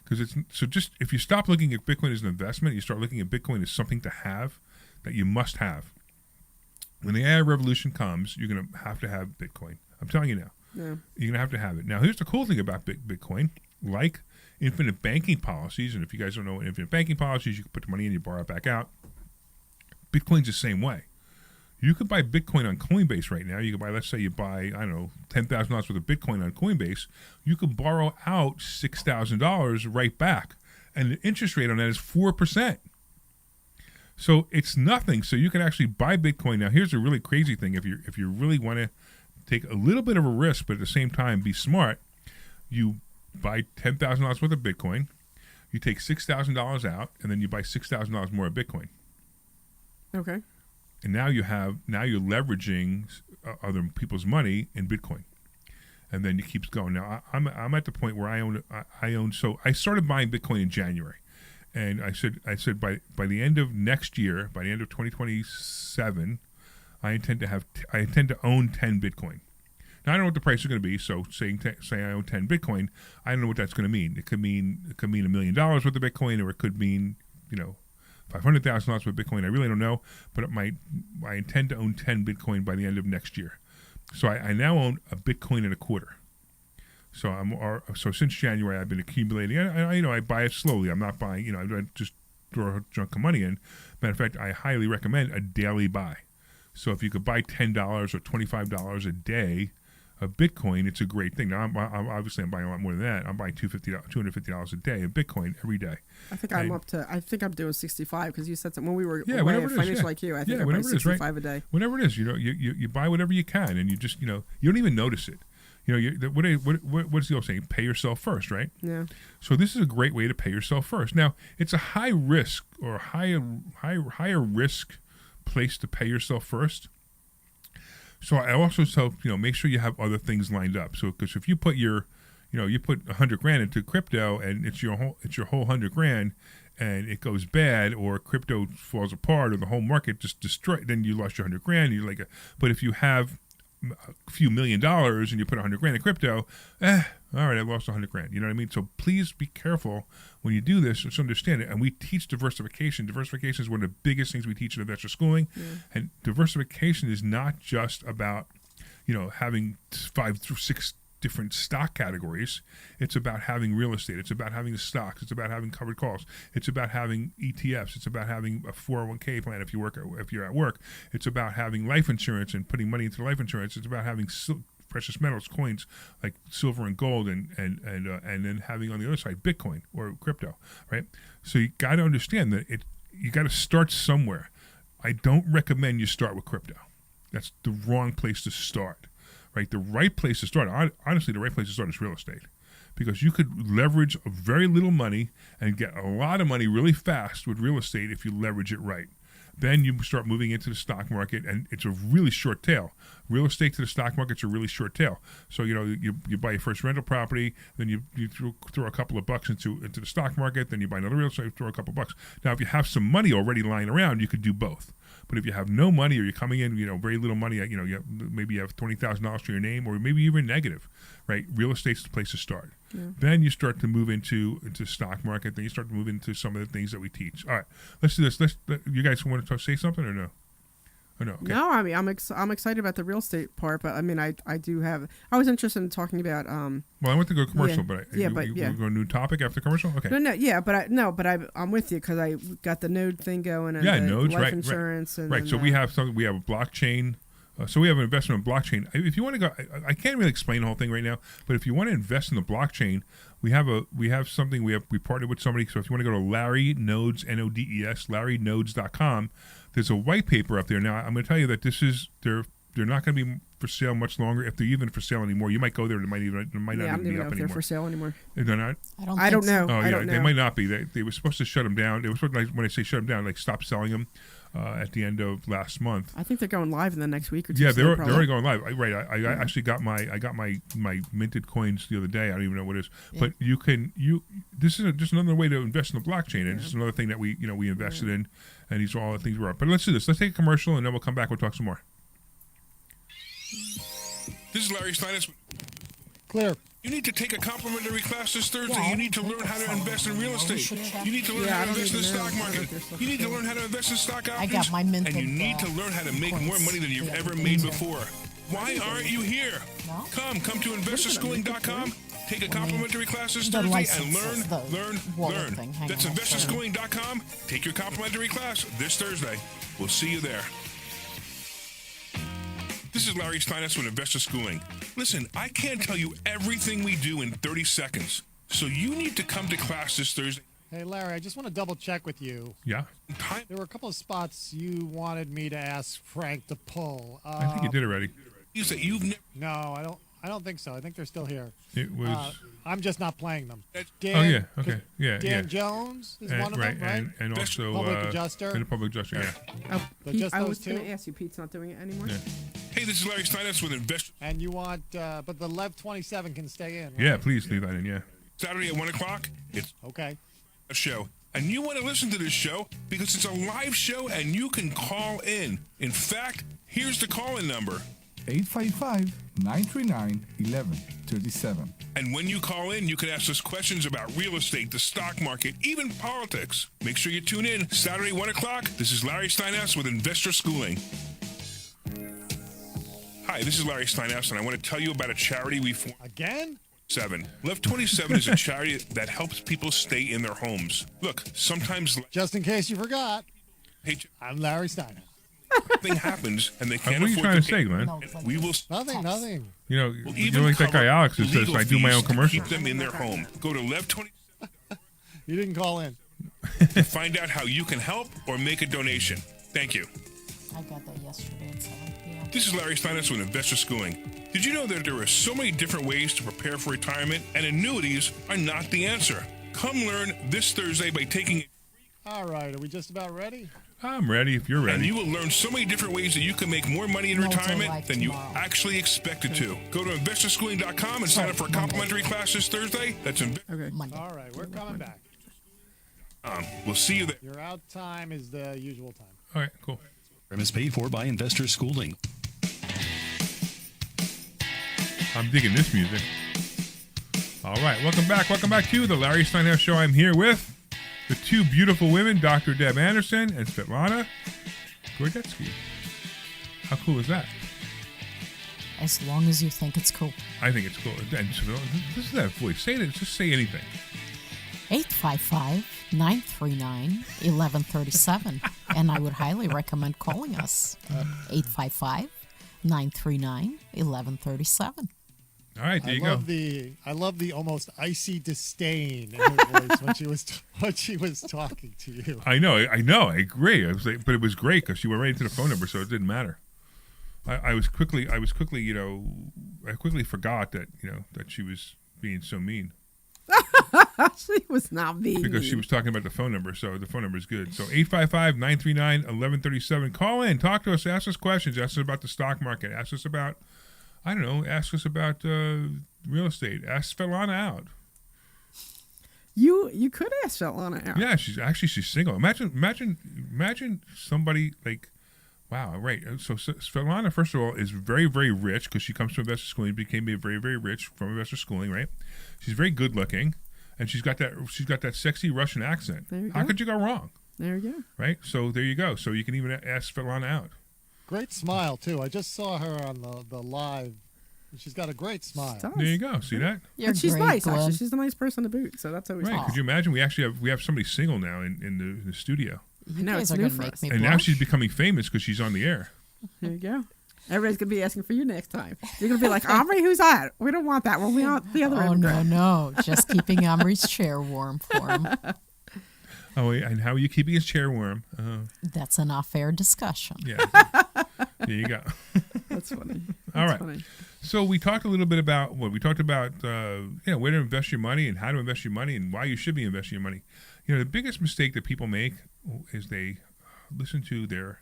Speaker 4: Because just if you stop looking at Bitcoin as an investment, you start looking at Bitcoin as something to have that you must have. When the AI revolution comes, you're going to have Bitcoin. I'm telling you now. Yeah. You're going to have it. Now, here's the cool thing about Bitcoin. Like infinite banking policies, and if you guys don't know what infinite banking policies, you can put the money in, you borrow it back out. Bitcoin's the same way. You could buy Bitcoin on Coinbase right now. You could buy, let's say you buy, I don't know, $10,000 worth of Bitcoin on Coinbase. You could borrow out $6,000 right back. And the interest rate on that is 4%. So it's nothing. So you can actually buy Bitcoin. Now, here's a really crazy thing. If you really want to take a little bit of a risk, but at the same time be smart, you buy $10,000 worth of Bitcoin, you take $6,000 out, and then you buy $6,000 more of Bitcoin.
Speaker 5: Okay.
Speaker 4: And now you're leveraging other people's money in Bitcoin, and then it keeps going. Now I'm at the point where I own. So I started buying Bitcoin in January. And I said by the end of next year, by the end of 2027, I intend to own 10 Bitcoin. Now I don't know what the price is going to be. So say I own 10 Bitcoin, I don't know what that's going to mean. It could mean $1 million worth of Bitcoin, or it could mean $500,000 worth of Bitcoin. I really don't know, but I intend to own 10 Bitcoin by the end of next year. So I now own a Bitcoin and a quarter. So so since January I've been accumulating. I buy it slowly. I'm not buying. I don't just throw a chunk of money in. Matter of fact, I highly recommend a daily buy. So if you could buy $10 or $25 a day of Bitcoin, it's a great thing. Now, I'm obviously I'm buying a lot more than that. I'm buying $250 a day of Bitcoin every day.
Speaker 5: I think I'm doing 65 because you said something when we were
Speaker 4: whenever
Speaker 5: away
Speaker 4: it is,
Speaker 5: Financial IQ. I think I'm buying 65 a day.
Speaker 4: Whenever it is, you buy whatever you can, and you just you don't even notice it. What's the old saying? Pay yourself first, right?
Speaker 5: Yeah.
Speaker 4: So this is a great way to pay yourself first. Now it's a high risk or higher risk place to pay yourself first. So I also tell make sure you have other things lined up. So because if you put you put $100,000 into crypto and it's your whole $100,000 and it goes bad or crypto falls apart or the whole market just destroyed, then you lost your $100,000. You're like, but if you have a few $1 million and you put $100,000 in crypto, all right, I lost $100,000. You know what I mean? So please be careful when you do this. Just understand it. And we teach diversification. Diversification is one of the biggest things we teach in investor schooling. Yeah. And diversification is not just about, having 5 through 6 different stock categories. It's about having real estate. It's about having stocks. It's about having covered calls. It's about having ETFs. It's about having a 401k plan if you're at work. It's about having life insurance and putting money into life insurance. It's about having precious metals, coins like silver and gold, and then having on the other side Bitcoin or crypto, right? So you got to understand that you got to start somewhere. I don't recommend you start with crypto. That's the wrong place to start. Right, the right place to start. Honestly, the right place to start is real estate, because you could leverage very little money and get a lot of money really fast with real estate if you leverage it right. Then you start moving into the stock market, and it's a really short tail. Real estate to the stock market's a really short tail. So you buy your first rental property, then you throw a couple of bucks into the stock market, then you buy another real estate, throw a couple of bucks. Now, if you have some money already lying around, you could do both. But if you have no money, or you're coming in, very little money, maybe you have $20,000 to your name, or maybe even negative, right? Real estate's the place to start. Yeah. Then you start to move into stock market. Then you start to move into some of the things that we teach. All right, let's do this. You guys want to say something or no? Or no? Okay.
Speaker 5: No, I mean I'm excited about the real estate part, but I mean I was interested in talking about.
Speaker 4: Well, I want to go commercial, but we're going to a new topic after commercial. Okay.
Speaker 5: I'm with you because I got the node thing going and
Speaker 4: nodes,
Speaker 5: life
Speaker 4: right,
Speaker 5: insurance and
Speaker 4: right. So we have something. We have a blockchain. So we have an investment in blockchain. If you want to go, I can't really explain the whole thing right now. But if you want to invest in the blockchain, we have something. We partnered with somebody. So if you want to go to Larry Nodes, NODES, LarryNodes.com, there's a white paper up there. Now I'm going to tell you that they're not going to be for sale much longer, if they're even for sale anymore. You might go there, and it might not even be up anymore.
Speaker 5: They're for sale anymore.
Speaker 4: They're not.
Speaker 5: I don't know.
Speaker 4: Oh,
Speaker 5: I don't know.
Speaker 4: They might not be. They were supposed to shut them down. They were supposed to, when I say shut them down, like stop selling them. At the end of last month,
Speaker 5: I think they're going live in the next week or two.
Speaker 4: Yeah, they're already going live. I actually got my minted coins the other day. I don't even know what it is, but this is just another way to invest in the blockchain, and it's another thing that we invested in, and these are all the things we're up. But let's do this. Let's take a commercial, and then we'll come back. We'll talk some more.
Speaker 3: This is Larry Steinhouse.
Speaker 9: Clear.
Speaker 3: You need to take a complimentary class this Thursday. You need to learn how to invest in real estate. You need to learn how to invest in the stock market. You need to learn how to invest in stock options.
Speaker 6: I got my minted,
Speaker 3: and you need to learn how to make more money than you've ever made before. Why aren't you here? Come to investorschooling.com. Take a complimentary class this Thursday and learn. That's investorschooling.com. Take your complimentary class this Thursday. We'll see you there. This is Larry Steinhouse with Investor Schooling. Listen, I can't tell you everything we do in 30 seconds, so you need to come to class this Thursday.
Speaker 9: Hey, Larry, I just want to double check with you.
Speaker 4: Yeah?
Speaker 9: There were a couple of spots you wanted me to ask Frank to pull.
Speaker 4: I think you did already.
Speaker 3: You said you've never...
Speaker 9: No, I don't think so. I think they're still here.
Speaker 4: It was...
Speaker 9: I'm just not playing them.
Speaker 4: Dan
Speaker 9: Jones is one of them, right?
Speaker 4: And also...
Speaker 9: Public adjuster.
Speaker 4: And the public adjuster, yeah.
Speaker 5: Pete, I was going to ask you, Pete's not doing it anymore?
Speaker 4: Yeah.
Speaker 3: Hey, this is Larry Steinhouse with Investor...
Speaker 9: And you want... but the Lev 27 can stay in, right?
Speaker 4: Yeah, please leave that in, yeah.
Speaker 3: Saturday at 1 o'clock, it's...
Speaker 9: Okay.
Speaker 3: ...a show. And you want to listen to this show because it's a live show and you can call in. In fact, here's the call-in number.
Speaker 13: 855-939-1137.
Speaker 3: And when you call in, you can ask us questions about real estate, the stock market, even politics. Make sure you tune in Saturday, 1 o'clock. This is Larry Steinhouse with Investor Schooling. Hi, this is Larry Steinhouse, and I want to tell you about a charity we formed.
Speaker 9: Again?
Speaker 3: Lev 27 is a charity that helps people stay in their homes. Look, sometimes...
Speaker 9: Just in case you forgot, I'm Larry Steinhouse.
Speaker 3: Something happens and they can't
Speaker 4: What are you
Speaker 3: afford
Speaker 4: trying to
Speaker 3: pay.
Speaker 4: say, Glenn?
Speaker 3: We will
Speaker 9: Nothing.
Speaker 4: You know,
Speaker 3: We'll
Speaker 4: you're
Speaker 3: even
Speaker 4: like that guy
Speaker 3: cover
Speaker 4: Alex who says,
Speaker 3: legal
Speaker 4: I do my own
Speaker 3: fees to
Speaker 4: commercials.
Speaker 3: Keep them in their home. Go to Lev 20
Speaker 9: You didn't call in.
Speaker 3: to find out how you can help or make a donation. Thank you.
Speaker 6: I got that yesterday at 7 p.m.
Speaker 3: This is Larry Steinhouse with Investor Schooling. Did you know that there are so many different ways to prepare for retirement, and annuities are not the answer? Come learn this Thursday by taking.
Speaker 9: All right, are we just about ready?
Speaker 4: I'm ready if you're ready.
Speaker 3: And you will learn so many different ways that you can make more money in retirement than you actually expected to. Go to investorschooling.com and sign up for a complimentary class this Thursday. That's
Speaker 5: Okay.
Speaker 9: All right, we're coming back.
Speaker 3: We'll see you there.
Speaker 9: Your out time is the usual time.
Speaker 4: All right, cool.
Speaker 1: Program is paid for by Investor Schooling.
Speaker 4: I'm digging this music. All right, welcome back to the Larry Steinhouse Show. I'm here with the two beautiful women, Dr. Deb Anderson and Svetlana Gordetsky. How cool is that?
Speaker 6: As long as you think it's cool.
Speaker 4: I think it's cool. And this is that voice. Say it. Just say anything.
Speaker 6: 855-939-1137. And I would highly recommend calling us. 855-939-1137.
Speaker 4: All right, there you go.
Speaker 9: I love the almost icy disdain in her voice when she was talking to you.
Speaker 4: I know, I agree. I was like, but it was great because she went right into the phone number, so it didn't matter. I quickly forgot that that she was being so mean.
Speaker 5: She was not being
Speaker 4: because
Speaker 5: mean.
Speaker 4: she was talking about the phone number, so the phone number is good. So 855-939-1137. Call in, talk to us, ask us questions, ask us about the stock market, ask us about ask us about real estate. Ask Svetlana out.
Speaker 5: You could ask Svetlana out.
Speaker 4: Yeah, she's single. Imagine somebody like, wow, right. So Svetlana, first of all, is very, very rich because she comes from investor schooling, became very, very rich from investor schooling, right? She's very good looking, and she's got that sexy Russian accent. How could you go wrong?
Speaker 5: There you go.
Speaker 4: Right? So there you go. So you can even ask Svetlana out.
Speaker 9: Great smile, too. I just saw her on the live. She's got a great smile.
Speaker 4: There you go. See that?
Speaker 5: And she's nice, actually. She's a nice person to boot, so that's always
Speaker 4: right.
Speaker 5: Cool.
Speaker 4: Could you imagine? We have somebody single now in the studio.
Speaker 5: I know, it's new for us.
Speaker 4: And now she's becoming famous because she's on the air.
Speaker 5: There you go. Everybody's going to be asking for you next time. You're going to be like, Omri, who's that? We don't want that. Well, we want the other immigrant.
Speaker 6: No. Just keeping Omri's chair warm for him.
Speaker 4: Oh, and how are you keeping his chair warm?
Speaker 6: That's an off-air discussion.
Speaker 4: Yeah. There you go.
Speaker 5: That's funny.
Speaker 4: All right.
Speaker 5: Funny.
Speaker 4: So we talked a little bit about where to invest your money and how to invest your money and why you should be investing your money. The biggest mistake that people make is they listen to their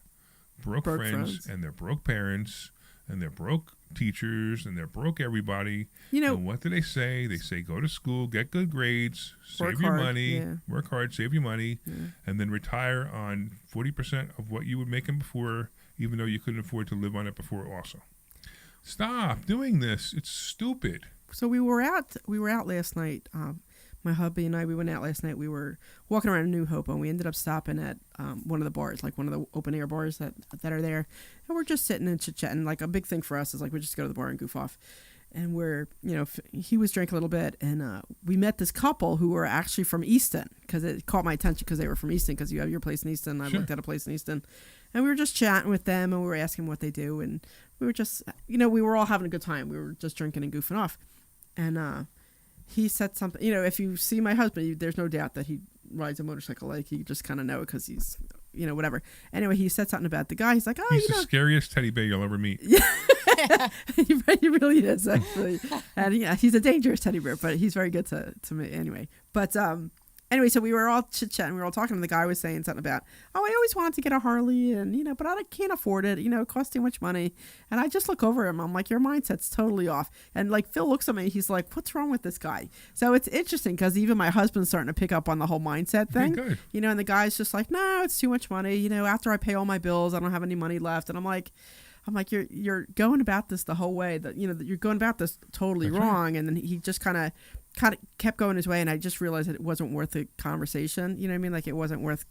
Speaker 4: broke friends and their broke parents and their broke teachers and their broke everybody. And what do they say? They say go to school, get good grades, save your money, work hard, save your money, and then retire on 40% of what you were making before, even though you couldn't afford to live on it before also. Stop doing this. It's stupid.
Speaker 5: So we were out last night. My hubby and I, we went out last night. We were walking around New Hope, and we ended up stopping at one of the bars, like one of the open air bars that are there. And we're just sitting and chit-chatting. Like a big thing for us is like we just go to the bar and goof off. And we're, he was drinking a little bit, and we met this couple who were actually from Easton, because it caught my attention because they were from Easton, because you have your place in Easton. I looked at a place in Easton. And we were just chatting with them, and we were asking what they do. And we were just, we were all having a good time. We were just drinking and goofing off. And he said something, if you see my husband, there's no doubt that he rides a motorcycle. Like, you just kind of know it because he's, whatever. Anyway, he said something about the guy. He's like,
Speaker 4: he's the scariest teddy bear you'll ever meet.
Speaker 5: Yeah, he really is, actually. And he's a dangerous teddy bear, but he's very good to me anyway. But anyway, so we were all chit-chatting. We were all talking, and the guy was saying something about, I always wanted to get a Harley, and, but I can't afford it. It costs too much money. And I just look over him. I'm like, your mindset's totally off. And, like, Phil looks at me. He's like, what's wrong with this guy? So it's interesting because even my husband's starting to pick up on the whole mindset thing.
Speaker 4: Good.
Speaker 5: And the guy's just like, no, it's too much money. After I pay all my bills, I don't have any money left. And I'm like, you're going about this the whole way that, you're going about this totally wrong. Right. And then he just kind of kept going his way, and I just realized that it wasn't worth the conversation. You know what I mean? Like, it wasn't worth.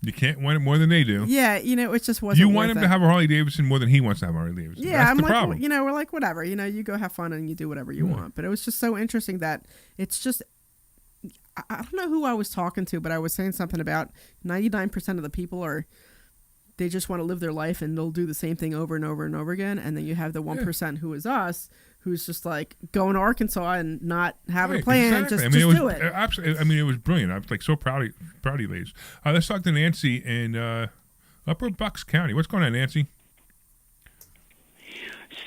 Speaker 4: You can't want it more than they do.
Speaker 5: Yeah, it just wasn't.
Speaker 4: You want him to have a Harley Davidson more than he wants to have a Harley Davidson.
Speaker 5: Yeah,
Speaker 4: that's
Speaker 5: I'm
Speaker 4: the
Speaker 5: like,
Speaker 4: problem.
Speaker 5: we're like, whatever. You go have fun and you do whatever you want. But it was just so interesting that it's just. I don't know who I was talking to, but I was saying something about 99% of the people they just want to live their life and they'll do the same thing over and over and over again. And then you have the 1% who is us, who's just like going to Arkansas and not having a plan,
Speaker 4: exactly.
Speaker 5: just do it.
Speaker 4: Absolutely. I mean, it was brilliant. I was like so proud of you ladies. Let's talk to Nancy in Upper Bucks County. What's going on, Nancy?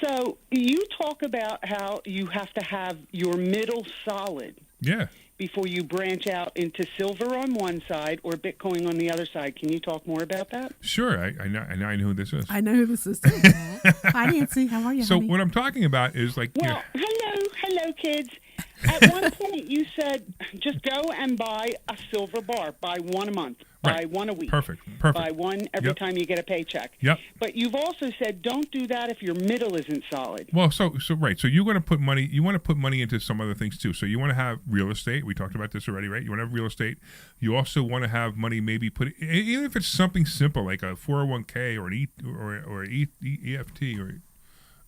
Speaker 15: So you talk about how you have to have your middle solid.
Speaker 4: Yeah.
Speaker 15: Before you branch out into silver on one side or Bitcoin on the other side. Can you talk more about that?
Speaker 4: Sure. I know who this is.
Speaker 5: I know who this is too. Hi, Nancy. How are you,
Speaker 4: So
Speaker 5: honey?
Speaker 4: what I'm talking about is like...
Speaker 15: Well, hello, kids. At one point you said just go and buy a silver bar. Buy one a month. Buy one a week.
Speaker 4: Perfect.
Speaker 15: Buy one every
Speaker 4: Yep.
Speaker 15: time you get a paycheck.
Speaker 4: Yep.
Speaker 15: But you've also said don't do that if your middle isn't solid.
Speaker 4: Well, so right. So you're going to put money. You want to put money into some other things too. So you want to have real estate. We talked about this already, right? You want to have real estate. You also want to have money. Maybe put even if it's something simple like a 401k or an EFT or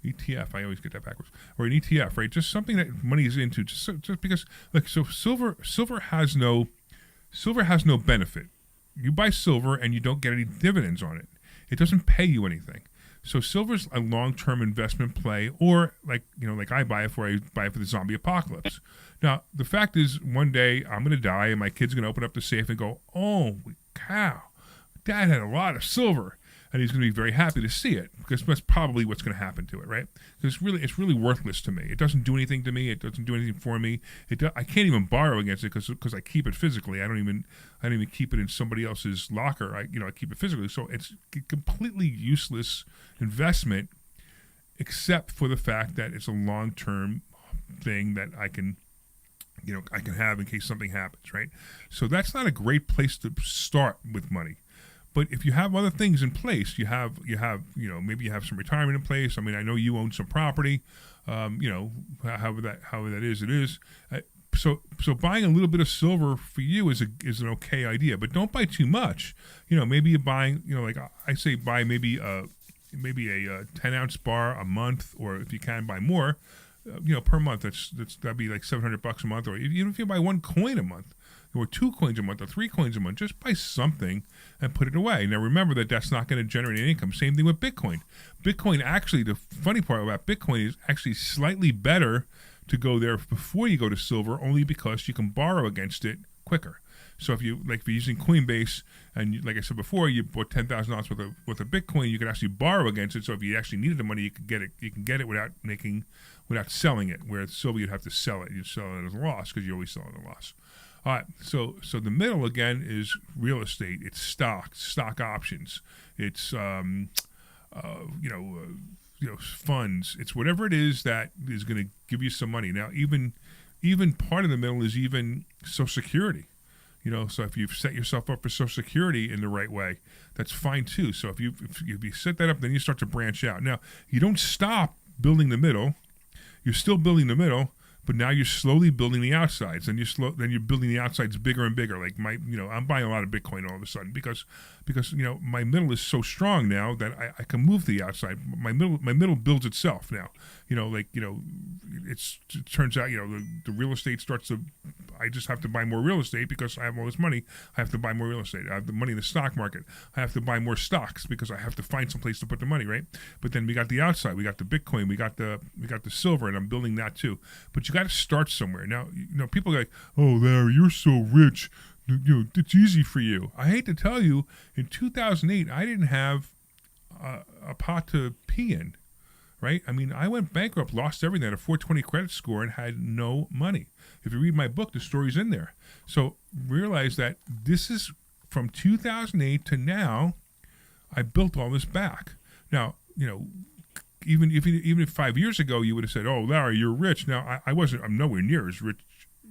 Speaker 4: ETF. I always get that backwards. Or an ETF, right? Just something that money is into. Just because, look. So silver has no benefit. You buy silver and you don't get any dividends on it. It doesn't pay you anything. So silver's a long-term investment play, or like I buy it for the zombie apocalypse. Now the fact is, one day I'm going to die and my kid's going to open up the safe and go, "Oh cow, Dad had a lot of silver," and he's going to be very happy to see it because that's probably what's going to happen to it, right? Because it's really worthless to me. It doesn't do anything to me. It doesn't do anything for me. I can't even borrow against it because I keep it physically. I don't even keep it in somebody else's locker. I keep it physically. So it's a completely useless investment, except for the fact that it's a long-term thing that I can have in case something happens, right? So that's not a great place to start with money. But if you have other things in place, you have maybe you have some retirement in place. I mean, I know you own some property. However that is, it is. So buying a little bit of silver for you is an okay idea, but don't buy too much. Maybe you're buying, like I say, buy maybe a 10-ounce bar a month, or if you can buy more, per month. That'd be like $700 a month, or even if you buy one coin a month, or 2 coins a month, or 3 coins a month, just buy something and put it away. Now remember that's not going to generate any income. Same thing with Bitcoin. Bitcoin, actually, the funny part about Bitcoin is actually slightly better to go there before you go to silver, only because you can borrow against it quicker. So if you're using Coinbase, and like I said before, you bought $10,000 worth of Bitcoin, you can actually borrow against it. So if you actually needed the money, you can get it without selling it. Where silver, you'd have to sell it. You'd sell it as a loss because you always sell it at a loss. All right, so the middle again is real estate. It's stocks, stock options. It's funds. It's whatever it is that is going to give you some money. Now, even part of the middle is even Social Security. So if you've set yourself up for Social Security in the right way, that's fine too. So if you set that up, then you start to branch out. Now, you don't stop building the middle. You're still building the middle, but now you're slowly building the outsides, and then you're building the outsides bigger and bigger. Like I'm buying a lot of Bitcoin all of a sudden because my middle is so strong now that I can move to the outside. My middle builds itself now. It turns out the real estate starts to. I just have to buy more real estate because I have all this money. I have to buy more real estate. I have the money in the stock market. I have to buy more stocks because I have to find some place to put the money, right? But then we got the outside. We got the Bitcoin. We got the silver, and I'm building that too. But you got to start somewhere. Now, people are like, "Oh, Larry, you're so rich. It's easy for you." I hate to tell you, in 2008, I didn't have a pot to pee in. Right? I mean, I went bankrupt, lost everything, had a 420 credit score, and had no money. If you read my book, the story's in there. So realize that this is from 2008 to now. I built all this back. Now, even if 5 years ago you would have said, "Oh, Larry, you're rich." Now I'm nowhere near as rich.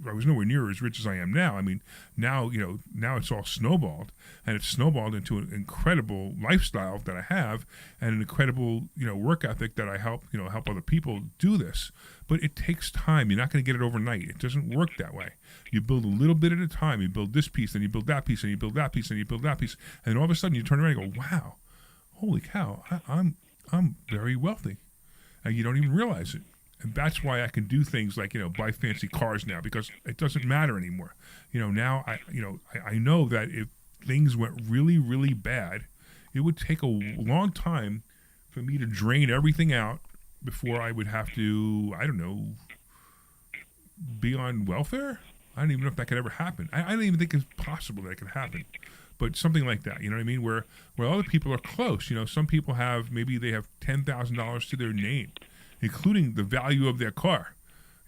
Speaker 4: I was nowhere near as rich as I am now. I mean, now it's all snowballed, and it's snowballed into an incredible lifestyle that I have, and an incredible work ethic that I help other people do this. But it takes time. You're not going to get it overnight. It doesn't work that way. You build a little bit at a time. You build this piece, then you build that piece, and you build that piece, and you build that piece, and then all of a sudden you turn around and go, "Wow, holy cow! I'm very wealthy," and you don't even realize it. And that's why I can do things like, buy fancy cars now, because it doesn't matter anymore. Now I know that if things went really, really bad it would take a long time for me to drain everything out before I would have to, I don't know, be on welfare. I don't even know if that could ever happen. I don't even think it's possible that it could happen. But something like that, you know what I mean? Where other people are close. You know, some people have, maybe they have $10,000 to their name, including the value of their car.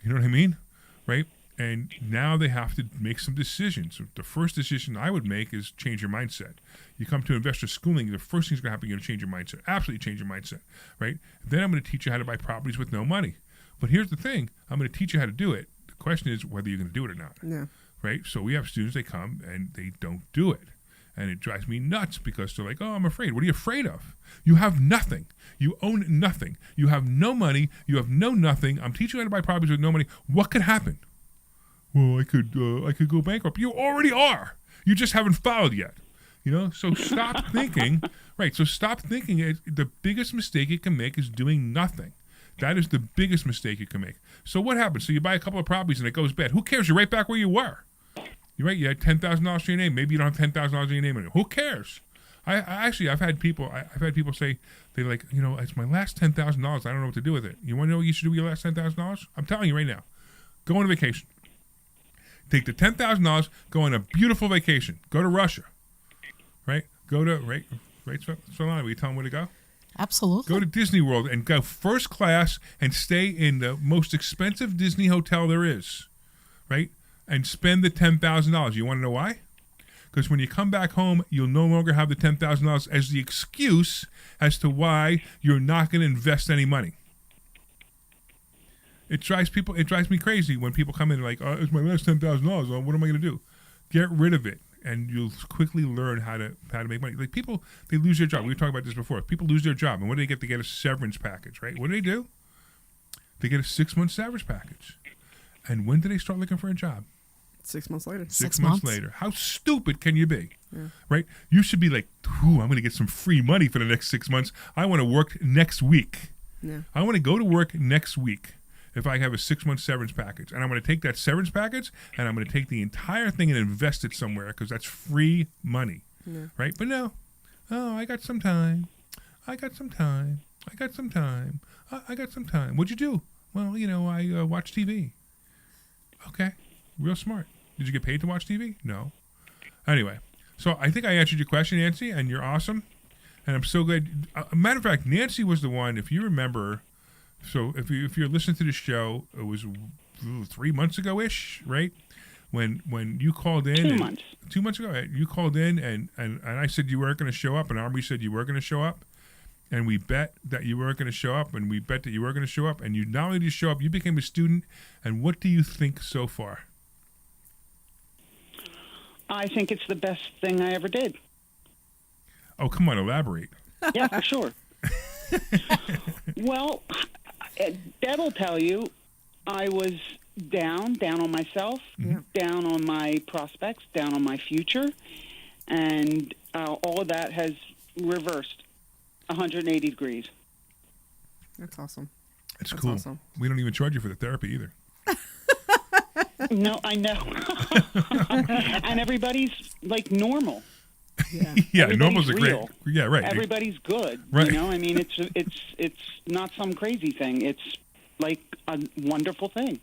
Speaker 4: You know what I mean? Right? And now they have to make some decisions. So the first decision I would make is change your mindset. You come to investor schooling, the first thing's going to happen, you're going to change your mindset. Absolutely change your mindset, right? Then I'm going to teach you how to buy properties with no money. But here's the thing. I'm going to teach you how to do it. The question is whether you're going to do it or not.
Speaker 5: Yeah.
Speaker 4: Right? So we have students, they come and they don't do it. And it drives me nuts because they're like, oh, I'm afraid. What are you afraid of? You have nothing. You own nothing. You have no money. You have no nothing. I'm teaching you how to buy properties with no money. What could happen? Well, I could go bankrupt. You already are. You just haven't filed yet. You know? So stop thinking. Right. So stop thinking. The biggest mistake you can make is doing nothing. That is the biggest mistake you can make. So what happens? So you buy a couple of properties and it goes bad. Who cares? You're right back where you were. You're right. You had $10,000 to your name. Maybe you don't have $10,000 in your name anymore. Who cares? I've had people say, they're like, you know, it's my last $10,000. I don't know what to do with it. You want to know what you should do with your last $10,000? I'm telling you right now. Go on a vacation. Take the $10,000. Go on a beautiful vacation. Go to Russia. Right? Go to right. Solana, will you tell them where to go?
Speaker 6: Absolutely.
Speaker 4: Go to Disney World and go first class and stay in the most expensive Disney hotel there is. Right? And spend the $10,000. You want to know why? Because when you come back home, you'll no longer have the $10,000 as the excuse as to why you're not going to invest any money. It drives me crazy when people come in like, oh, it's my last $10,000. What am I going to do? Get rid of it, and you'll quickly learn how to make money. Like people, they lose their job. We were talking about this before. People lose their job, and what do they get? They get a severance package, right? What do? They get a 6-month severance package. And when do they start looking for a job?
Speaker 5: 6 months later.
Speaker 4: 6 months later. How stupid can you be? Yeah. Right? You should be like, I'm going to get some free money for the next 6 months. I want to work next week.
Speaker 5: Yeah.
Speaker 4: I want to go to work next week if I have a 6-month severance package. And I'm going to take that severance package and I'm going to take the entire thing and invest it somewhere because that's free money. Yeah. Right? But no. Oh, I got some time. What'd you do? Well, you know, I watch TV. Okay. Real smart. Did you get paid to watch TV? No. Anyway, so I think I answered your question, Nancy, and you're awesome. And I'm so glad. Matter of fact, Nancy was the one, if you remember, so if you're listening to the show, it was 3 months ago-ish, right? When you called in.
Speaker 15: 2 months.
Speaker 4: 2 months ago. You called in, and I said you weren't going to show up, and Omri said you were going to show up. And we bet that you weren't going to show up, and we bet that you were going to show up. And you not only did you show up, you became a student. And what do you think so far?
Speaker 15: I think it's the best thing I ever did.
Speaker 4: Oh, come on, elaborate.
Speaker 15: Yeah, for sure. Well, Deb will tell you, I was down on myself, down on my prospects, down on my future, and all of that has reversed 180 degrees.
Speaker 5: That's awesome.
Speaker 4: That's cool. Awesome. We don't even charge you for the therapy either.
Speaker 15: No, I know. And everybody's like normal.
Speaker 5: Yeah,
Speaker 4: yeah, normal's a great. Yeah, right.
Speaker 15: Everybody's good.
Speaker 4: Right.
Speaker 15: You know, I mean, it's not some crazy thing. It's like a wonderful thing.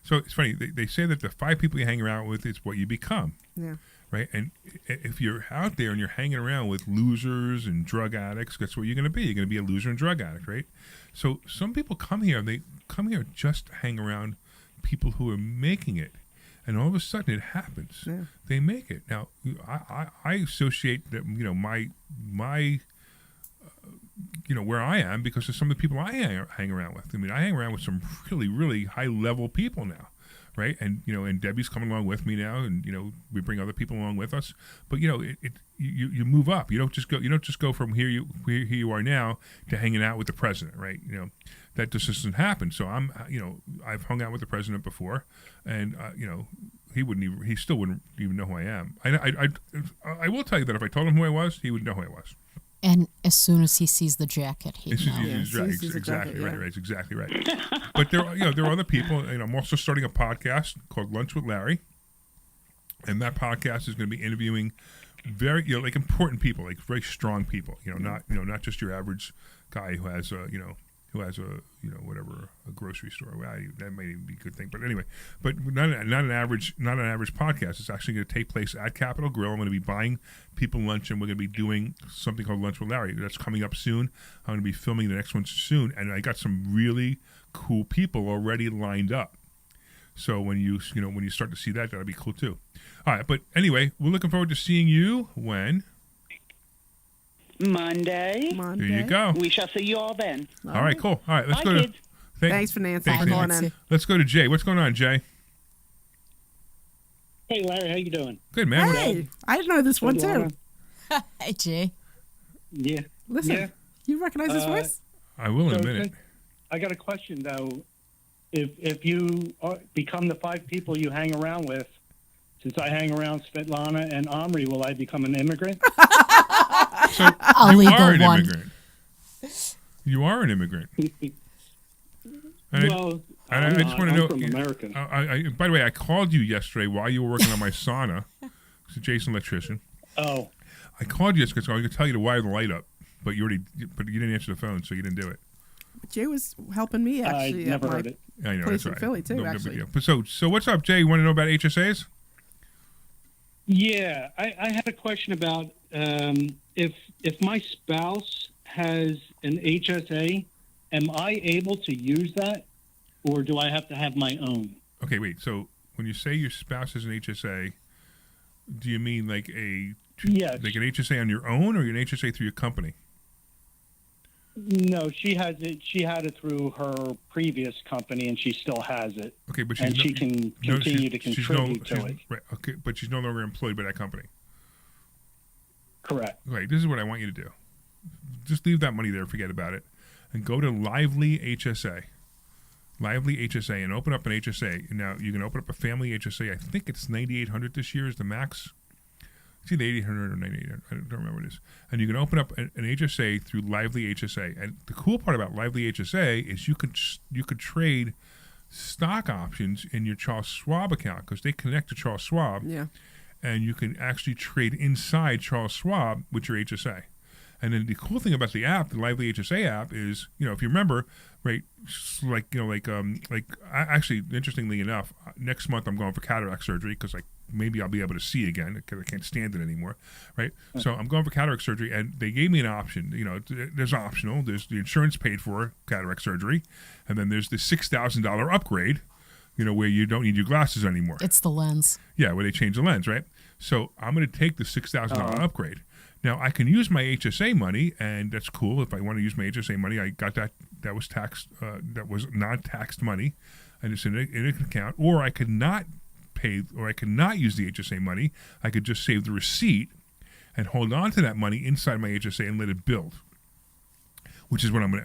Speaker 4: So it's funny. They say that the 5 people you hang around with is what you become.
Speaker 5: Yeah.
Speaker 4: Right. And if you're out there and you're hanging around with losers and drug addicts, that's what you're going to be. You're going to be a loser and drug addict, right? So some people come here. They come here just to hang around people who are making it, and all of a sudden it happens. Yeah. They make it. Now I associate that, you know, my you know, where I am because of some of the people I hang around with. I mean, I hang around with some really, really high level people now, right? And you know, and Debbie's coming along with me now, and you know, we bring other people along with us. But you know, you move up. You don't just go from here you are now to hanging out with the president, right? You know, that just doesn't happen. So I've hung out with the president before, and you know, he still wouldn't even know who I am. I will tell you that if I told him who I was, he would know who I was.
Speaker 6: And as soon as he sees the jacket, he knows.
Speaker 4: Exactly right. It's exactly right. But there are other people. You know, I'm also starting a podcast called Lunch with Larry. And that podcast is going to be interviewing very, like important people, like very strong people. Not just your average guy who has a grocery store. Well, that may even be a good thing, but anyway, not an average podcast. It's actually going to take place at Capitol Grill. I'm going to be buying people lunch, and we're going to be doing something called Lunch with Larry. That's coming up soon. I'm going to be filming the next one soon, and I got some really cool people already lined up. So when you start to see that, that'll be cool too. All right, but anyway, we're looking forward to seeing you when.
Speaker 15: Monday.
Speaker 4: There you go.
Speaker 15: We shall see you all then.
Speaker 4: All right, cool. All right, let's
Speaker 15: Bye,
Speaker 4: go
Speaker 15: kids.
Speaker 4: to.
Speaker 5: Thanks for Nancy.
Speaker 4: Thanks,
Speaker 5: Calling
Speaker 4: Nancy.
Speaker 5: in.
Speaker 4: Let's go to Jay. What's going on, Jay?
Speaker 16: Hey, Larry, how you doing?
Speaker 4: Good, man.
Speaker 5: Hey, I didn't know this one too.
Speaker 6: Hey, Jay.
Speaker 16: Yeah.
Speaker 5: Listen,
Speaker 16: Yeah.
Speaker 5: you recognize this voice?
Speaker 4: I will in a minute.
Speaker 16: I got a question though. If you become the 5 people you hang around with, since I hang around Svetlana and Omri, will I become an immigrant?
Speaker 4: So you are an immigrant. You are an immigrant.
Speaker 16: Well,
Speaker 4: I just want to
Speaker 16: I'm
Speaker 4: know.
Speaker 16: from America.
Speaker 4: By the way, I called you yesterday while you were working on my sauna. It's a Jason electrician.
Speaker 16: Oh.
Speaker 4: I called you because I could tell you to wire the light up, but you didn't answer the phone, so you didn't do it.
Speaker 5: Jay was helping me actually.
Speaker 16: I never
Speaker 5: at my
Speaker 16: heard it.
Speaker 4: I know,
Speaker 5: place
Speaker 4: that's
Speaker 5: in
Speaker 4: right.
Speaker 5: Philly too.
Speaker 4: No big
Speaker 5: Actually,
Speaker 4: deal. But so what's up, Jay? You want to know about HSAs?
Speaker 16: Yeah, I had a question about if my spouse has an HSA, am I able to use that, or do I have to have my own?
Speaker 4: Okay, wait. So when you say your spouse has an HSA, do you mean like an HSA on your own, or an HSA through your company?
Speaker 16: No, she has it. She had it through her previous company, and she still has it.
Speaker 4: Okay, but
Speaker 16: she can continue to contribute to it.
Speaker 4: Right. Okay, but she's no longer employed by that company.
Speaker 16: Correct.
Speaker 4: Okay, this is what I want you to do. Just leave that money there, forget about it, and go to Lively HSA. Lively HSA, and open up an HSA. Now you can open up a family HSA. I think it's $9,800 this year is the max. It's either $8,800 or $9,800. I don't remember what it is. And you can open up an HSA through Lively HSA. And the cool part about Lively HSA is you could trade stock options in your Charles Schwab account because they connect to Charles Schwab.
Speaker 5: Yeah. And
Speaker 4: you can actually trade inside Charles Schwab with your HSA. And then the cool thing about the app, the Lively HSA app, is if you remember, right? Actually, interestingly enough, next month I'm going for cataract surgery because maybe I'll be able to see again because I can't stand it anymore, right? So I'm going for cataract surgery, and they gave me an option. There's optional. There's the insurance paid for cataract surgery, and then there's the $6,000 upgrade, where you don't need your glasses anymore.
Speaker 6: It's the lens.
Speaker 4: Yeah, where they change the lens, right? So I'm going to take the $6,000 upgrade. Now I can use my HSA money, and that's cool. If I want to use my HSA money, I got that. That was taxed. That was non-taxed money, and it's in an account. Or I could not pay, or I could not use the HSA money. I could just save the receipt and hold on to that money inside my HSA and let it build. Which is what I'm going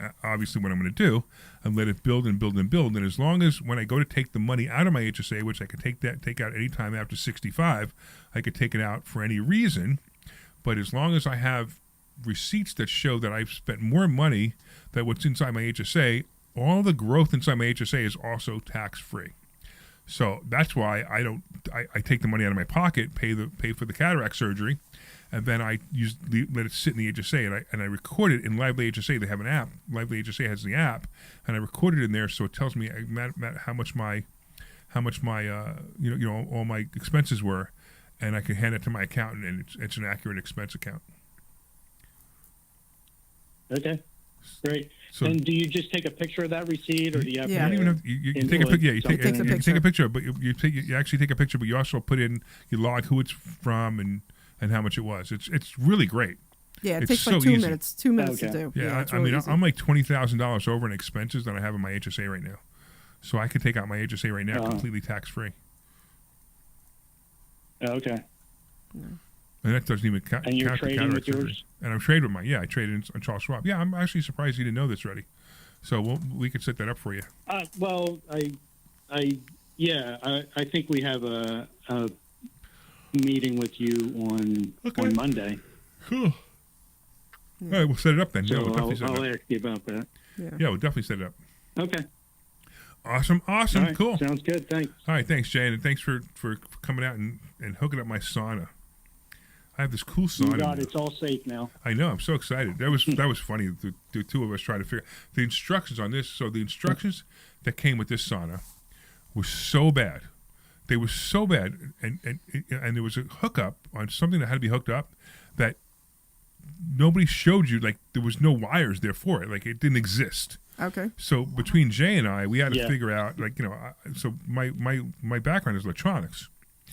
Speaker 4: to do, and let it build and build and build. And as long as when I go to take the money out of my HSA, which I could take out any time after 65, I could take it out for any reason. But as long as I have receipts that show that I've spent more money than what's inside my HSA, all the growth inside my HSA is also tax-free. So that's why I take the money out of my pocket, pay for the cataract surgery, and then I let it sit in the HSA, and I record it in Lively HSA. They have an app. Lively HSA has the app, and I record it in there, so it tells me how much my all my expenses were. And I can hand it to my accountant, and it's an accurate expense account.
Speaker 16: Okay, great.
Speaker 4: So,
Speaker 16: and do you just take a picture of that receipt, or do you have?
Speaker 4: Yeah, you can take a picture. Yeah, you take a picture, but you actually take a picture, but you also put in, you log who it's from and how much it was. It's really great.
Speaker 5: Yeah,
Speaker 4: it
Speaker 5: takes like 2 minutes. 2 minutes to do.
Speaker 4: Yeah, I'm like $20,000 over in expenses that I have in my HSA right now, so I could take out my HSA right now completely tax free.
Speaker 16: Okay.
Speaker 4: And that doesn't even count.
Speaker 16: And you're
Speaker 4: count
Speaker 16: trading with yours?
Speaker 4: And I'm trading with I traded on Charles Schwab. Yeah, I'm actually surprised you didn't know this already. So we could set that up for you.
Speaker 16: Well, I think we have a meeting with you on Monday.
Speaker 4: Cool. All right, we'll set it up then.
Speaker 16: So
Speaker 4: we'll definitely set it up.
Speaker 16: I'll ask you about that.
Speaker 4: Yeah, we'll definitely set it up.
Speaker 16: Okay.
Speaker 4: Awesome.
Speaker 16: All right,
Speaker 4: Cool.
Speaker 16: Sounds good. Thanks.
Speaker 4: All right, thanks, Jane, and thanks for coming out and hooking up my sauna. I have this cool sauna.
Speaker 16: You got
Speaker 4: now.
Speaker 16: it's all safe now.
Speaker 4: I know. I'm so excited. That was funny. The two of us trying to figure the instructions on this. So the instructions that came with this sauna were so bad. They were so bad, and there was a hookup on something that had to be hooked up that nobody showed you. Like there was no wires there for it. Like it didn't exist.
Speaker 5: Okay.
Speaker 4: So between Jay and I, we had to figure out, like, you know, so my background is electronics.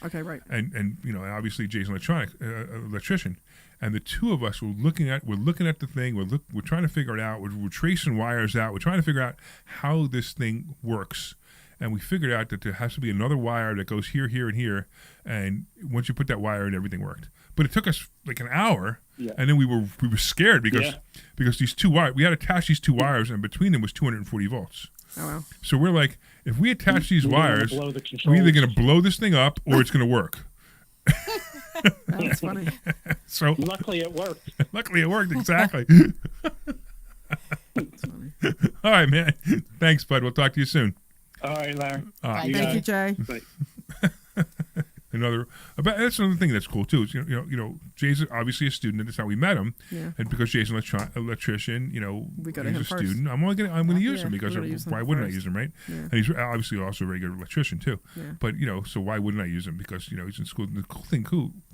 Speaker 5: Okay, right.
Speaker 4: And you know, obviously Jay's an electrician, and the two of us were looking at the thing. We're trying to figure it out. We're tracing wires out. We're trying to figure out how this thing works. And we figured out that there has to be another wire that goes here, here, and here. And once you put that wire in, everything worked. But it took us like an hour, and then we were scared because these two wires, we had to attach these two wires, and between them was 240 volts.
Speaker 5: Oh, wow.
Speaker 4: So we're like, if we attach these wires, we're either going to blow this thing up or it's going to work.
Speaker 5: That's funny.
Speaker 4: So
Speaker 16: luckily it worked.
Speaker 4: Luckily it worked, exactly.
Speaker 5: That's funny.
Speaker 4: All right, man. Thanks, bud. We'll talk to you soon.
Speaker 16: All right, Larry.
Speaker 5: Thank you, Jay.
Speaker 4: That's another thing that's cool too. Is, you know, Jay's obviously a student, and that's how we met him.
Speaker 5: Yeah.
Speaker 4: And because Jay's an electrician, you know,
Speaker 5: We go to
Speaker 4: he's
Speaker 5: him
Speaker 4: a
Speaker 5: first.
Speaker 4: student. I'm going to use him because
Speaker 5: use him
Speaker 4: why wouldn't I
Speaker 5: first.
Speaker 4: use him, right?
Speaker 5: Yeah.
Speaker 4: And he's obviously also a very good electrician too.
Speaker 5: Yeah.
Speaker 4: But you know, so why wouldn't I use him? Because you know he's in school. The cool thing,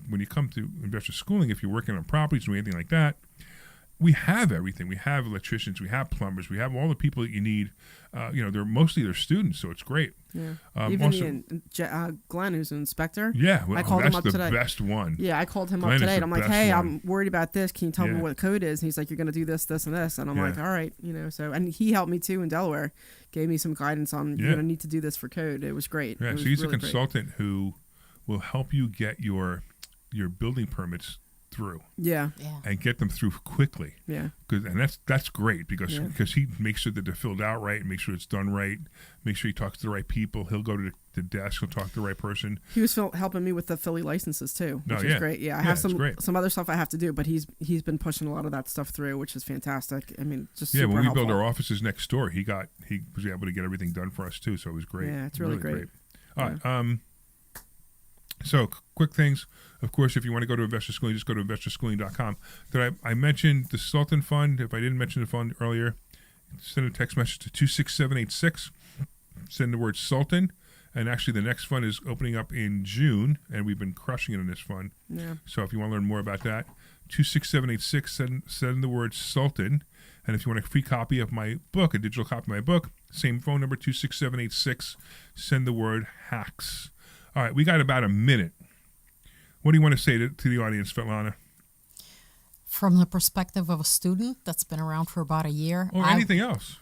Speaker 4: when you come to investor schooling, if you're working on properties or anything like that, we have everything. We have electricians, we have plumbers, we have all the people that you need. You know, they're mostly students, so it's great.
Speaker 5: Yeah. Even Glenn, who's an inspector.
Speaker 4: Yeah, well,
Speaker 5: I called him up
Speaker 4: that's
Speaker 5: today.
Speaker 4: the best one.
Speaker 5: Yeah, I called him
Speaker 4: Glenn
Speaker 5: up today,
Speaker 4: is
Speaker 5: and I'm
Speaker 4: the
Speaker 5: like, hey,
Speaker 4: best
Speaker 5: I'm
Speaker 4: one.
Speaker 5: worried about this. Can you tell me
Speaker 4: Yeah.
Speaker 5: what the code is? And he's like, you're going to do this, this, and this. And I'm like, all right, you know. So, and he helped me too in Delaware, gave me some guidance on you're going to need to do this for code. It was great.
Speaker 4: Yeah,
Speaker 5: It was
Speaker 4: so he's
Speaker 5: really
Speaker 4: a consultant who will help you get your building permits through.
Speaker 5: Yeah.
Speaker 4: And get them through quickly.
Speaker 5: Yeah.
Speaker 4: And that's great because he makes sure that they're filled out right, make sure it's done right, make sure he talks to the right people. He'll go to the desk, he'll talk to the right person.
Speaker 5: He was helping me with the Philly licenses too, which is great. Yeah, I have some other stuff I have to do, but he's been pushing a lot of that stuff through, which is fantastic. I mean, just super
Speaker 4: when we
Speaker 5: helpful.
Speaker 4: built our offices next door, he was able to get everything done for us too, so it was great.
Speaker 5: Yeah, it's really great.
Speaker 4: All right. So quick things. Of course, if you want to go to Investor Schooling, just go to investorschooling.com. I mentioned the Sultan Fund. If I didn't mention the fund earlier, send a text message to 26786. Send the word Sultan. And actually, the next fund is opening up in June, and we've been crushing it in this fund.
Speaker 5: Yeah.
Speaker 4: So if you want to learn more about that, 26786, send the word Sultan. And if you want a free copy of my book, a digital copy of my book, same phone number, 26786, send the word Hacks. All right, we got about a minute. What do you want to say to the audience, Svetlana?
Speaker 6: From the perspective of a student that's been around for about a year.
Speaker 4: Or anything else.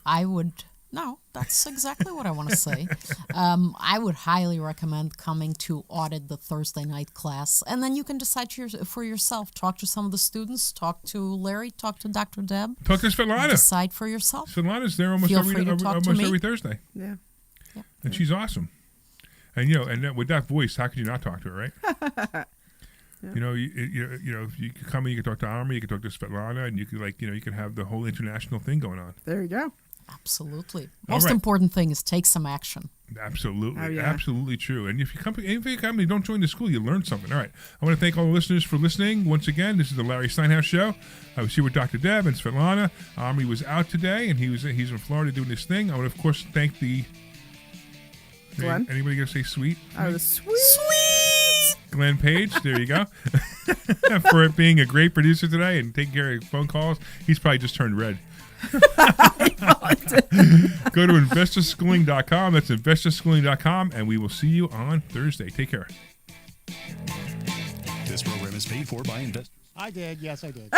Speaker 6: No, that's exactly what I want to say. I would highly recommend coming to audit the Thursday night class. And then you can decide for yourself. Talk to some of the students. Talk to Larry. Talk to Dr. Deb.
Speaker 4: Talk to Svetlana.
Speaker 6: Decide for yourself.
Speaker 4: Svetlana's there almost every Thursday.
Speaker 5: Yeah.
Speaker 4: And she's awesome. And, you know, and with that voice, how could you not talk to her, right? You know, if you could come in, you could talk to Omri, you could talk to Svetlana, and you could you could have the whole international thing going on.
Speaker 5: There you go.
Speaker 6: Absolutely. Most important thing is take some action.
Speaker 4: Absolutely.
Speaker 5: Oh, yeah.
Speaker 4: Absolutely true. And if you come, you don't join the school, you learn something. All right. I want to thank all the listeners for listening. Once again, this is the Larry Steinhouse Show. I was here with Dr. Deb and Svetlana. Omri was out today, and he's in Florida doing this thing. I want to, of course, thank the...
Speaker 5: Glenn?
Speaker 4: Anybody going to say sweet?
Speaker 5: Oh, the sweet!
Speaker 4: Glenn Page, there you go. For being a great producer today and taking care of phone calls. He's probably just turned red. Go to investorschooling.com. That's investorschooling.com, and we will see you on Thursday. Take care.
Speaker 1: This program is paid for by investors.
Speaker 9: I did. Yes, I did.